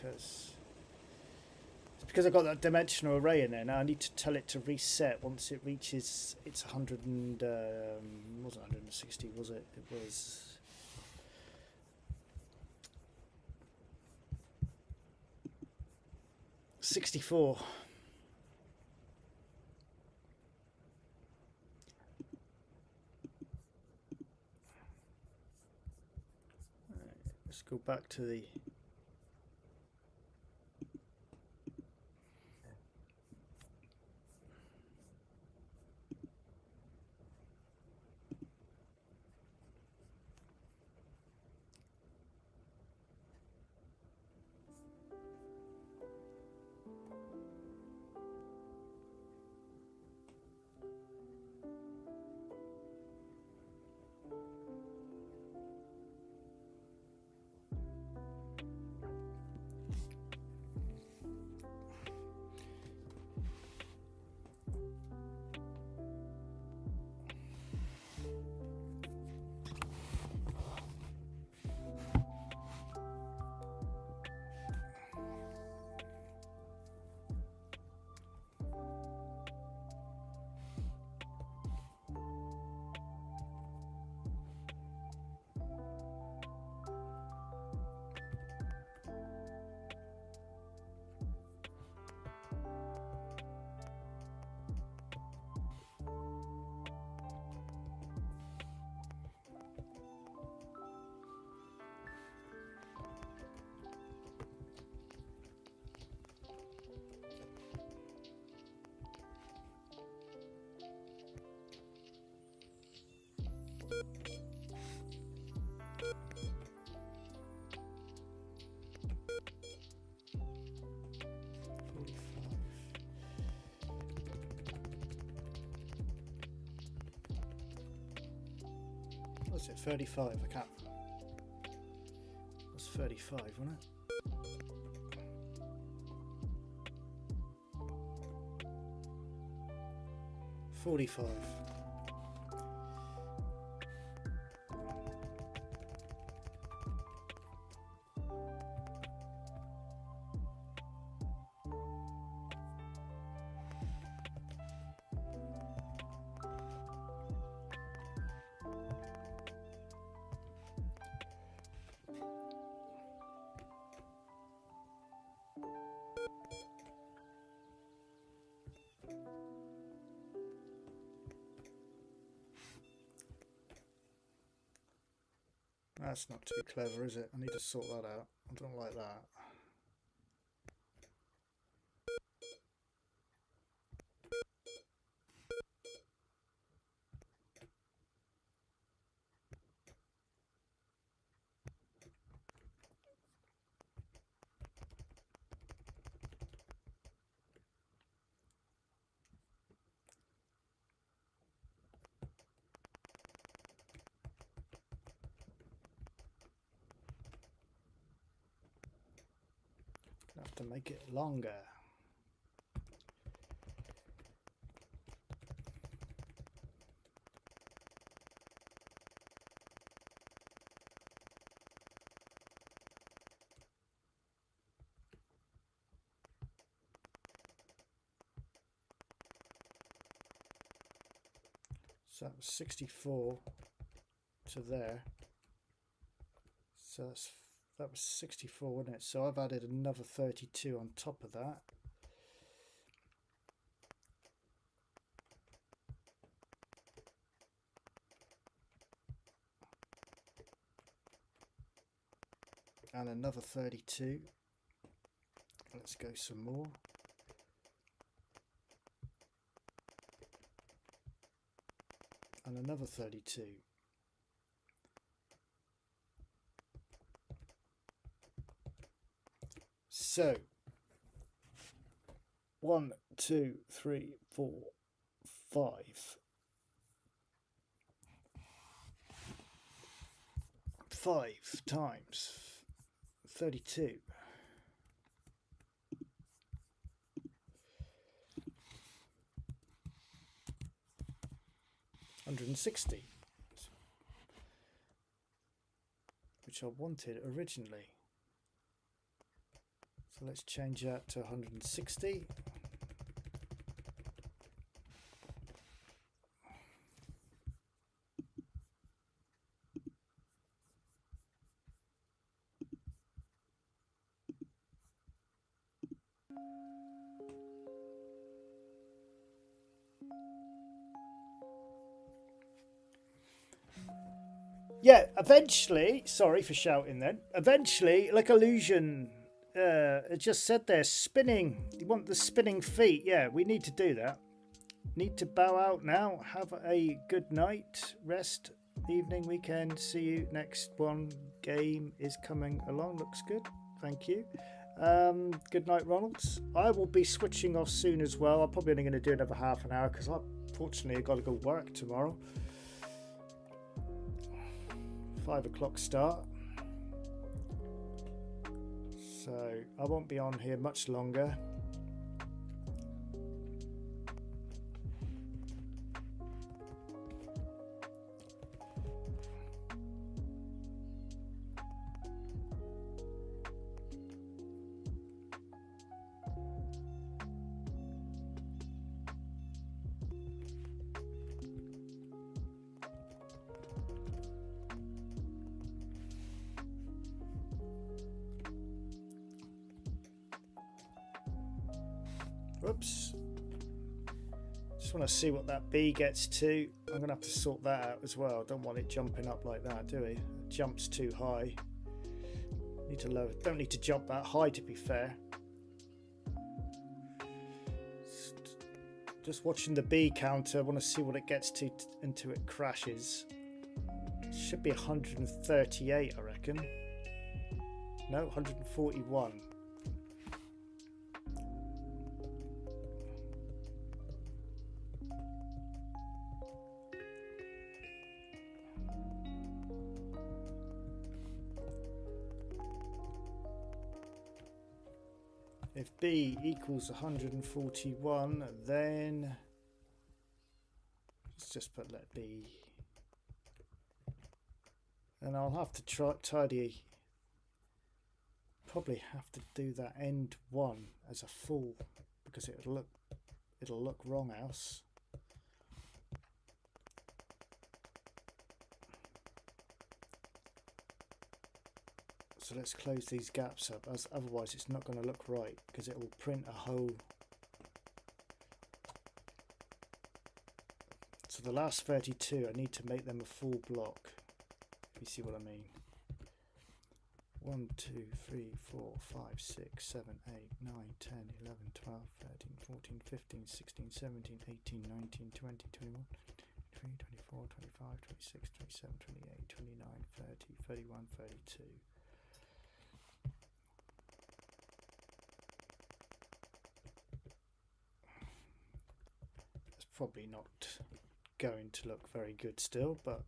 It's because I've got that dimensional array in there. Now I need to tell it to reset once it reaches its 100 and wasn't 160, was it? It was. 64. Let's go back to the what's it, 35? I can't. That's 35, wasn't it? $45. That's not too clever, is it? I need to sort that out. I don't like that. I have to make it longer. So that was 64 to there. So that was 64, wasn't it? So I've added another 32 on top of that. And another 32. Let's go some more. And another 32. So 1, 2, 3, 4, 5. 5 times 32. 160, which I wanted originally. So let's change that to 160. Yeah, eventually, sorry for shouting then. Eventually, like Illusion, it just said there, spinning. You want the spinning feet? Yeah, we need to do that. Need to bow out now. Have a good night, rest, evening, weekend. See you next one. Game is coming along. Looks good. Thank you. Good night, Ronalds. I will be switching off soon as well. I'm probably only going to do another half an hour because I've got to go work tomorrow. 5 o'clock start. So I won't be on here much longer. Whoops. Just want to see what that bee gets to. I'm going to have to sort that out as well. I don't want it jumping up like that, do we? It jumps too high. Need to lower. Don't need to jump that high, to be fair. Just watching the bee counter. I want to see what it gets to until it crashes. It should be 138, I reckon. No, 141. If B equals 141, then let's just put let B. And I'll have to tidy. Probably have to do that end one as a full because it'll look wrong else. So let's close these gaps up, as otherwise it's not going to look right because it will print a whole. So the last 32, I need to make them a full block. If you see what I mean. 1, 2, 3, 4, 5, 6, 7, 8, 9, 10, 11, 12, 13, 14, 15, 16, 17, 18, 19, 20, 21, 23, 24, 25, 26, 27, 28, 29, 30, 31, 32. It's probably not going to look very good still, but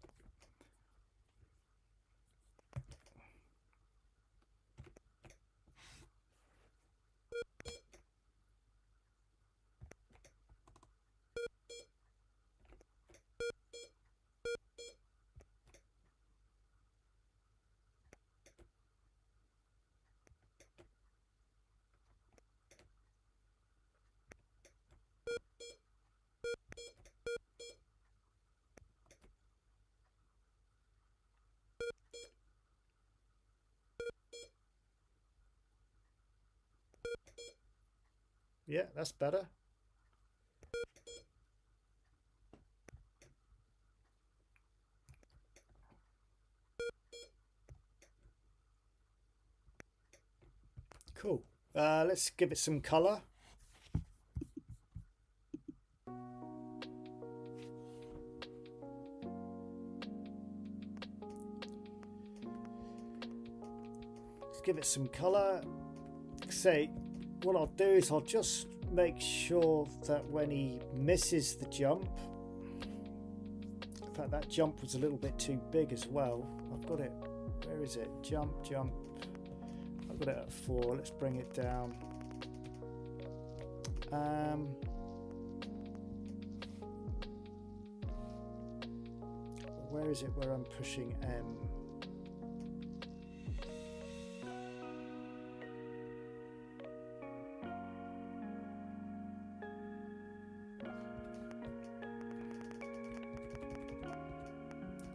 yeah, that's better. Cool. Let's give it some color. Let's give it some color. Say, what I'll do is I'll just make sure that when he misses the jump, in fact that jump was a little bit too big as well. I've got it, where is it? Jump. I've got it at 4, let's bring it down. Where is it where I'm pushing M?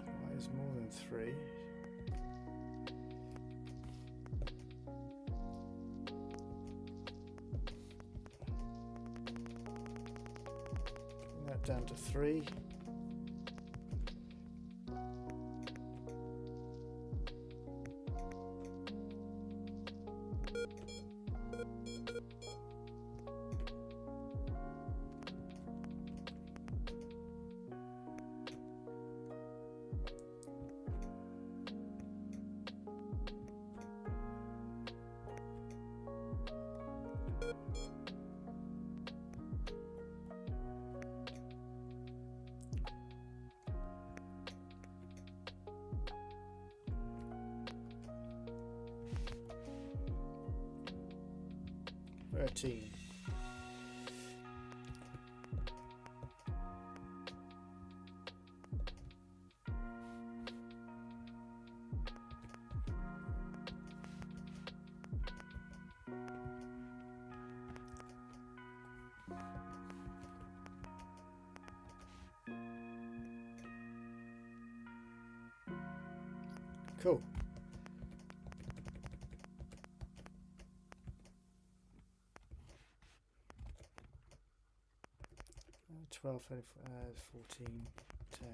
Why is more than 3? Bring that down to 3. 13. Cool. 12, 14, 10.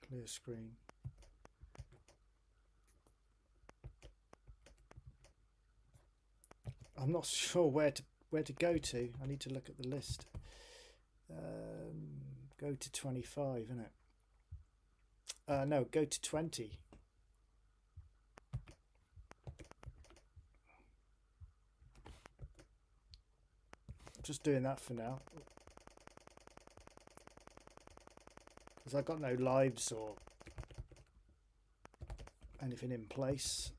Clear screen. I'm not sure where to go to. I need to look at the list. Go to 25, isn't it? No, go to 20. Just doing that for now. Because I've got no lives or anything in place.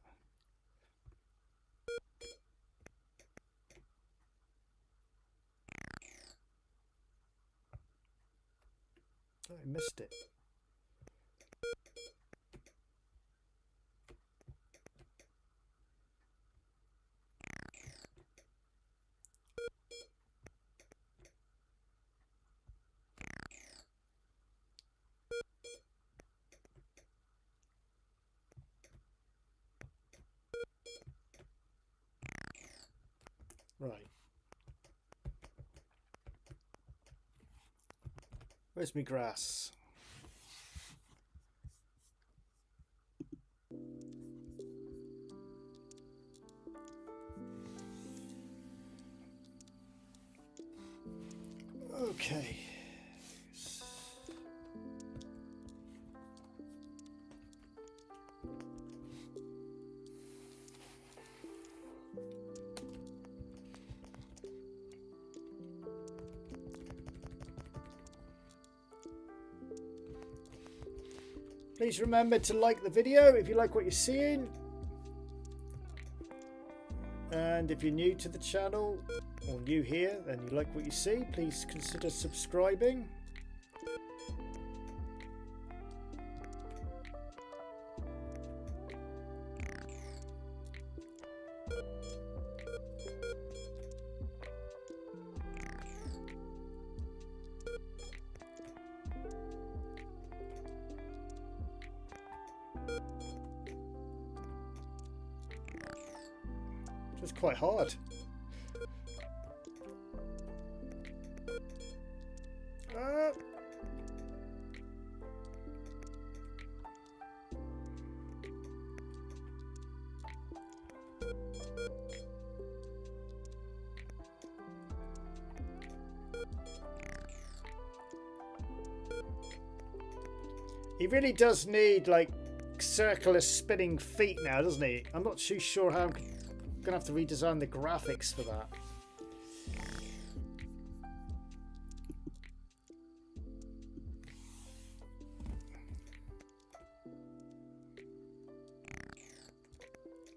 Oh, I missed it. Right. Where's my grass? Okay. Please remember to like the video if you like what you're seeing. And if you're new to the channel or new here and you like what you see, please consider subscribing. It's quite hard. He really does need like circular spinning feet now, doesn't he? I'm not too sure how I'm gonna have to redesign the graphics for that.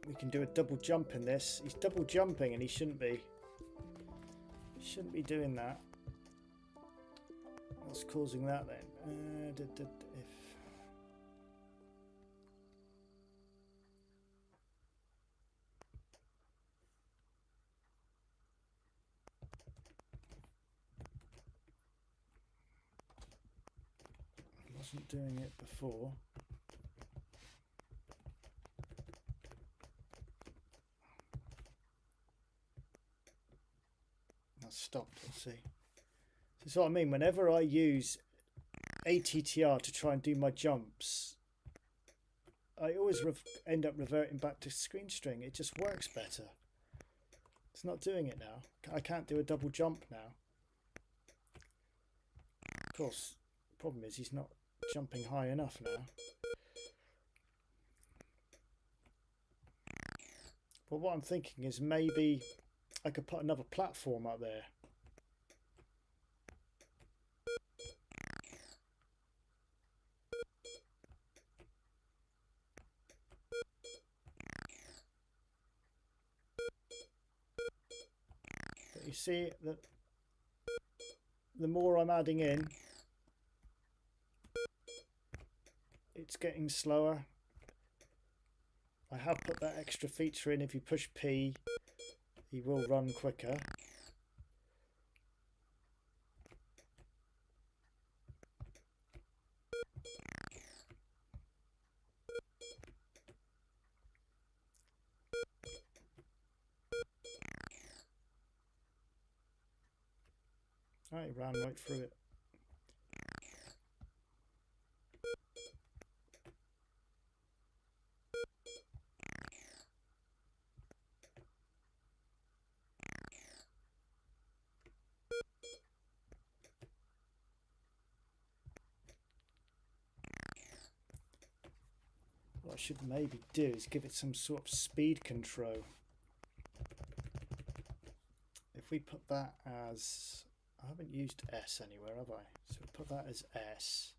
We can do a double jump in this. He's double jumping and he shouldn't be. He shouldn't be doing that. What's causing that then? If I wasn't doing it before. That's stopped, let's see. This is what I mean, whenever I use ATTR to try and do my jumps, I always end up reverting back to screen string. It just works better. It's not doing it now. I can't do a double jump now. Of course, the problem is he's not jumping high enough now. But what I'm thinking is maybe I could put another platform up there. But you see that the more I'm adding in, it's getting slower. I have put that extra feature in. If you push P, he will run quicker. Oh, he ran right through it. What I should maybe do is give it some sort of speed control. If we put that as, I haven't used S anywhere, have I? So we'll put that as S.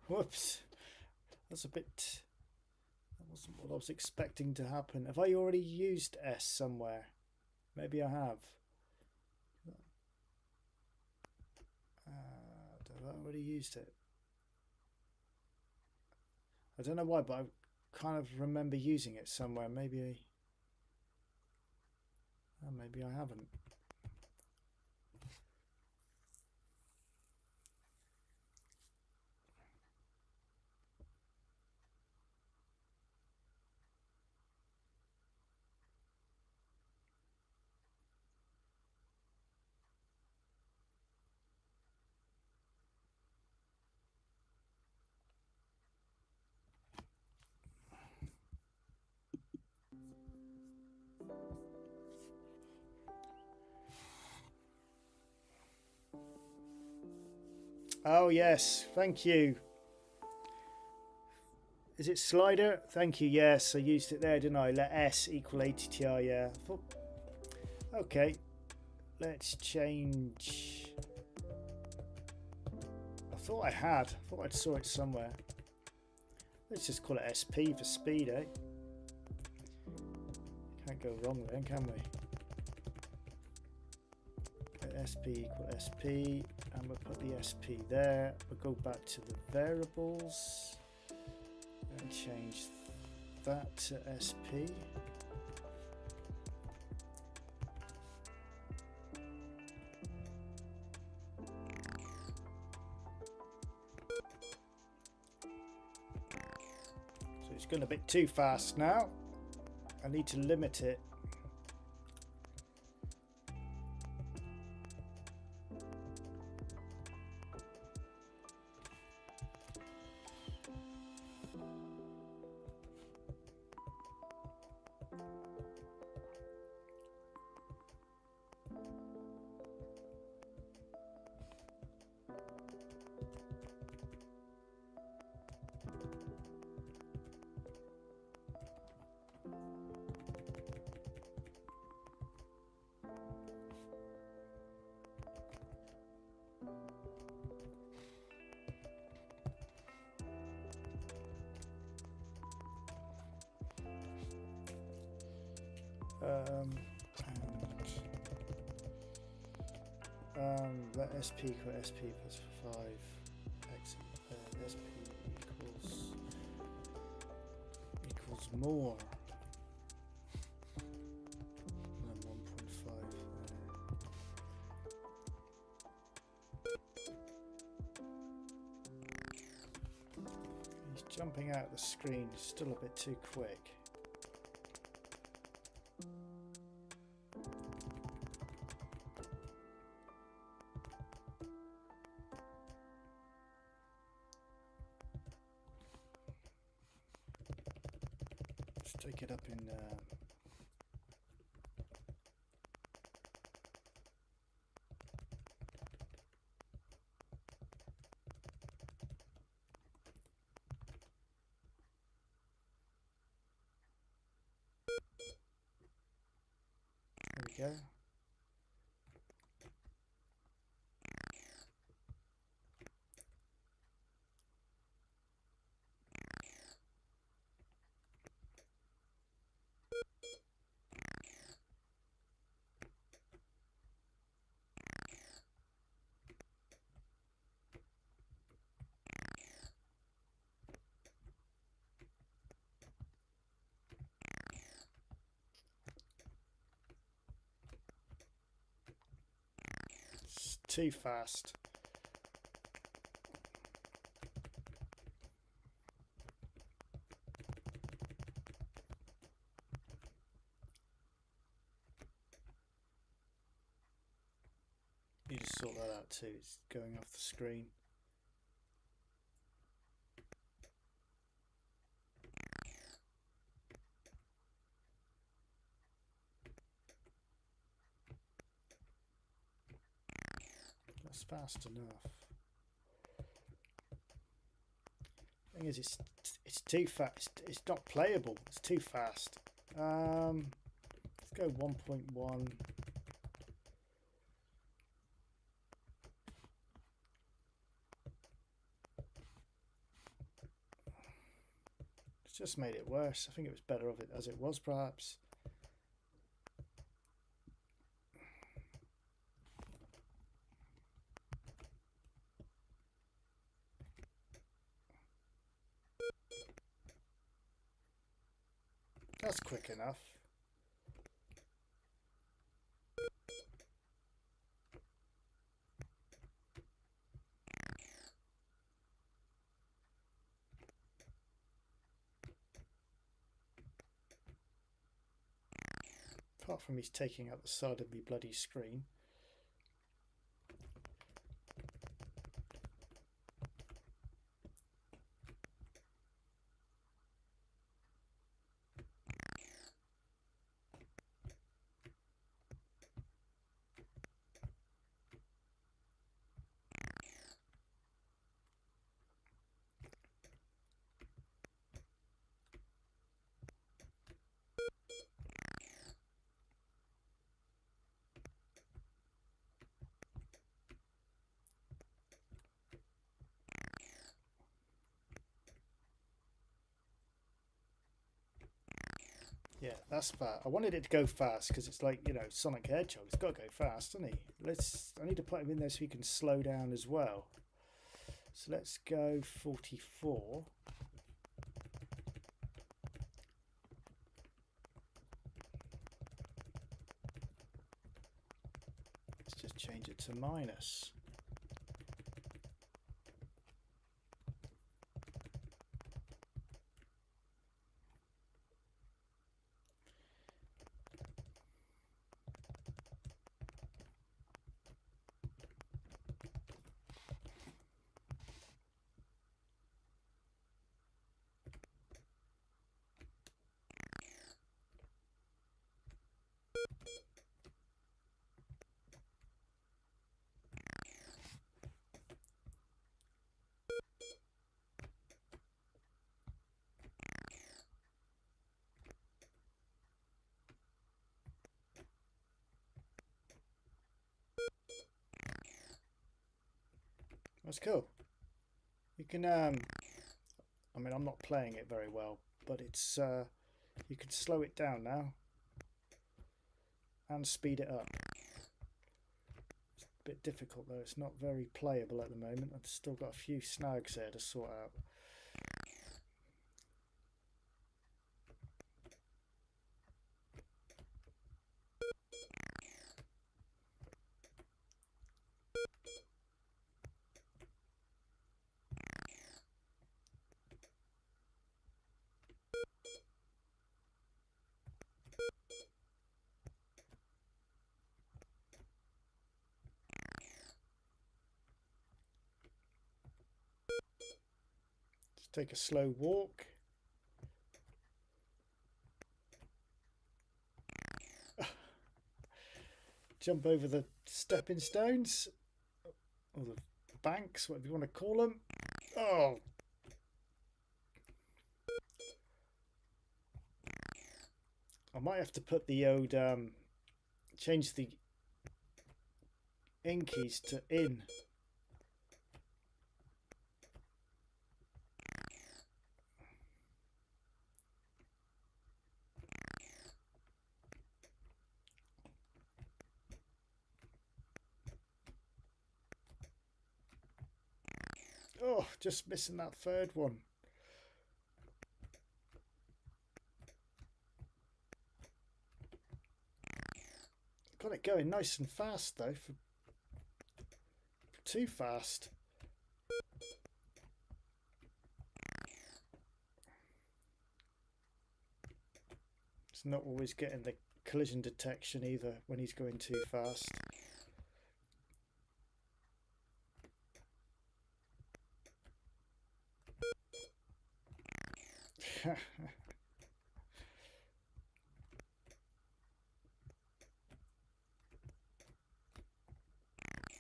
Whoops, that's a bit, that wasn't what I was expecting to happen. Have I already used S somewhere? Maybe I have. Have I already used it? I don't know why, but I kind of remember using it somewhere. Maybe I haven't. Oh yes, thank you. Is it slider? Thank you. Yes, I used it there, didn't I? Let S equal ATTR. Yeah. Okay. Let's change. I thought I had. I thought I saw it somewhere. Let's just call it SP for speed, eh? Can't go wrong then, can we? SP equal SP, and we'll put the SP there. We'll go back to the variables and change that to SP. It's going a bit too fast now. I need to limit it. Let SP equal SP plus 5 x SP equals more than 1.5. He's jumping out the screen, still a bit too quick. Take it up in there we go. Too fast. Need to sort that out too. It's going off the screen. That's fast enough. Thing is, it's too fast. It's not playable. It's too fast. Let's go 1.1. It's just made it worse. I think it was better of it as it was, perhaps. That's quick enough. Apart from he's taking out the side of the bloody screen. Yeah, that's fast. I wanted it to go fast because it's like, you know, Sonic the Hedgehog. It's got to go fast, doesn't he? I need to put him in there so he can slow down as well. So let's go 44. Let's just change it to minus. That's cool. You can I mean, I'm not playing it very well, but it's you can slow it down now and speed it up. It's a bit difficult though, it's not very playable at the moment. I've still got a few snags there to sort out. Just take a slow walk. Jump over the stepping stones, or the banks, whatever you want to call them. Oh! I might have to put the old, change the in keys to in. Oh, just missing that third one. Got it going nice and fast though, for too fast. It's not always getting the collision detection either when he's going too fast.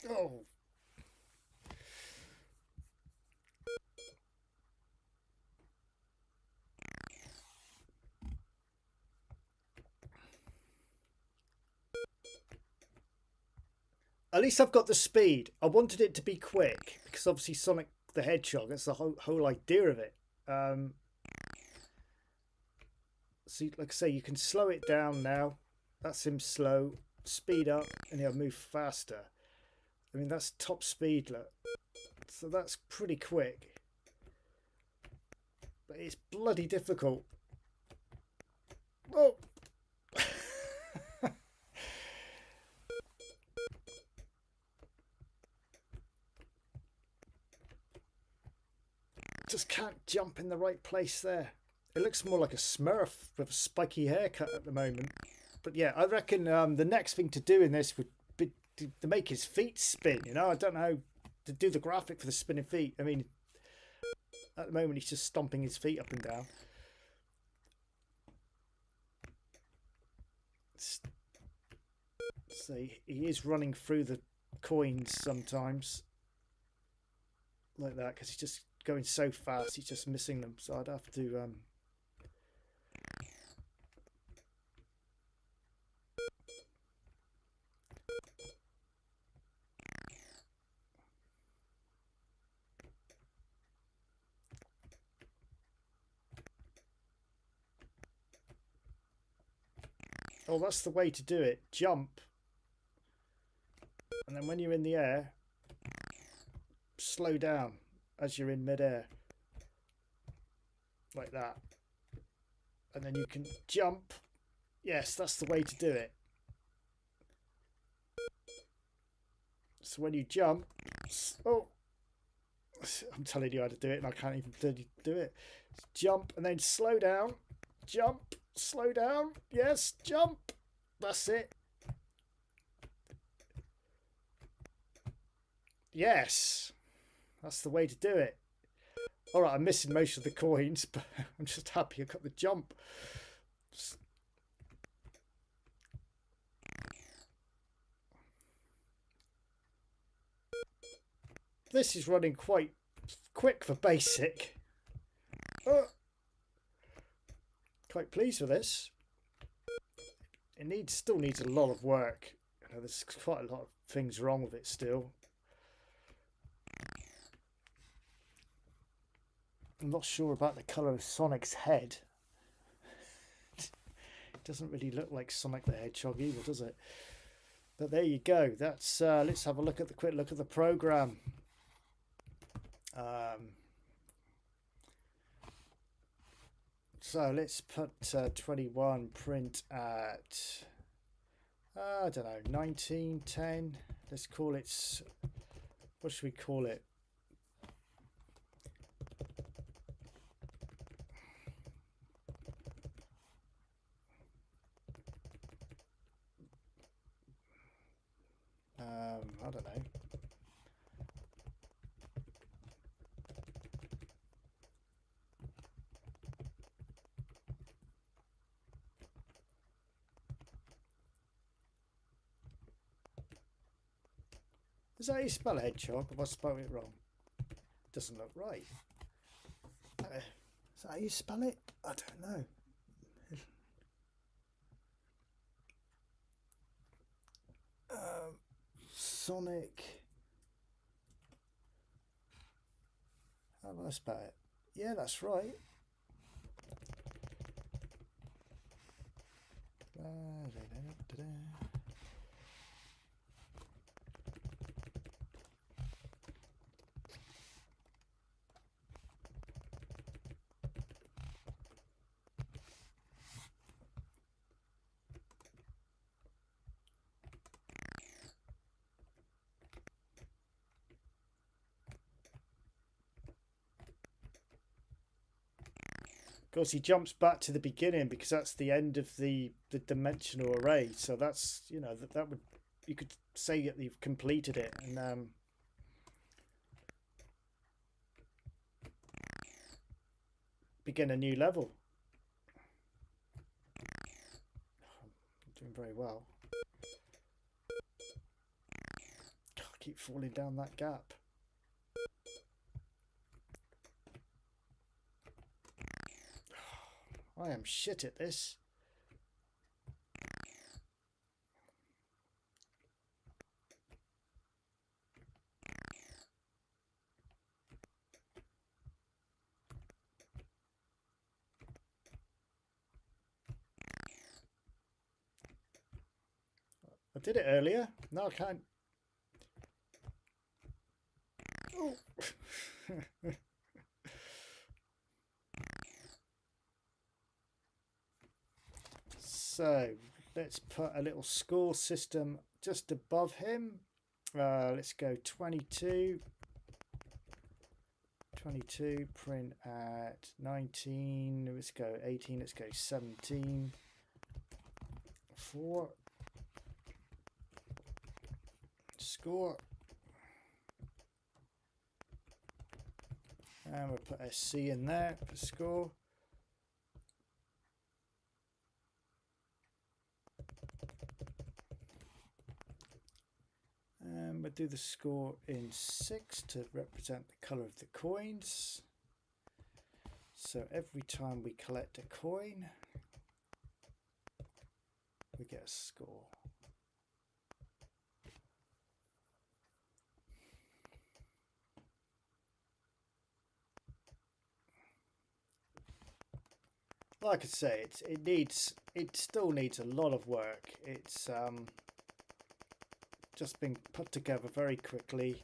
Oh! At least I've got the speed. I wanted it to be quick because obviously Sonic the Hedgehog, that's the whole idea of it. So like I say, you can slow it down now. That's him slow. Speed up and he'll move faster. I mean, that's top speed, look. So that's pretty quick. But it's bloody difficult. Oh! Just can't jump in the right place there. It looks more like a Smurf with a spiky haircut at the moment. But yeah, I reckon the next thing to do in this would be to make his feet spin. You know, I don't know how to do the graphic for the spinning feet. I mean, at the moment he's just stomping his feet up and down. So he is running through the coins sometimes. Like that, because he's just going so fast, he's just missing them. So I'd have to... Oh, that's the way to do it. Jump. And then when you're in the air, slow down as you're in midair. Like that. And then you can jump. Yes, that's the way to do it. So when you jump... Oh! I'm telling you how to do it and I can't even do it. Jump and then slow down. Jump. Slow down. Yes, jump. That's it. Yes. That's the way to do it. Alright, I'm missing most of the coins, but I'm just happy I got the jump. This is running quite quick for basic. Quite pleased with this. It still needs a lot of work. You know, there's quite a lot of things wrong with it still. I'm not sure about the colour of Sonic's head. It doesn't really look like Sonic the Hedgehog either, does it? But there you go. That's let's have a look at the quick look at the program. So let's put 21 print at I don't know, 1910. Let's call it, what should we call it? I don't know. Is that how you spell hedgehog? Have I spelled it wrong? Doesn't look right. Is that how you spell it? I don't know. Sonic. How do I spell it? Yeah, that's right. Of course, he jumps back to the beginning because that's the end of the dimensional array. So that's, you know, that would, you could say that you've completed it and begin a new level. I'm doing very well. I keep falling down that gap. I am shit at this. I did it earlier. No, I can't. Oh. So let's put a little score system just above him. Let's go 22. 22, print at 19. Let's go 18. Let's go 17. 4. Score. And we'll put a C in there for score. And we'll do the score in 6 to represent the colour of the coins. So every time we collect a coin, we get a score. Like I say, it still needs a lot of work. It's just been put together very quickly.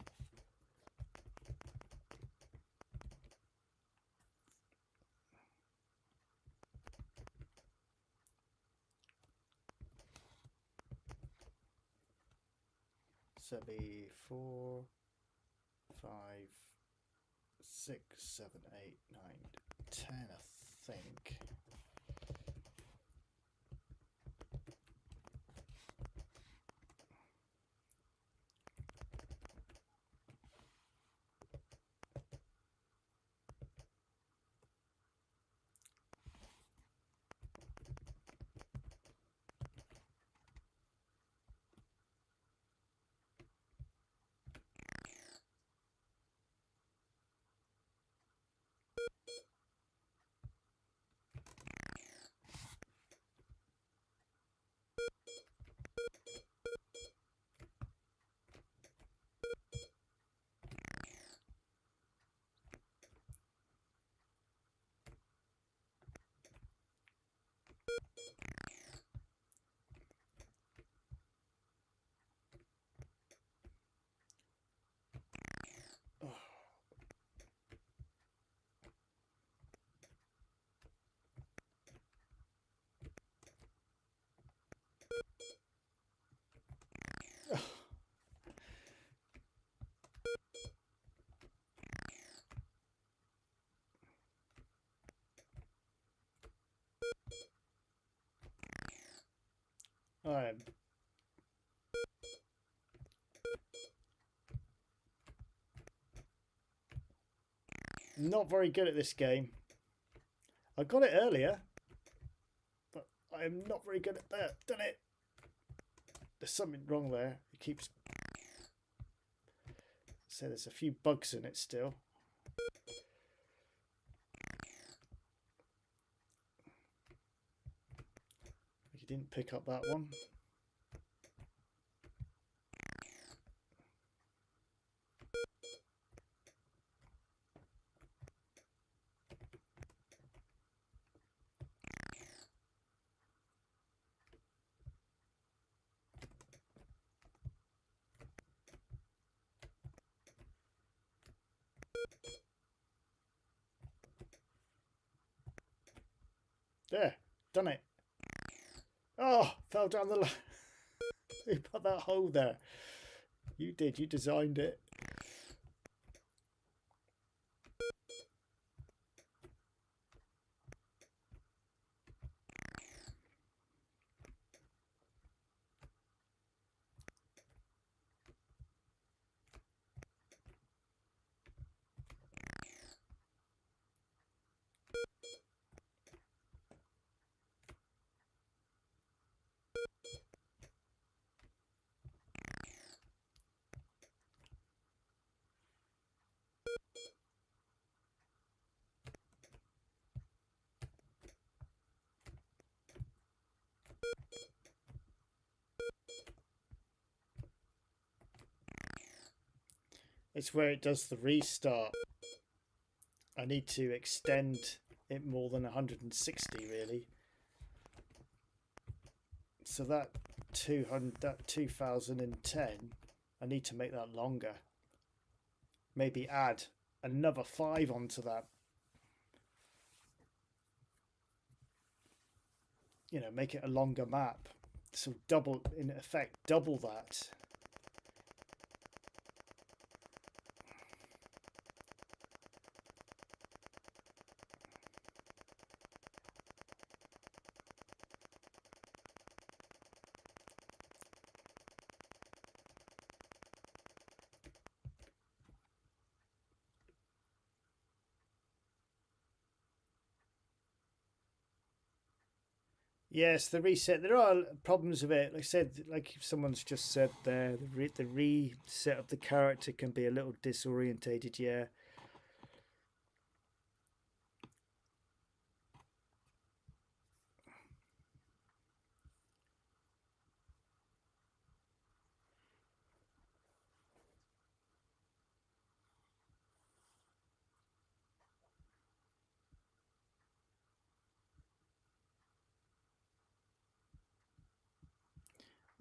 So be 4, 5, 6, 7, 8, 9, 10, I think. Not very good at this game. I got it earlier, but I am not very good at that. Done it. There's something wrong there. It keeps... So there's a few bugs in it still. You didn't pick up that one. There, done it. Oh, fell down the line. Who put that hole there? You did, you designed it. It's where it does the restart. I need to extend it more than 160 really. So that 2010, I need to make that longer. Maybe add another 5 onto that. You know, make it a longer map. So double, in effect, double that. Yes, the reset. There are problems with it. Like I said, like someone's just said there, the reset of the character can be a little disorientated. Yeah.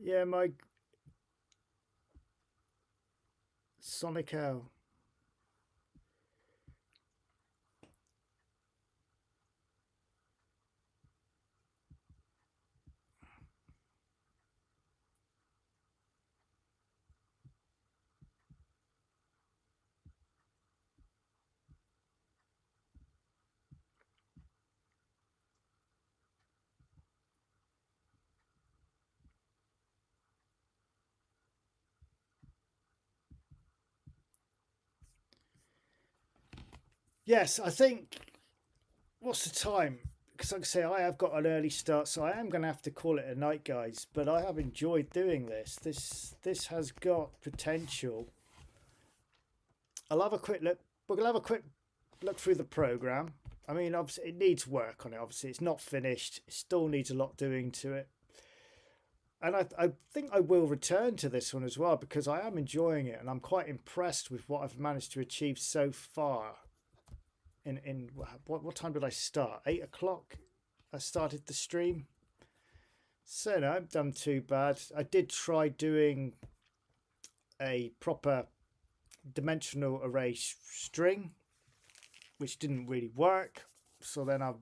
Yeah, my Sonic Owl. Yes, I think. What's the time? Because like I say, I have got an early start, so I am going to have to call it a night, guys. But I have enjoyed doing this. This has got potential. I'll have a quick look. We'll have a quick look through the program. I mean, obviously, it needs work on it. Obviously, it's not finished. It still needs a lot doing to it. And I think I will return to this one as well because I am enjoying it and I'm quite impressed with what I've managed to achieve so far. In what time did I start? 8 o'clock. I started the stream. So no, I haven't done too bad. I did try doing a proper dimensional array string, which didn't really work. So then I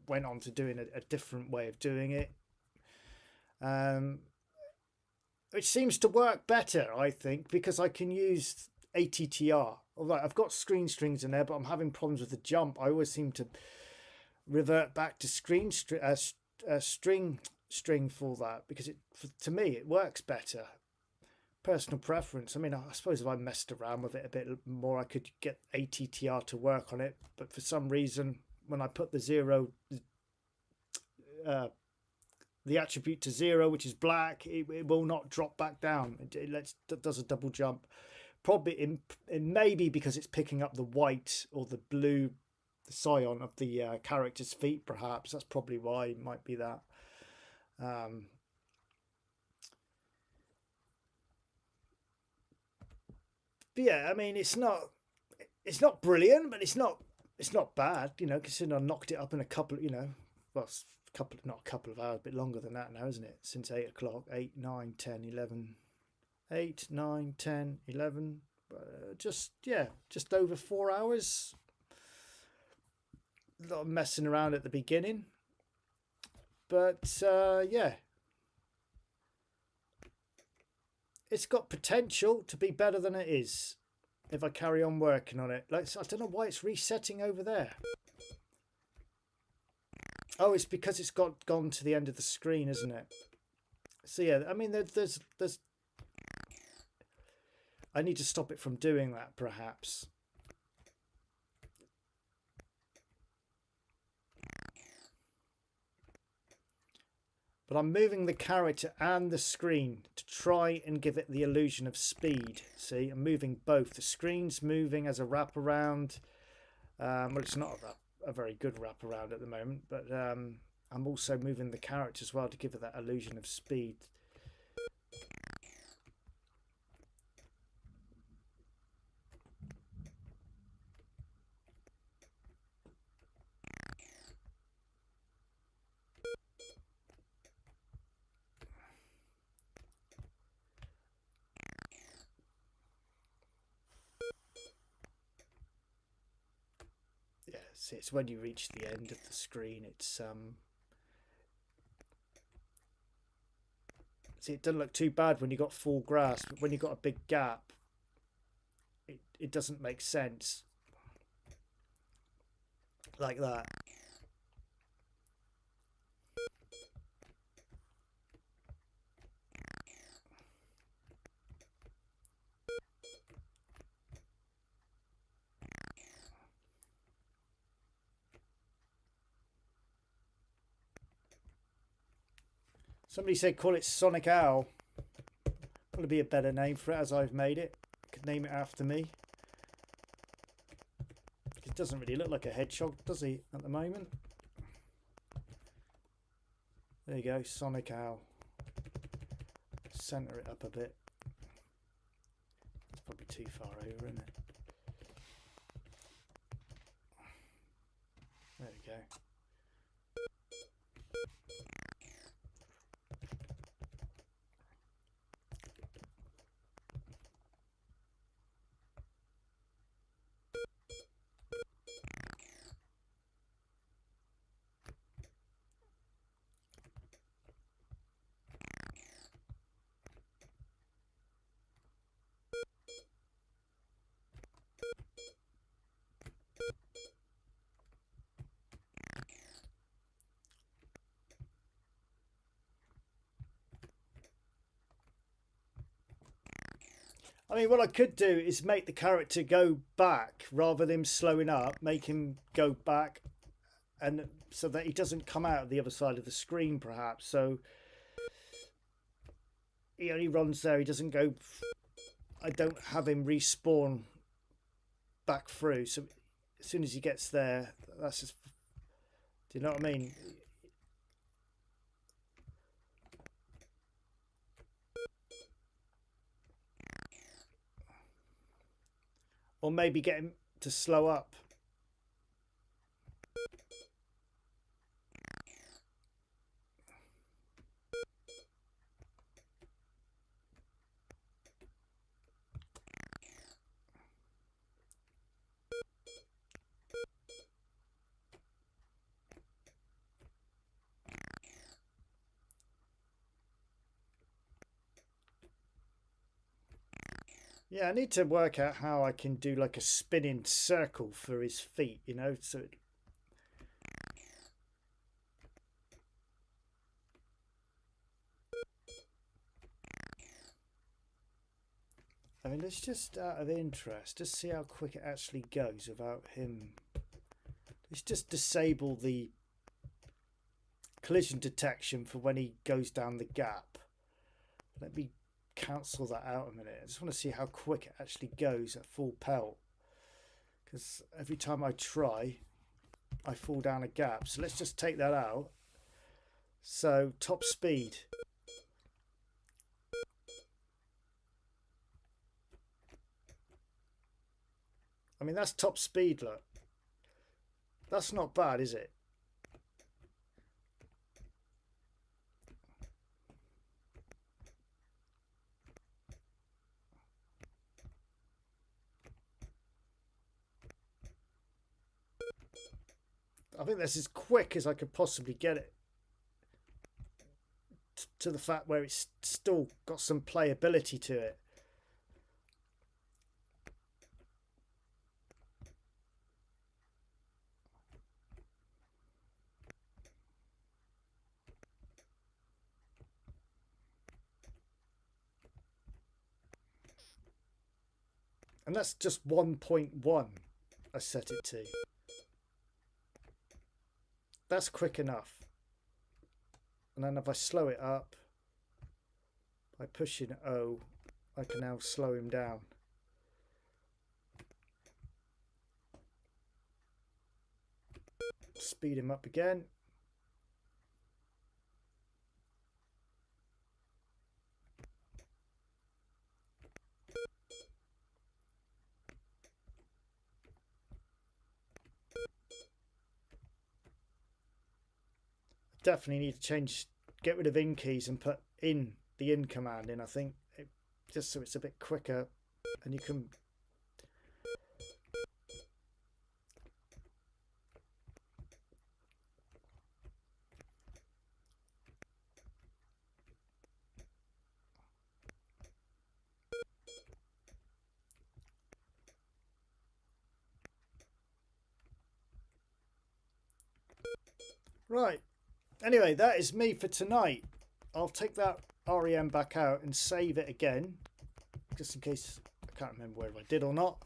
went on to doing a different way of doing it. Which seems to work better, I think, because I can use ATTR. Although I've got screen strings in there, but I'm having problems with the jump. I always seem to revert back to string for that because to me it works better. personal preference. I mean, I suppose if I messed around with it a bit more, I could get ATTR to work on it. But for some reason, when I put the zero, the attribute to 0, which is black, it will not drop back down. It does a double jump. Probably it may be because it's picking up the white or the blue, the cyan of the character's feet. Perhaps that's probably why. It might be that. But yeah, I mean, it's not brilliant, but it's not bad, you know, considering I knocked it up in a couple, you know, well, not a couple of hours, a bit longer than that now, isn't it? Since 8 o'clock, 8, 9, 10, 11, 8, 9, 10, 11, just over 4 hours. A lot of messing around at the beginning, but yeah, it's got potential to be better than it is if I carry on working on it. Like, I don't know why it's resetting over there. Oh, it's because it's gone to the end of the screen, isn't it? So yeah, I mean, there's I need to stop it from doing that, perhaps. But I'm moving the character and the screen to try and give it the illusion of speed. See, I'm moving both. The screen's moving as a wraparound. Well, it's not a very good wraparound at the moment, but I'm also moving the character as well to give it that illusion of speed. Yeah, see, it's when you reach the end of the screen, it's see, it doesn't look too bad when you got full grass, but when you got a big gap, it doesn't make sense like that. Somebody said call it Sonic Owl. That'll be a better name for it as I've made it. Could name it after me. It doesn't really look like a hedgehog, does he, at the moment? There you go, Sonic Owl. Centre it up a bit. It's probably too far over, isn't it? There we go. I mean, what I could do is make the character go back rather than slowing up, make him go back, and so that he doesn't come out the other side of the screen, perhaps. So he only runs there, he doesn't go. I don't have him respawn back through. So as soon as he gets there, that's just. Do you know what I mean? Or maybe get him to slow up. Yeah, I need to work out how I can do like a spinning circle for his feet, you know, so I mean, let's just out of interest, just see how quick it actually goes without him. Let's just disable the collision detection for when he goes down the gap. Let me cancel that out a minute. I just want to see how quick it actually goes at full pelt, because every time I try I fall down a gap. So let's just take that out. So top speed, I mean, that's top speed, look. That's not bad, is it? I think that's as quick as I could possibly get it, to the fact where it's still got some playability to it. And that's just 1.1 I set it to. That's quick enough. And then if I slow it up by pushing O, I can now slow him down. Speed him up again. Definitely need to get rid of in keys and put in the in command in, I think, just so it's a bit quicker and you can. Right. Anyway, that is me for tonight. I'll take that REM back out and save it again, just in case I can't remember whether I did or not.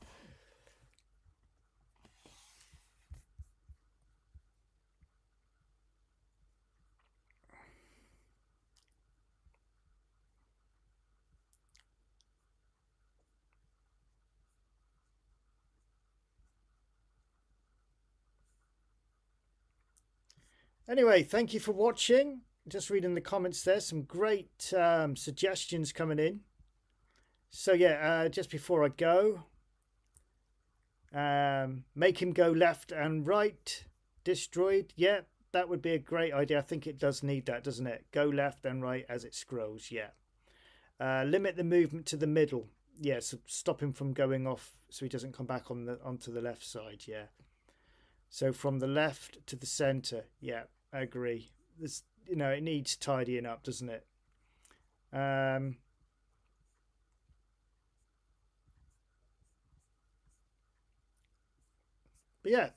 Anyway, thank you for watching. Just reading the comments there, some great suggestions coming in. So yeah, just before I go, make him go left and right, destroyed. Yeah, that would be a great idea. I think it does need that, doesn't it? Go left and right as it scrolls. Yeah. Limit the movement to the middle. Yeah, so stop him from going off so he doesn't come back onto the left side. Yeah. So from the left to the center. Yeah, I agree. This, it needs tidying up, doesn't it? But yeah,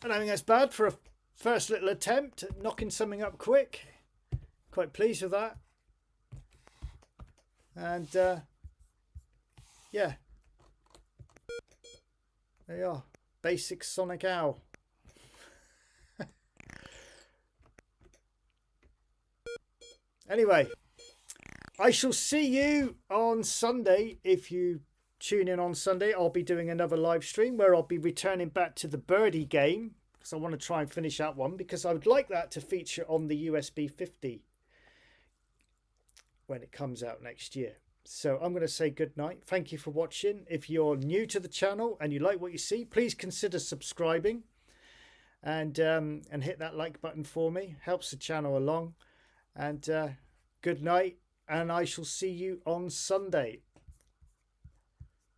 I don't think that's bad for a first little attempt at knocking something up quick. Quite pleased with that. And yeah, there you are. Basic Sonic Owl. Anyway, I shall see you on Sunday. If you tune in on Sunday, I'll be doing another live stream where I'll be returning back to the birdie game, because I want to try and finish that one, because I would like that to feature on the USB 50 when it comes out next year. So I'm going to say good night. Thank you for watching. If you're new to the channel and you like what you see, please consider subscribing and hit that like button for me. Helps the channel along. And good night, and I shall see you on Sunday.